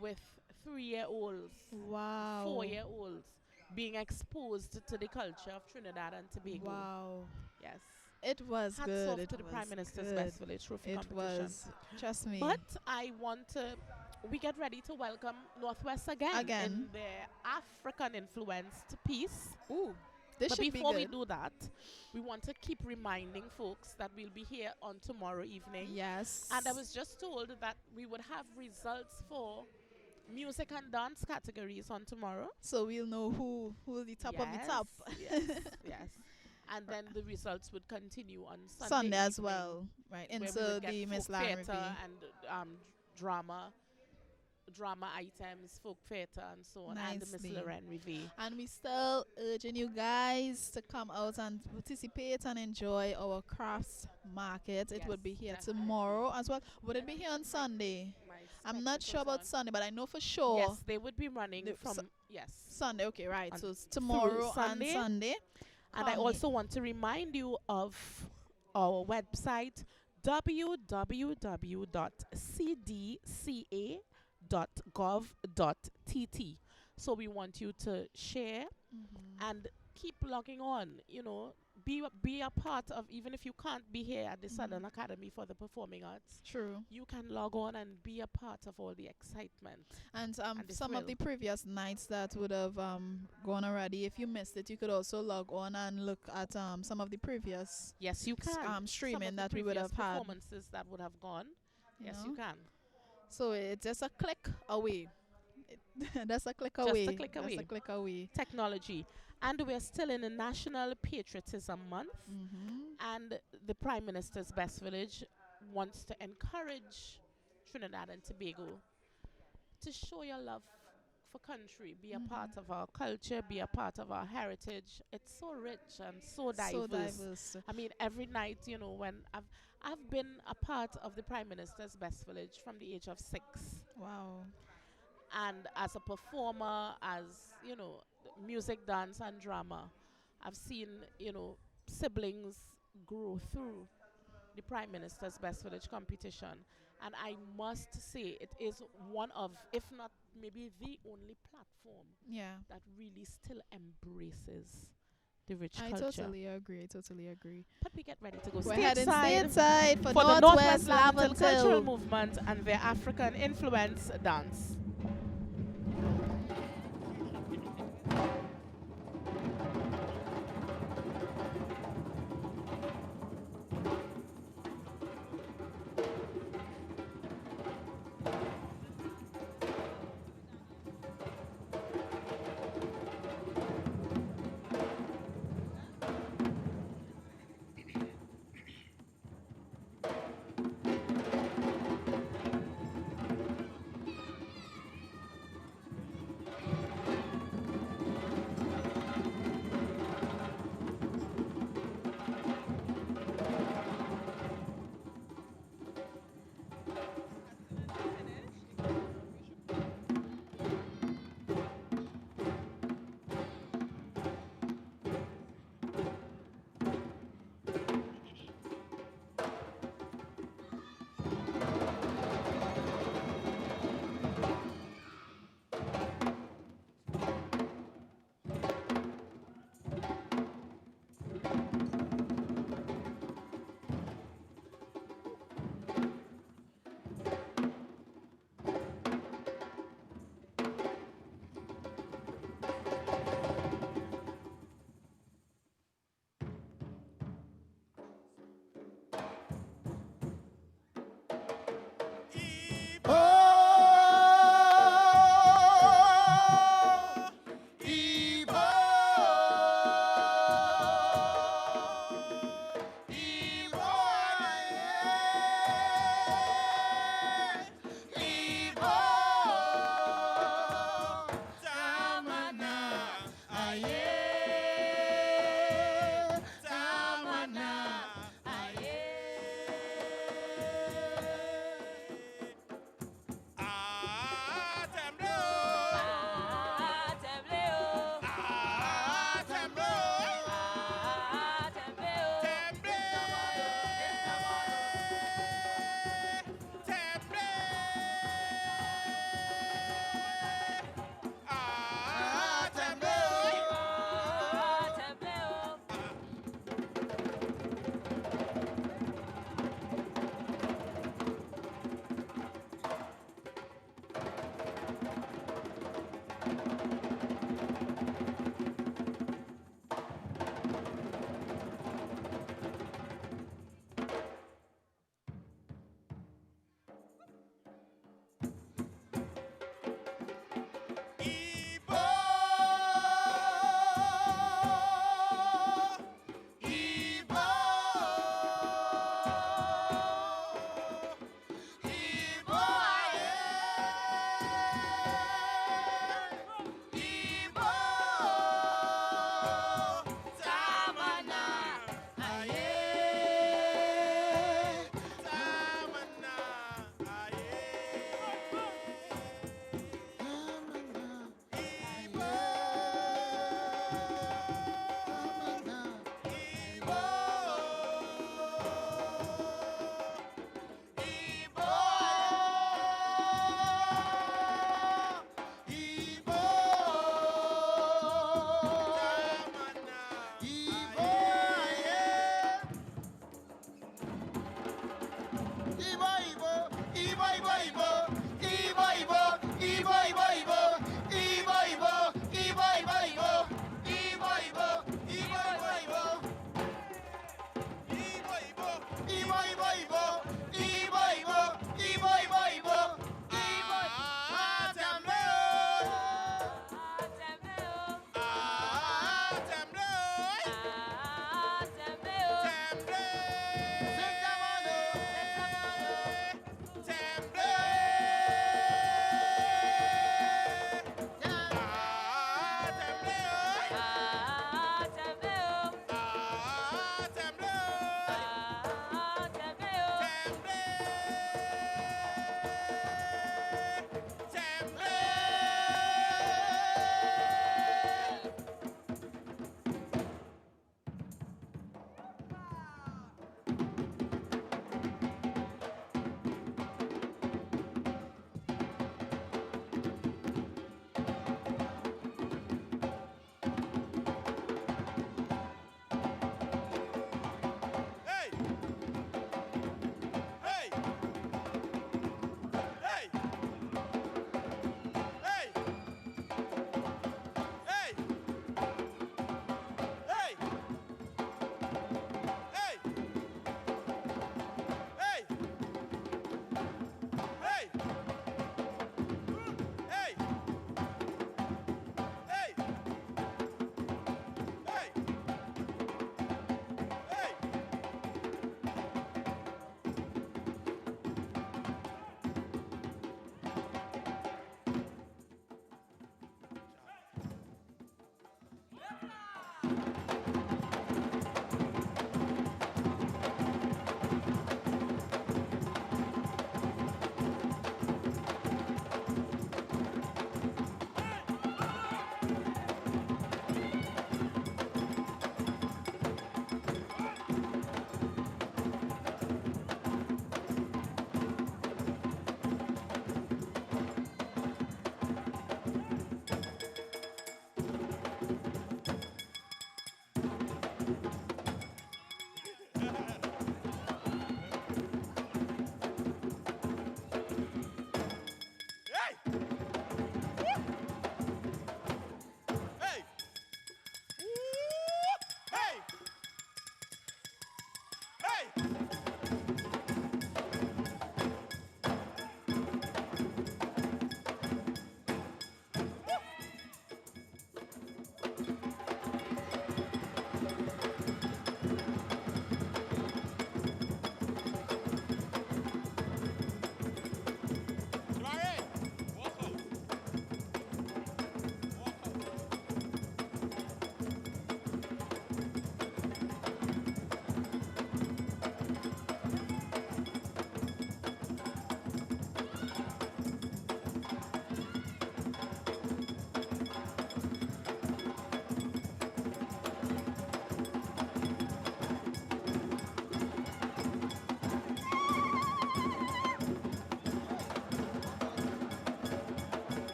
Speaker 3: with 3-year-olds,
Speaker 6: wow,
Speaker 3: 4-year-olds being exposed to the culture of Trinidad and Tobago.
Speaker 6: Wow.
Speaker 3: Yes.
Speaker 6: It was
Speaker 3: Hats
Speaker 6: good.
Speaker 3: off
Speaker 6: It
Speaker 3: to the
Speaker 6: was
Speaker 3: Prime Minister's
Speaker 6: good.
Speaker 3: Best Village Trophy
Speaker 6: It
Speaker 3: competition.
Speaker 6: was. Trust me.
Speaker 3: But I want to, we get ready to welcome Northwest again. In their African-influenced piece.
Speaker 6: Ooh, this
Speaker 3: but
Speaker 6: should be
Speaker 3: before we
Speaker 6: good.
Speaker 3: do that, we want to keep reminding folks that we'll be here on tomorrow evening.
Speaker 6: Yes.
Speaker 3: And I was just told that we would have results for music and dance categories on tomorrow.
Speaker 6: So we'll know who's the top of the top.
Speaker 3: Yes, yes. And then the results would continue on
Speaker 6: Sunday as
Speaker 3: evening,
Speaker 6: well, right?
Speaker 3: where we
Speaker 6: Into
Speaker 3: would get
Speaker 6: the
Speaker 3: folk
Speaker 6: Miss Lamb
Speaker 3: theatre
Speaker 6: Review.
Speaker 3: and drama items, folk theatre and so on, and the Miss
Speaker 6: Nicely.
Speaker 3: Loren Review.
Speaker 6: And we still urging you guys to come out and participate and enjoy our crafts market. It would be here tomorrow as well. Would it be here on Sunday? I'm not sure about Sunday, but I know for sure.
Speaker 3: Yes, they would be running from
Speaker 6: Sunday. Okay, right.
Speaker 3: And
Speaker 6: So it's
Speaker 3: through
Speaker 6: tomorrow
Speaker 3: Sunday.
Speaker 6: and Sunday.
Speaker 3: And I also want to remind you of our website, www.cdca.gov.tt. So we want you to share and keep logging on, be a part of, even if you can't be here at the Southern Academy for the Performing Arts.
Speaker 6: True.
Speaker 3: You can log on and be a part of all the excitement.
Speaker 6: And
Speaker 3: the
Speaker 6: some of
Speaker 3: thrill.
Speaker 6: the previous nights that would have gone already, if you missed it, you could also log on and look at some of the previous
Speaker 3: Yes, you can.
Speaker 6: streaming
Speaker 3: Some of the
Speaker 6: that we would
Speaker 3: previous
Speaker 6: have had.
Speaker 3: performances that would have gone. Yes,
Speaker 6: know?
Speaker 3: you can.
Speaker 6: So it's just a click away. That's a click
Speaker 3: Just
Speaker 6: away.
Speaker 3: a click away.
Speaker 6: That's a click away.
Speaker 3: Technology. And we're still in the National Patriotism Month. And the Prime Minister's Best Village wants to encourage Trinidad and Tobago to show your love for country, be a part of our culture, be a part of our heritage. It's so rich and so diverse.
Speaker 6: So diverse.
Speaker 3: I mean, every night, when I've been a part of the Prime Minister's Best Village from the age of 6.
Speaker 6: Wow.
Speaker 3: And as a performer, as music, dance, and drama, I've seen siblings grow through the Prime Minister's Best Village competition, and I must say it is one of, if not maybe the only platform that really still embraces the rich
Speaker 6: I
Speaker 3: culture.
Speaker 6: totally agree.
Speaker 3: But we get ready to go
Speaker 6: We're heading
Speaker 3: stateside
Speaker 6: stateside for
Speaker 3: the
Speaker 6: Northwest
Speaker 3: Laventille Cultural
Speaker 6: Laventille.
Speaker 3: Movement and their African influence dance.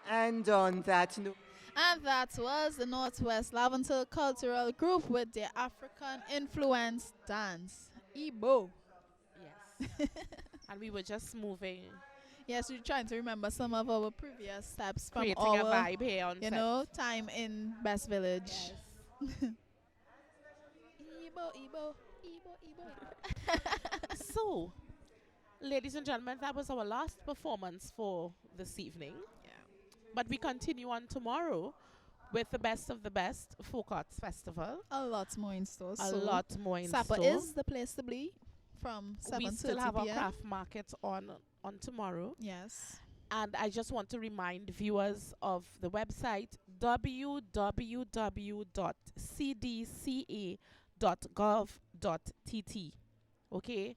Speaker 2: And on that note,
Speaker 6: And that was the Northwest Laventil Cultural Group with their African influence dance. Igbo.
Speaker 3: Yes. And we were just moving.
Speaker 6: Yes, we're trying to remember some of our previous steps from
Speaker 3: Creating
Speaker 6: our,
Speaker 3: a vibe here on
Speaker 6: you
Speaker 3: set.
Speaker 6: know, time in Best Village.
Speaker 3: Yes.
Speaker 6: Igbo, Igbo, Igbo.
Speaker 3: So, ladies and gentlemen, that was our last performance for this evening.
Speaker 6: Yeah.
Speaker 3: But we continue on tomorrow with the best of the best Folk Arts Festival.
Speaker 6: A lot more in store.
Speaker 3: A lot more in
Speaker 6: Sapa
Speaker 3: store.
Speaker 6: is the place to be from 7:30
Speaker 3: We still have our
Speaker 6: p.m.
Speaker 3: craft market on tomorrow.
Speaker 6: Yes.
Speaker 3: And I just want to remind viewers of the website www.cdca.gov.tt. Okay?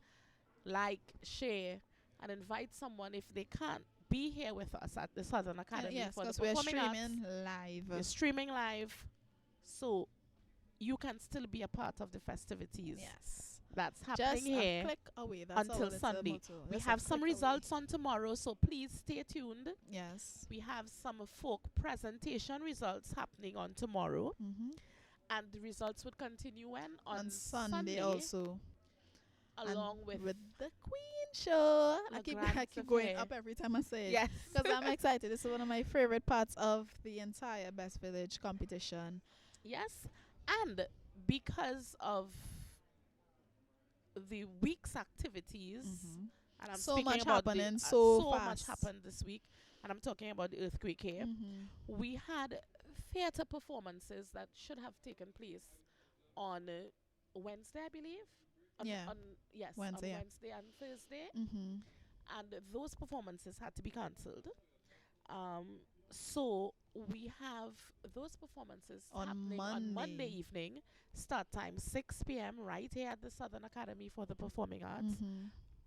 Speaker 3: like, share, and invite someone if they can't be here with us at the Southern Academy
Speaker 6: Yes,
Speaker 3: for the
Speaker 6: because we're
Speaker 3: Performing
Speaker 6: streaming
Speaker 3: Arts.
Speaker 6: live.
Speaker 3: We're streaming live, so you can still be a part of the festivities.
Speaker 6: Yes.
Speaker 3: That's happening
Speaker 6: Just
Speaker 3: here
Speaker 6: a click away. That's
Speaker 3: until
Speaker 6: our little
Speaker 3: Sunday.
Speaker 6: motto.
Speaker 3: We
Speaker 6: Just a
Speaker 3: have some
Speaker 6: click
Speaker 3: results on tomorrow, so please stay tuned.
Speaker 6: Yes.
Speaker 3: We have some folk presentation results happening on tomorrow. And the results would continue when? On
Speaker 6: Sunday also.
Speaker 3: Along
Speaker 6: And
Speaker 3: with
Speaker 6: the Queen Show. I keep
Speaker 3: Grand
Speaker 6: going
Speaker 3: Affair.
Speaker 6: up every time I say it.
Speaker 3: Yes.
Speaker 6: Because I'm excited. This is one of my favorite parts of the entire Best Village competition.
Speaker 3: Yes. And because of the week's activities, and I'm
Speaker 6: So
Speaker 3: speaking
Speaker 6: much
Speaker 3: about
Speaker 6: happening
Speaker 3: so
Speaker 6: fast.
Speaker 3: much happened this week, and I'm talking about the earthquake here. We had theatre performances that should have taken place on Wednesday, I believe.
Speaker 6: Yeah.
Speaker 3: Wednesday,
Speaker 6: yeah.
Speaker 3: on Wednesday and Thursday.
Speaker 6: Mhm.
Speaker 3: And those performances had to be cancelled. So we have those performances
Speaker 6: On
Speaker 3: happening on Monday
Speaker 6: Monday.
Speaker 3: evening, start time 6 p.m. right here at the Southern Academy for the Performing Arts.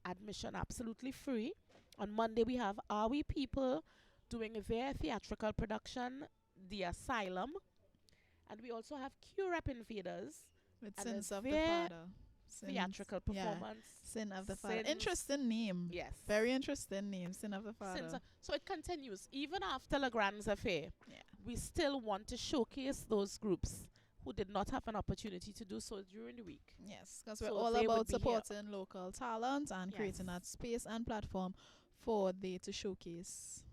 Speaker 3: Admission absolutely free. On Monday we have Are We People doing their theatrical production, The Asylum. And we also have Q-Rep Invaders.
Speaker 6: With
Speaker 3: and
Speaker 6: Sins of the
Speaker 3: their
Speaker 6: Father.
Speaker 3: theatrical performance.
Speaker 6: Sin of the Father.
Speaker 3: Sins-
Speaker 6: Interesting name.
Speaker 3: Yes.
Speaker 6: Very interesting name. Sin of the Father.
Speaker 3: Sins of- so it continues. Even after Legrand's affair,
Speaker 6: Yeah.
Speaker 3: we still want to showcase those groups who did not have an opportunity to do so during the week.
Speaker 6: Yes, because we're
Speaker 3: So
Speaker 6: all
Speaker 3: they would
Speaker 6: about
Speaker 3: be here.
Speaker 6: supporting local talent and creating that space and platform for they to showcase.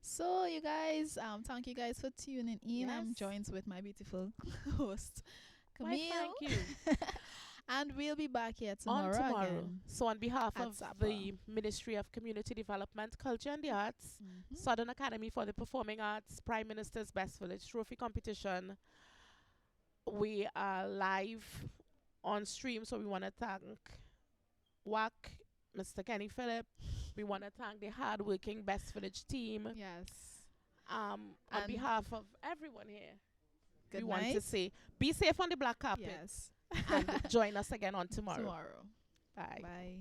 Speaker 6: So you guys, thank you guys for tuning in. I'm
Speaker 3: Yes.
Speaker 6: joined with my beautiful host,
Speaker 3: Why,
Speaker 6: Camille.
Speaker 3: thank you.
Speaker 6: And we'll be back here tomorrow.
Speaker 3: On tomorrow.
Speaker 6: Again.
Speaker 3: So on behalf
Speaker 6: at
Speaker 3: of
Speaker 6: Zappa.
Speaker 3: the Ministry of Community Development, Culture and the Arts, Southern Academy for the Performing Arts, Prime Minister's Best Village Trophy Competition, we are live on stream, so we want to thank WAC, Mr. Kenny Phillip. We want to thank the hardworking Best Village team.
Speaker 6: Yes.
Speaker 3: On
Speaker 6: And
Speaker 3: behalf of everyone here,
Speaker 6: Good
Speaker 3: we want to
Speaker 6: night.
Speaker 3: say, be safe on the black carpet.
Speaker 6: Yes.
Speaker 3: And join us again on tomorrow.
Speaker 6: Tomorrow.
Speaker 3: Bye.
Speaker 6: Bye.